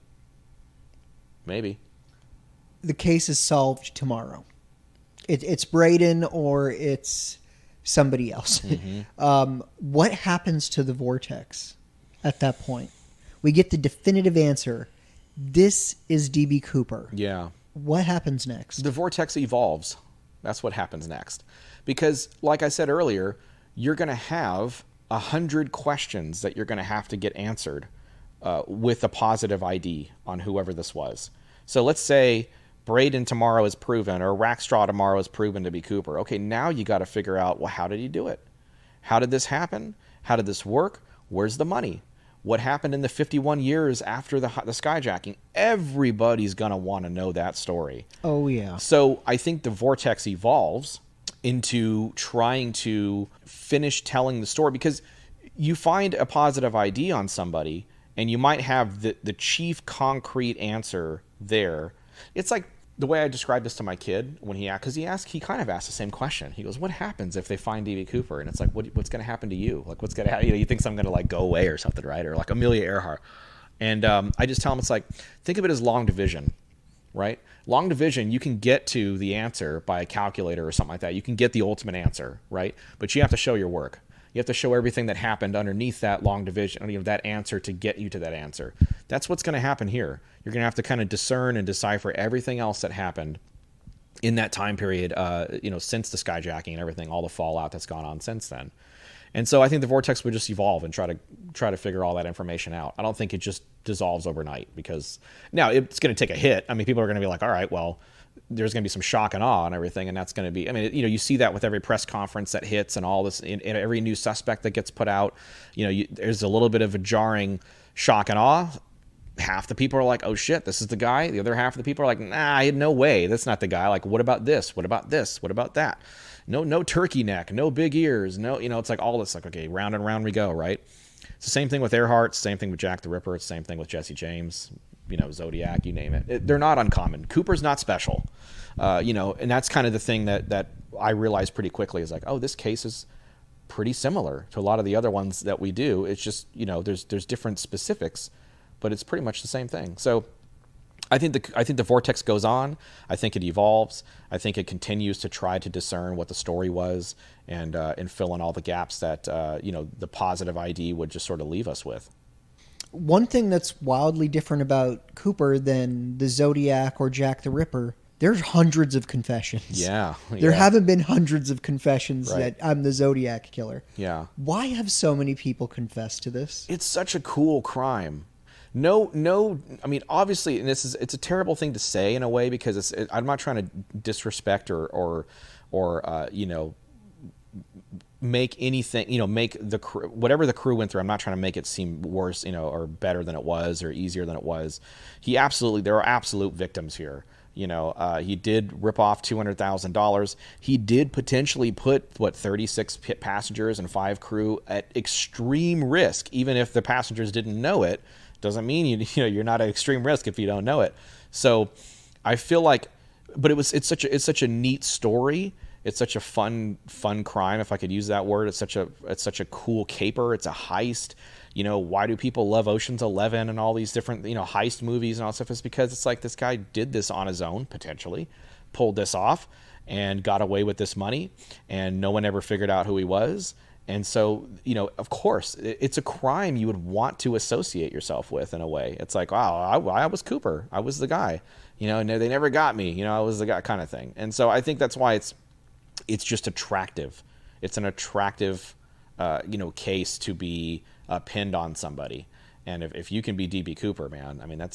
Maybe. The case is solved tomorrow. It's Braden or it's somebody else. Mm-hmm. What happens to the Vortex at that point? We get the definitive answer. This is D.B. Cooper. Yeah. What happens next? The Vortex evolves. That's what happens next. Because, like I said earlier, you're going to have 100 questions that you're going to have to get answered with a positive ID on whoever this was. So let's say Braden tomorrow is proven, or Rackstraw tomorrow is proven to be Cooper. Okay, now you got to figure out, well, how did he do it? How did this happen? How did this work? Where's the money? What happened in the 51 years after the skyjacking? Everybody's going to want to know that story. Oh, yeah. So I think the Vortex evolves into trying to finish telling the story, because you find a positive ID on somebody and you might have the chief concrete answer there. It's like the way I described this to my kid when he kind of asked the same question. He goes, what happens if they find D.B. Cooper? And it's like, what's going to happen to you? Like, what's going to happen? You think I'm going to like go away or something, right? Or like Amelia Earhart. And I just tell him, it's like, think of it as long division, right? Long division, you can get to the answer by a calculator or something like that. You can get the ultimate answer, right? But you have to show your work. You have to show everything that happened underneath that long division, that answer to get you to that answer. That's what's going to happen here. You're going to have to kind of discern and decipher everything else that happened in that time period, since the skyjacking and everything, all the fallout that's gone on since then. And so I think the Vortex would just evolve and try to figure all that information out. I don't think it just dissolves overnight, because now it's going to take a hit. I mean, people are going to be like, all right, well, there's going to be some shock and awe and everything, and that's going to be, you see that with every press conference that hits and all this, in every new suspect that gets put out, there's a little bit of a jarring shock and awe. Half the people are like, oh shit, this is the guy. The other half of the people are like, nah, I had no way, that's not the guy. Like, what about this? What about this? What about that? No turkey neck, no big ears, no, it's like all this, like, okay, round and round we go, right? It's the same thing with Earhart, same thing with Jack the Ripper, it's the same thing with Jesse James, Zodiac, you name it. They're not uncommon. Cooper's not special, and that's kind of the thing that I realized pretty quickly is like, oh, this case is pretty similar to a lot of the other ones that we do. It's just, there's different specifics, but it's pretty much the same thing. So I think the Vortex goes on. I think it evolves. I think it continues to try to discern what the story was and fill in all the gaps that the positive ID would just sort of leave us with. One thing that's wildly different about Cooper than the Zodiac or Jack the Ripper, there's hundreds of confessions. Yeah. There haven't been hundreds of confessions Right. that I'm the Zodiac killer. Yeah. Why have so many people confessed to this? It's such a cool crime. No, I mean, obviously, and it's a terrible thing to say in a way, because I'm not trying to disrespect or make anything, make the crew, whatever the crew went through, I'm not trying to make it seem worse, or better than it was or easier than it was. There are absolute victims here. He did rip off $200,000. He did potentially put 36 passengers and 5 crew at extreme risk, even if the passengers didn't know it. Doesn't mean you're not at extreme risk if you don't know it. So I feel like, but it's such a neat story. It's such a fun crime, if I could use that word. It's such a cool caper. It's a heist. Why do people love Ocean's 11 and all these different heist movies and all that stuff? It's because it's like, this guy did this on his own, potentially pulled this off and got away with this money, and no one ever figured out who he was. And so, of course, it's a crime you would want to associate yourself with in a way. It's like, wow, I was Cooper. I was the guy. And they never got me. I was the guy, kind of thing. And so I think that's why it's just attractive. It's an attractive, case to be pinned on somebody. And if you can be D.B. Cooper, man, I mean,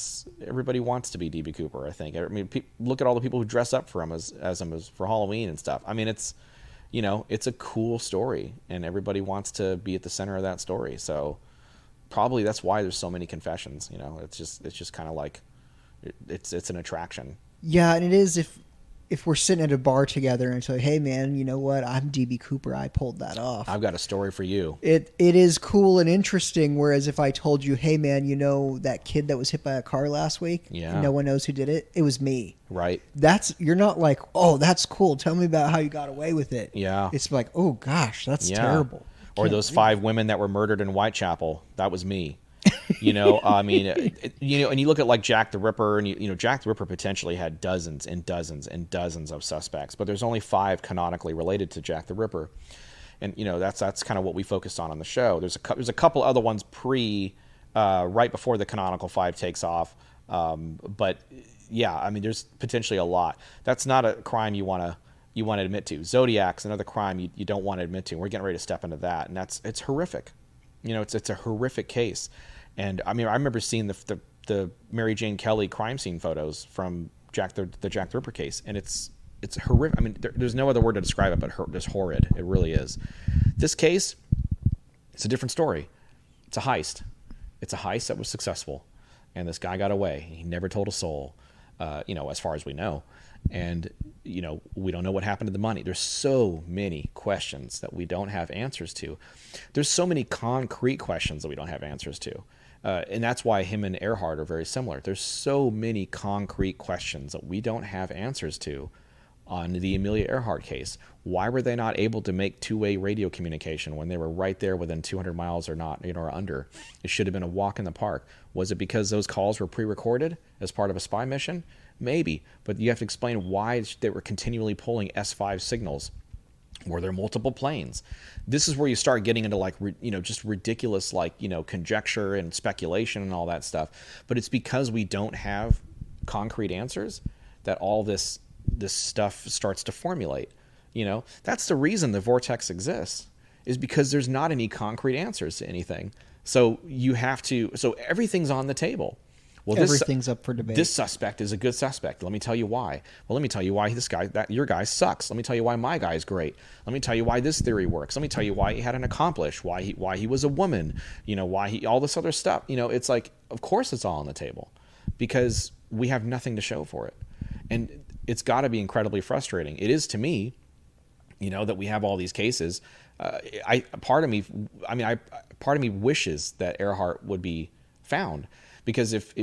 everybody wants to be D.B. Cooper, I think. I mean, look at all the people who dress up for him as for Halloween and stuff. I mean, it's a cool story, and everybody wants to be at the center of that story. So probably that's why there's so many confessions. It's just kind of like it's an attraction. Yeah, and it is. if we're sitting at a bar together and it's like, hey man, you know what? I'm DB Cooper. I pulled that off. I've got a story for you. It is cool and interesting. Whereas if I told you, hey man, you know that kid that was hit by a car last week? Yeah. And no one knows who did it. It was me. Right. You're not like, oh, that's cool. Tell me about how you got away with it. Yeah. It's like, oh gosh, that's terrible. Or those 5 women that were murdered in Whitechapel. That was me. You know, I mean, you know, and you look at like Jack the Ripper, and you know, Jack the Ripper potentially had dozens and dozens and dozens of suspects, but there's only 5 canonically related to Jack the Ripper, and you know, that's kind of what we focused on the show. There's a couple other ones right before the canonical 5 takes off, but yeah, I mean, there's potentially a lot. That's not a crime you want to admit to. Zodiac's another crime you don't want to admit to. We're getting ready to step into that, and it's horrific. You know, it's a horrific case. And I mean, I remember seeing the Mary Jane Kelly crime scene photos from the Jack the Ripper case, and it's horrific. I mean, there's no other word to describe it but just horrid. It really is. This case, it's a different story. It's a heist. It's a heist that was successful, and this guy got away. He never told a soul, you know, as far as we know. And you know, we don't know what happened to the money. There's so many questions that we don't have answers to. There's so many concrete questions that we don't have answers to. And that's why him and Earhart are very similar. There's so many concrete questions that we don't have answers to on the Amelia Earhart case. Why were they not able to make two-way radio communication when they were right there within 200 miles or not, you know, or under? It should have been a walk in the park. Was it because those calls were pre-recorded as part of a spy mission? Maybe, but you have to explain why they were continually pulling S5 signals. Were there multiple planes? This is where you start getting into like, you know, just ridiculous, like, you know, conjecture and speculation and all that stuff. But it's because we don't have concrete answers that all this stuff starts to formulate. You know, that's the reason the Vortex exists, is because there's not any concrete answers to anything. So so everything's on the table. Well, everything's up for debate. This suspect is a good suspect. Let me tell you why. Well, let me tell you why your guy sucks. Let me tell you why my guy is great. Let me tell you why this theory works. Let me tell you why he had an accomplice, why he was a woman, you know, all this other stuff. You know, it's like, of course it's all on the table because we have nothing to show for it. And it's got to be incredibly frustrating. It is to me, you know, that we have all these cases. Part of me wishes that Earhart would be found. Because if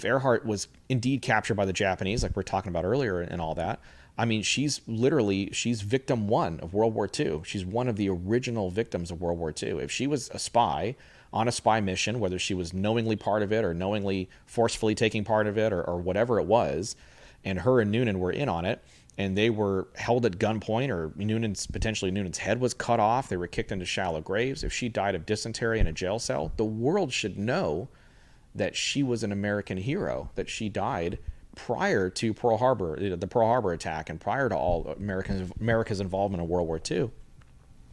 Earhart was indeed captured by the Japanese, like we're talking about earlier and all that, I mean, she's victim 1 of World War II. She's one of the original victims of World War II. If she was a spy on a spy mission, whether she was knowingly part of it or knowingly forcefully taking part of it or whatever it was, and her and Noonan were in on it, and they were held at gunpoint, or potentially Noonan's head was cut off, they were kicked into shallow graves. If she died of dysentery in a jail cell, the world should know that she was an American hero, that she died prior to Pearl Harbor, the Pearl Harbor attack, and prior to all America's involvement in World War II.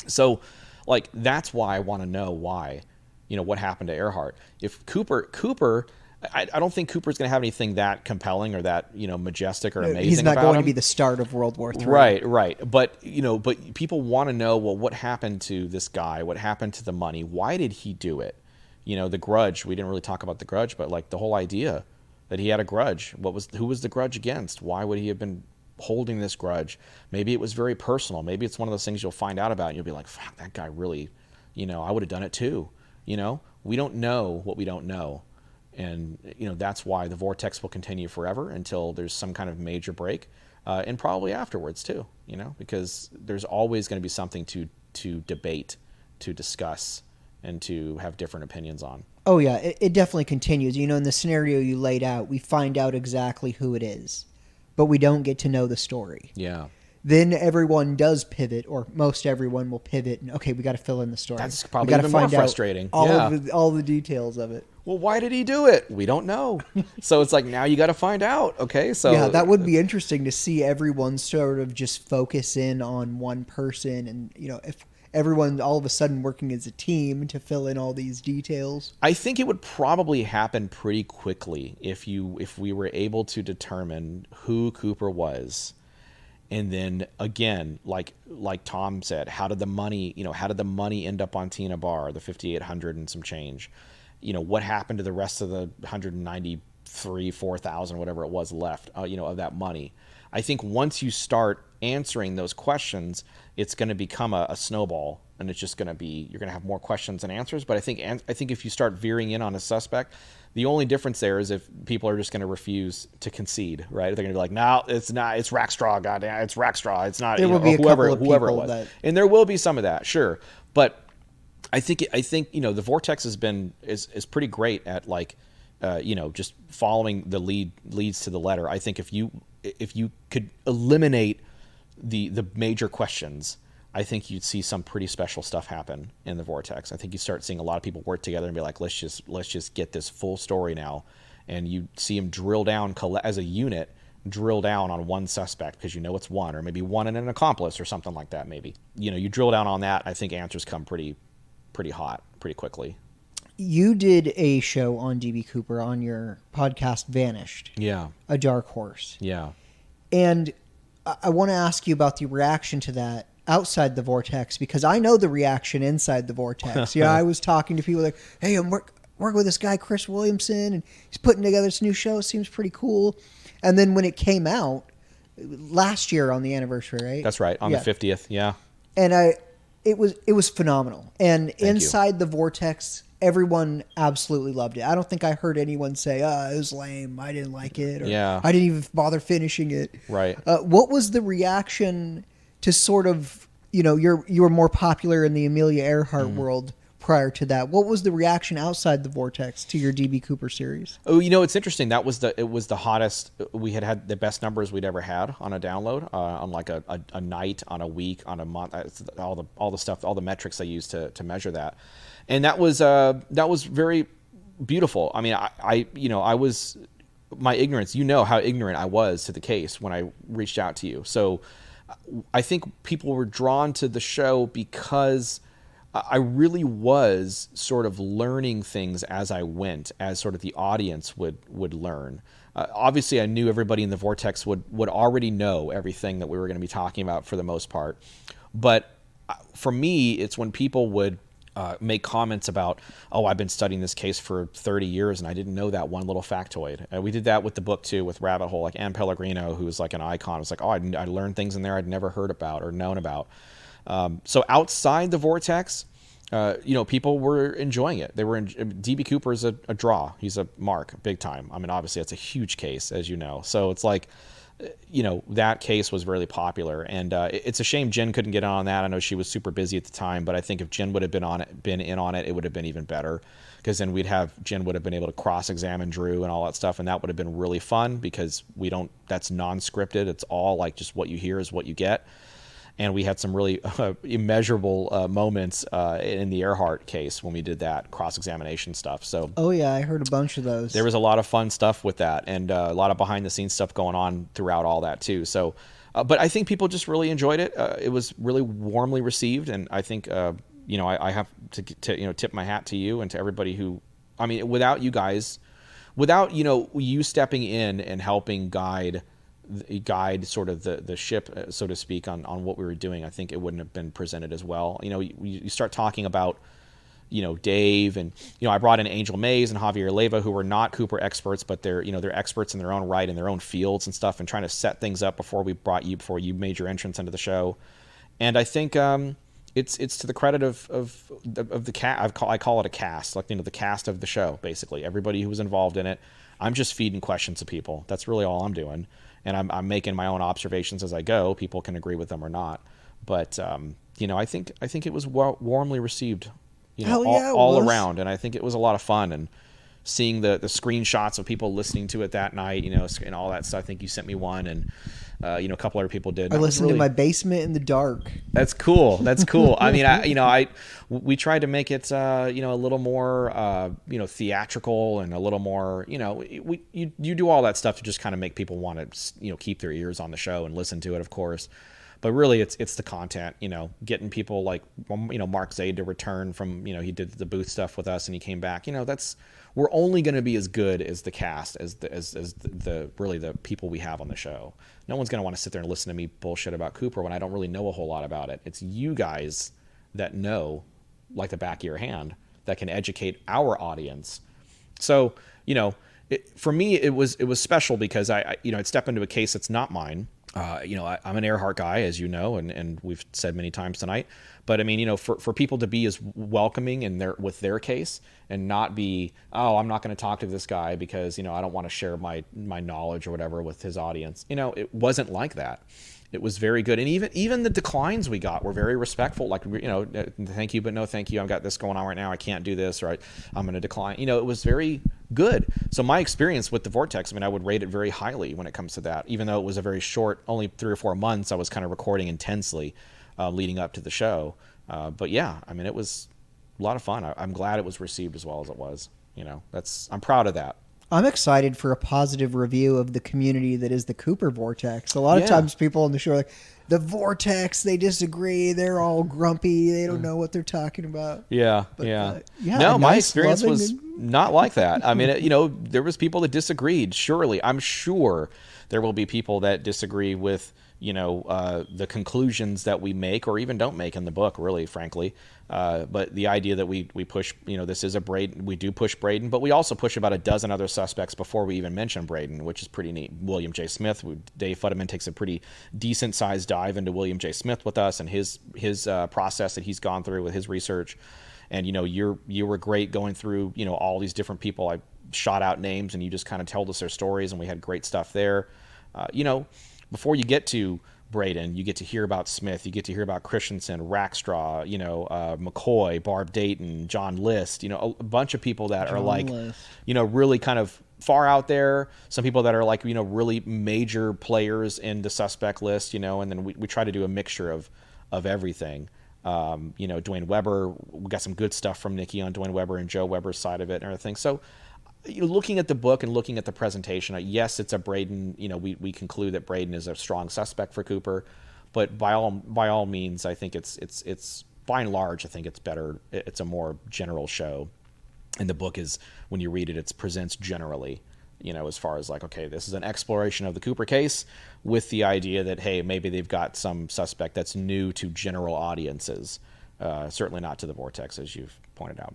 So, like, that's why I want to know why, you know, what happened to Earhart. If Cooper, I don't think Cooper's going to have anything that compelling or that, you know, majestic or amazing. He's not about going him. to be the start of World War III. Right. But, you know, people want to know, well, what happened to this guy? What happened to the money? Why did he do it? You know, the grudge, we didn't really talk about the grudge, but like the whole idea that he had a grudge. Who was the grudge against? Why would he have been holding this grudge? Maybe it was very personal. Maybe it's one of those things you'll find out about and you'll be like, fuck, that guy really, you know, I would have done it too. You know, we don't know what we don't know. And, you know, that's why the Vortex will continue forever until there's some kind of major break, and probably afterwards too, you know, because there's always going to be something to debate, to discuss, and to have different opinions on. Oh, yeah, it definitely continues. You know, in the scenario you laid out, we find out exactly who it is, but we don't get to know the story. Yeah. Then everyone does pivot, or most everyone will pivot, and okay, we got to fill in the story. That's probably even more frustrating. All the details of it. Well, why did he do it? We don't know. So it's like, now you got to find out. Okay, so yeah, that would be interesting to see everyone sort of just focus in on one person, and you know, if everyone all of a sudden working as a team to fill in all these details. I think it would probably happen pretty quickly if we were able to determine who Cooper was. And then again, like Tom said, how did the money end up on Tina Bar, the 5,800 and some change? You know, what happened to the rest of the 193, 4,000, whatever it was left, you know, of that money? I think once you start answering those questions, it's going to become a snowball, and it's just going to be, you're going to have more questions than answers. But I think if you start veering in on a suspect, the only difference there is if people are just going to refuse to concede, right? They're going to be like, no, it's not, it's Rackstraw, goddamn, it's Rackstraw, it's not, There will be a whoever couple of it people was. that... And there will be some of that, sure. But I think the Vortex has been is pretty great at like just following the leads to the letter. I think if you could eliminate the major questions, I think you'd see some pretty special stuff happen in the Vortex. I think you start seeing a lot of people work together and be like, let's just get this full story now, and you see them drill down as a unit, drill down on one suspect because it's one, or maybe one and an accomplice or something like that. Maybe you drill down on that. I think answers come pretty hot pretty quickly. You did a show on DB Cooper on your podcast, Vanished. Yeah. A Dark Horse. Yeah. And I want to ask you about the reaction to that outside the Vortex, because I know the reaction inside the Vortex. I was talking to people like, hey, I'm working with this guy, Chris Williamson, and he's putting together this new show. It seems pretty cool. And then when it came out last year on the anniversary, right? That's right. On the 50th. Yeah. And it was phenomenal. And inside the Vortex, everyone absolutely loved it. I don't think I heard anyone say, it was lame, I didn't like it, or I didn't even bother finishing it. Right. What was the reaction to sort of, you were more popular in the Amelia Earhart world prior to that. What was the reaction outside the Vortex to your DB Cooper series? Oh, it's interesting. It was the hottest. We had the best numbers we'd ever had on a download, on like a night, on a week, on a month. All the stuff, all the metrics I used to measure that, and that was very beautiful. I mean, I was, my ignorance. How ignorant I was to the case when I reached out to you. So I think people were drawn to the show because I really was sort of learning things as I went, as sort of the audience would learn. Obviously, I knew everybody in the Vortex would already know everything that we were going to be talking about for the most part. But for me, it's when people would make comments about, I've been studying this case for 30 years and I didn't know that one little factoid. We did that with the book too, with Rabbit Hole, like Ann Pellegrino, who's like an icon. It's like, I learned things in there I'd never heard about or known about. So outside the Vortex, people were enjoying it. They were DB Cooper is a draw. He's a mark, big time. I mean, obviously it's a huge case, as you know. So it's like, that case was really popular, and it's a shame Jen couldn't get on that. I know she was super busy at the time, but I think if Jen would have been in on it, it would have been even better, because then Jen would have been able to cross-examine Drew and all that stuff, and that would have been really fun, because that's non-scripted. It's all like just what you hear is what you get. And we had some really immeasurable moments in the Earhart case when we did that cross-examination stuff. So, oh yeah, I heard a bunch of those. There was a lot of fun stuff with that, and a lot of behind-the-scenes stuff going on throughout all that too. So, but I think people just really enjoyed it. It was really warmly received, and I think I have to tip my hat to you and to everybody who, I mean, without you guys, without you stepping in and helping guide sort of the ship, so to speak, on what we were doing, I think it wouldn't have been presented as well. You start talking about, Dave, and, I brought in Angel Mays and Javier Leyva, who were not Cooper experts, but they're experts in their own right, in their own fields and stuff, and trying to set things up before you made your entrance into the show. And I think it's to the credit of the cast. I call it a cast, like, the cast of the show, basically. Everybody who was involved in it. I'm just feeding questions to people. That's really all I'm doing. And I'm making my own observations as I go. People can agree with them or not, but I think it was warmly received, all around, and I think it was a lot of fun. And seeing the screenshots of people listening to it that night, and all that stuff. I think you sent me one, and a couple other people did. I listened to my basement in the dark. That's cool. I mean, we tried to make it a little more theatrical, and a little more you do all that stuff to just kind of make people want to keep their ears on the show and listen to it, of course. But really, it's the content, getting people like Mark Zaid to return from he did the booth stuff with us and he came back. We're only going to be as good as the cast, as the really the people we have on the show. No one's going to want to sit there and listen to me bullshit about Cooper when I don't really know a whole lot about it. It's you guys that know, like the back of your hand, that can educate our audience. So, for me, it was special because I I'd step into a case that's not mine. I'm an Earhart guy, as you know, and we've said many times tonight. But I mean, for people to be as welcoming with their case and not be, oh, I'm not going to talk to this guy because, I don't want to share my knowledge or whatever with his audience. It wasn't like that. It was very good. And even the declines we got were very respectful. Like, thank you, but no thank you. I've got this going on right now. I can't do this, or I'm going to decline. It was very good. So my experience with the Vortex, I would rate it very highly when it comes to that. Even though it was a very short, only 3 or 4 months, I was kind of recording intensely leading up to the show. But yeah, it was a lot of fun. I'm glad it was received as well as it was. I'm proud of that. I'm excited for a positive review of the community that is the Cooper Vortex. A lot of times people on the show are like, the Vortex, they disagree. They're all grumpy. They don't know what they're talking about. Yeah, but, yeah. No, my experience was not like that. There was people that disagreed. Surely, I'm sure there will be people that disagree with, the conclusions that we make or even don't make in the book, really, frankly. But the idea that we push, this is a Braden, we do push Braden, but we also push about a dozen other suspects before we even mention Braden, which is pretty neat. William J. Smith, Dave Futterman takes a pretty decent sized dive into William J. Smith with us and his process that he's gone through with his research. And, you were great going through, all these different people. I shot out names and you just kind of told us their stories and we had great stuff there. Before you get to Braden, you get to hear about Smith, you get to hear about Christensen, Rackstraw, McCoy, Barb Dayton, John List, a bunch of people that are like, really kind of far out there. Some people that are like, really major players in the suspect list, and then we try to do a mixture of everything. Dwayne Weber, we got some good stuff from Nikki on Dwayne Weber and Joe Weber's side of it and everything. So, looking at the book and looking at the presentation, yes, it's a Braden. We conclude that Braden is a strong suspect for Cooper, but by all means, I think it's by and large, I think it's better. It's a more general show, and the book is, when you read it, it presents generally. As far as like, okay, this is an exploration of the Cooper case with the idea that, hey, maybe they've got some suspect that's new to general audiences. Certainly not to the Vortex, as you've pointed out.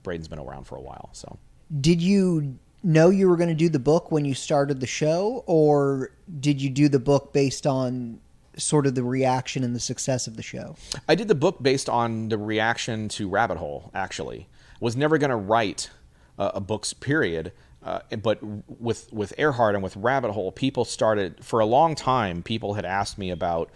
Braden's been around for a while, so. Did you know you were going to do the book when you started the show, or did you do the book based on sort of the reaction and the success of the show? I did the book based on the reaction to Rabbit Hole, actually. Was never going to write a book, period. But with Earhart and with Rabbit Hole, people started, for a long time, people had asked me about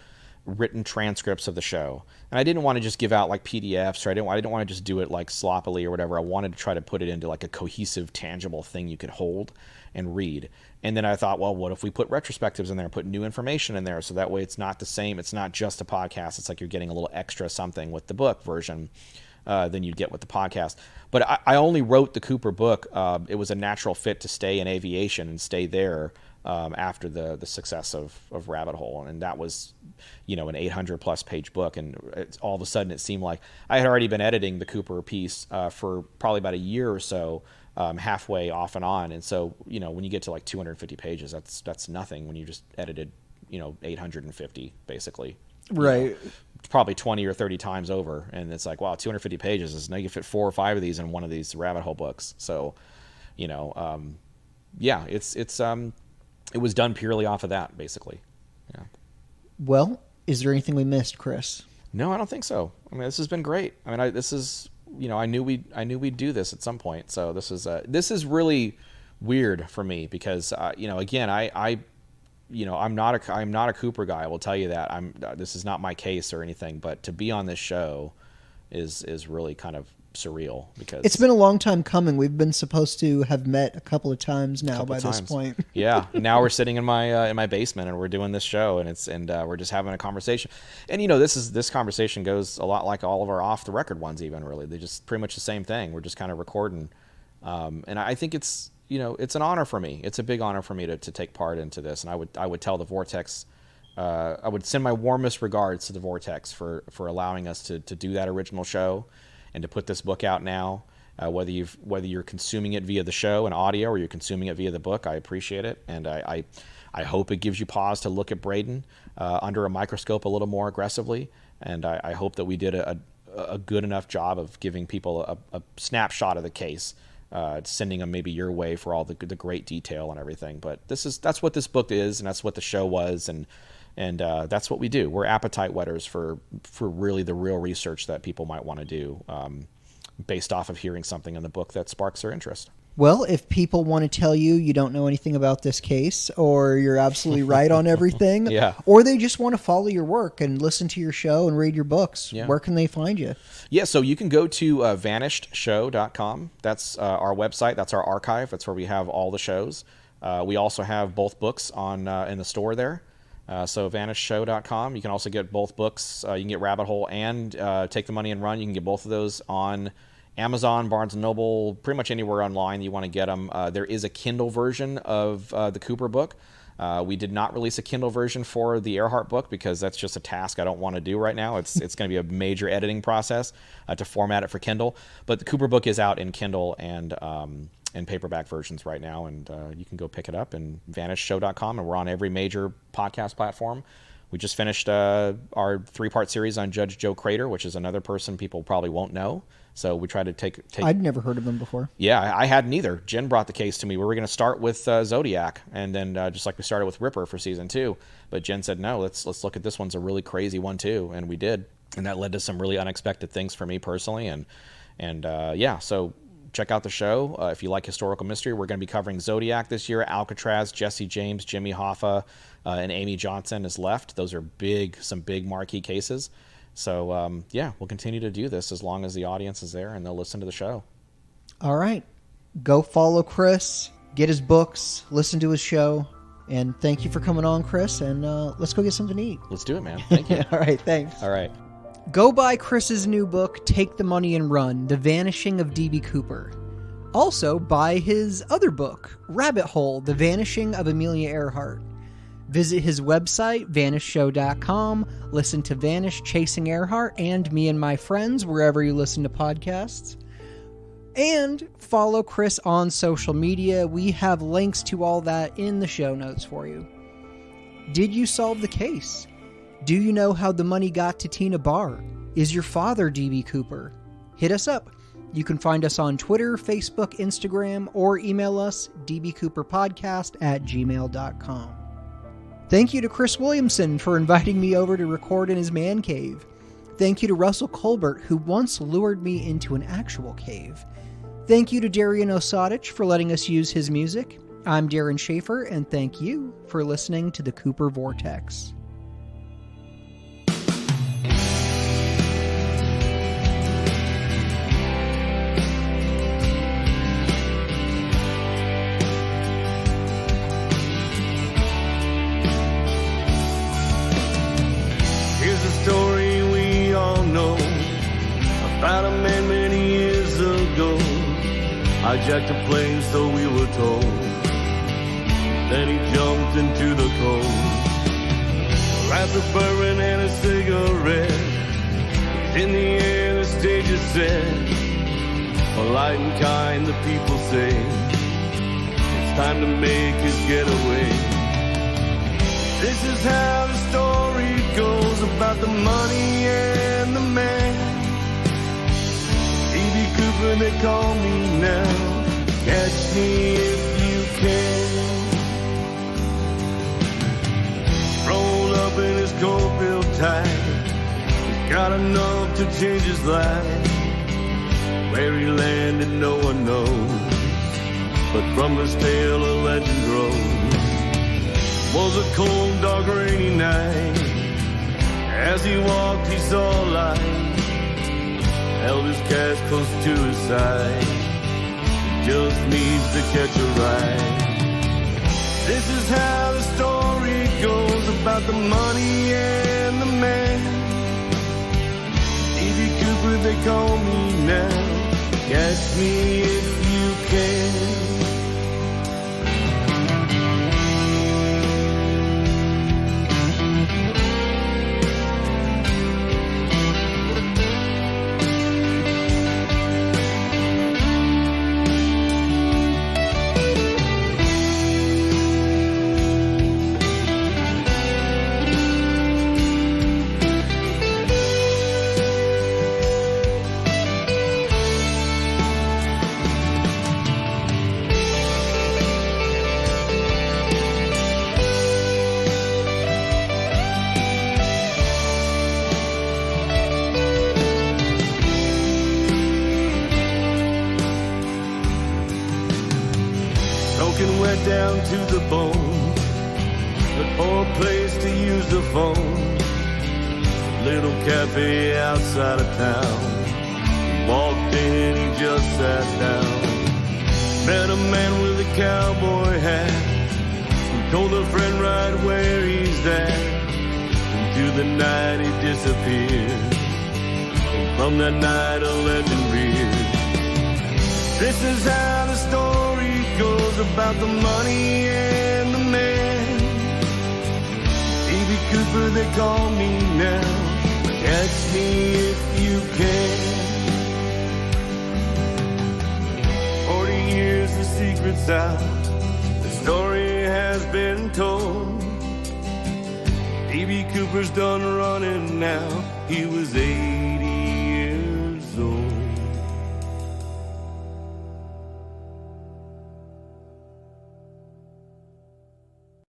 written transcripts of the show. And I didn't want to just give out like PDFs, or I didn't want to just do it like sloppily or whatever. I wanted to try to put it into like a cohesive, tangible thing you could hold and read. And then I thought, well, what if we put retrospectives in there and put new information in there, so that way it's not the same. It's not just a podcast. It's like you're getting a little extra something with the book version than you'd get with the podcast. But I only wrote the Cooper book. It was a natural fit to stay in aviation and stay there after the success of Rabbit Hole. And that was, an 800-plus page book. And all of a sudden it seemed like I had already been editing the Cooper piece for probably about a year or so, halfway off and on. And so, when you get to like 250 pages, that's nothing when you just edited, 850 basically. Right. Probably 20 or 30 times over, and it's like, wow, 250 pages is now you fit 4 or 5 of these in one of these Rabbit Hole books. So, yeah, it was done purely off of that, basically. Yeah. Well, is there anything we missed, Chris? No, I don't think so. This has been great. This is, I knew we'd do this at some point. So this is really weird for me because, again, I'm not a Cooper guy. I will tell you that. This is not my case or anything, but to be on this show is really kind of surreal because it's been a long time coming. We've been supposed to have met a couple of times now by this point. Yeah. Now we're sitting in my basement and we're doing this show and we're just having a conversation. And this conversation goes a lot like all of our off the record ones, even really. They're just pretty much the same thing. We're just kind of recording. And I think it's an honor for me. It's a big honor for me to take part into this. And I would tell the Vortex, I would send my warmest regards to the Vortex for allowing us to do that original show and to put this book out now. Whether you're consuming it via the show and audio or you're consuming it via the book, I appreciate it. And I hope it gives you pause to look at Braden under a microscope a little more aggressively. And I hope that we did a good enough job of giving people a snapshot of the case. sending them maybe your way for all the great detail and everything. But that's what this book is, and that's what the show was, and that's what we do. We're appetite wetters for really the real research that people might want to do, based off of hearing something in the book that sparks their interest. Well, if people want to tell you don't know anything about this case, or you're absolutely right on everything, yeah, or they just want to follow your work and listen to your show and read your books, yeah, where can they find you? Yeah, so you can go to vanishedshow.com. That's our website. That's our archive. That's where we have all the shows. We also have both books on in the store there. So vanishshow.com. You can also get both books. You can get Rabbit Hole and Take the Money and Run. You can get both of those on Amazon, Barnes & Noble, pretty much anywhere online you want to get them. There is a Kindle version of the Cooper book. We did not release a Kindle version for the Earhart book because that's just a task I don't want to do right now. It's going to be a major editing process to format it for Kindle. But the Cooper book is out in Kindle and paperback versions right now, and you can go pick it up in vanishshow.com, and we're on every major podcast platform. We just finished our 3-part series on Judge Joe Crater, which is another person people probably won't know. So we try to take. I'd never heard of him before. Yeah, I hadn't either. Jen brought the case to me. We were going to start with Zodiac, and then just like we started with Ripper for season 2. But Jen said, no, let's look at this one's a really crazy one too, and we did. And that led to some really unexpected things for me personally. And yeah, so check out the show. If you like historical mystery, we're going to be covering Zodiac this year. Alcatraz, Jesse James, Jimmy Hoffa, and Amy Johnson is left. Those are some big marquee cases. So, yeah, we'll continue to do this as long as the audience is there and they'll listen to the show. All right. Go follow Chris, get his books, listen to his show, and thank you for coming on, Chris, and let's go get something to eat. Let's do it, man. Thank you. All right, thanks. All right. Go buy Chris's new book, Take the Money and Run, The Vanishing of D.B. Cooper. Also, buy his other book, Rabbit Hole, The Vanishing of Amelia Earhart. Visit his website, vanishshow.com, listen to Vanish Chasing Earhart and Me and My Friends wherever you listen to podcasts. And follow Chris on social media. We have links to all that in the show notes for you. Did you solve the case? Do you know how the money got to Tina Barr? Is your father D.B. Cooper? Hit us up. You can find us on Twitter, Facebook, Instagram, or email us dbcooperpodcast@gmail.com. Thank you to Chris Williamson for inviting me over to record in his man cave. Thank you to Russell Colbert, who once lured me into an actual cave. Thank you to Darren Osadich for letting us use his music. I'm Darren Schaefer, and thank you for listening to the Cooper Vortex. Story we all know about a man many years ago, hijacked a plane so we were told, then he jumped into the cold. Rapper burning and a cigarette, he's in the air, the stage is set, polite and kind the people say, it's time to make his getaway. This is how the story goes about the money and the man. D.B. Cooper, they call me now. Catch me if you can. Rolled up in his coat-built tie, he's got enough to change his life. Where he landed, no one knows, but from his tale a legend grows. Was a cold, dark, rainy night. As he walked, he saw light. Held his cash close to his side. He just needs to catch a ride. This is how the story goes about the money and the man. D.B. Cooper, they call me now. Catch me if you can. soaking wet down to the bone, but for a place to use the phone. Little cafe outside of town. He walked in, he just sat down. Met a man with a cowboy hat, who told a friend right where he's at. Into the night he disappeared, and from that night a legend reared. This is how the story goes about the money and the man. D.B. Cooper, they call me now. Catch me if you can. 40 years, the secret's out. The story has been told. D.B. Cooper's done running now. He was 80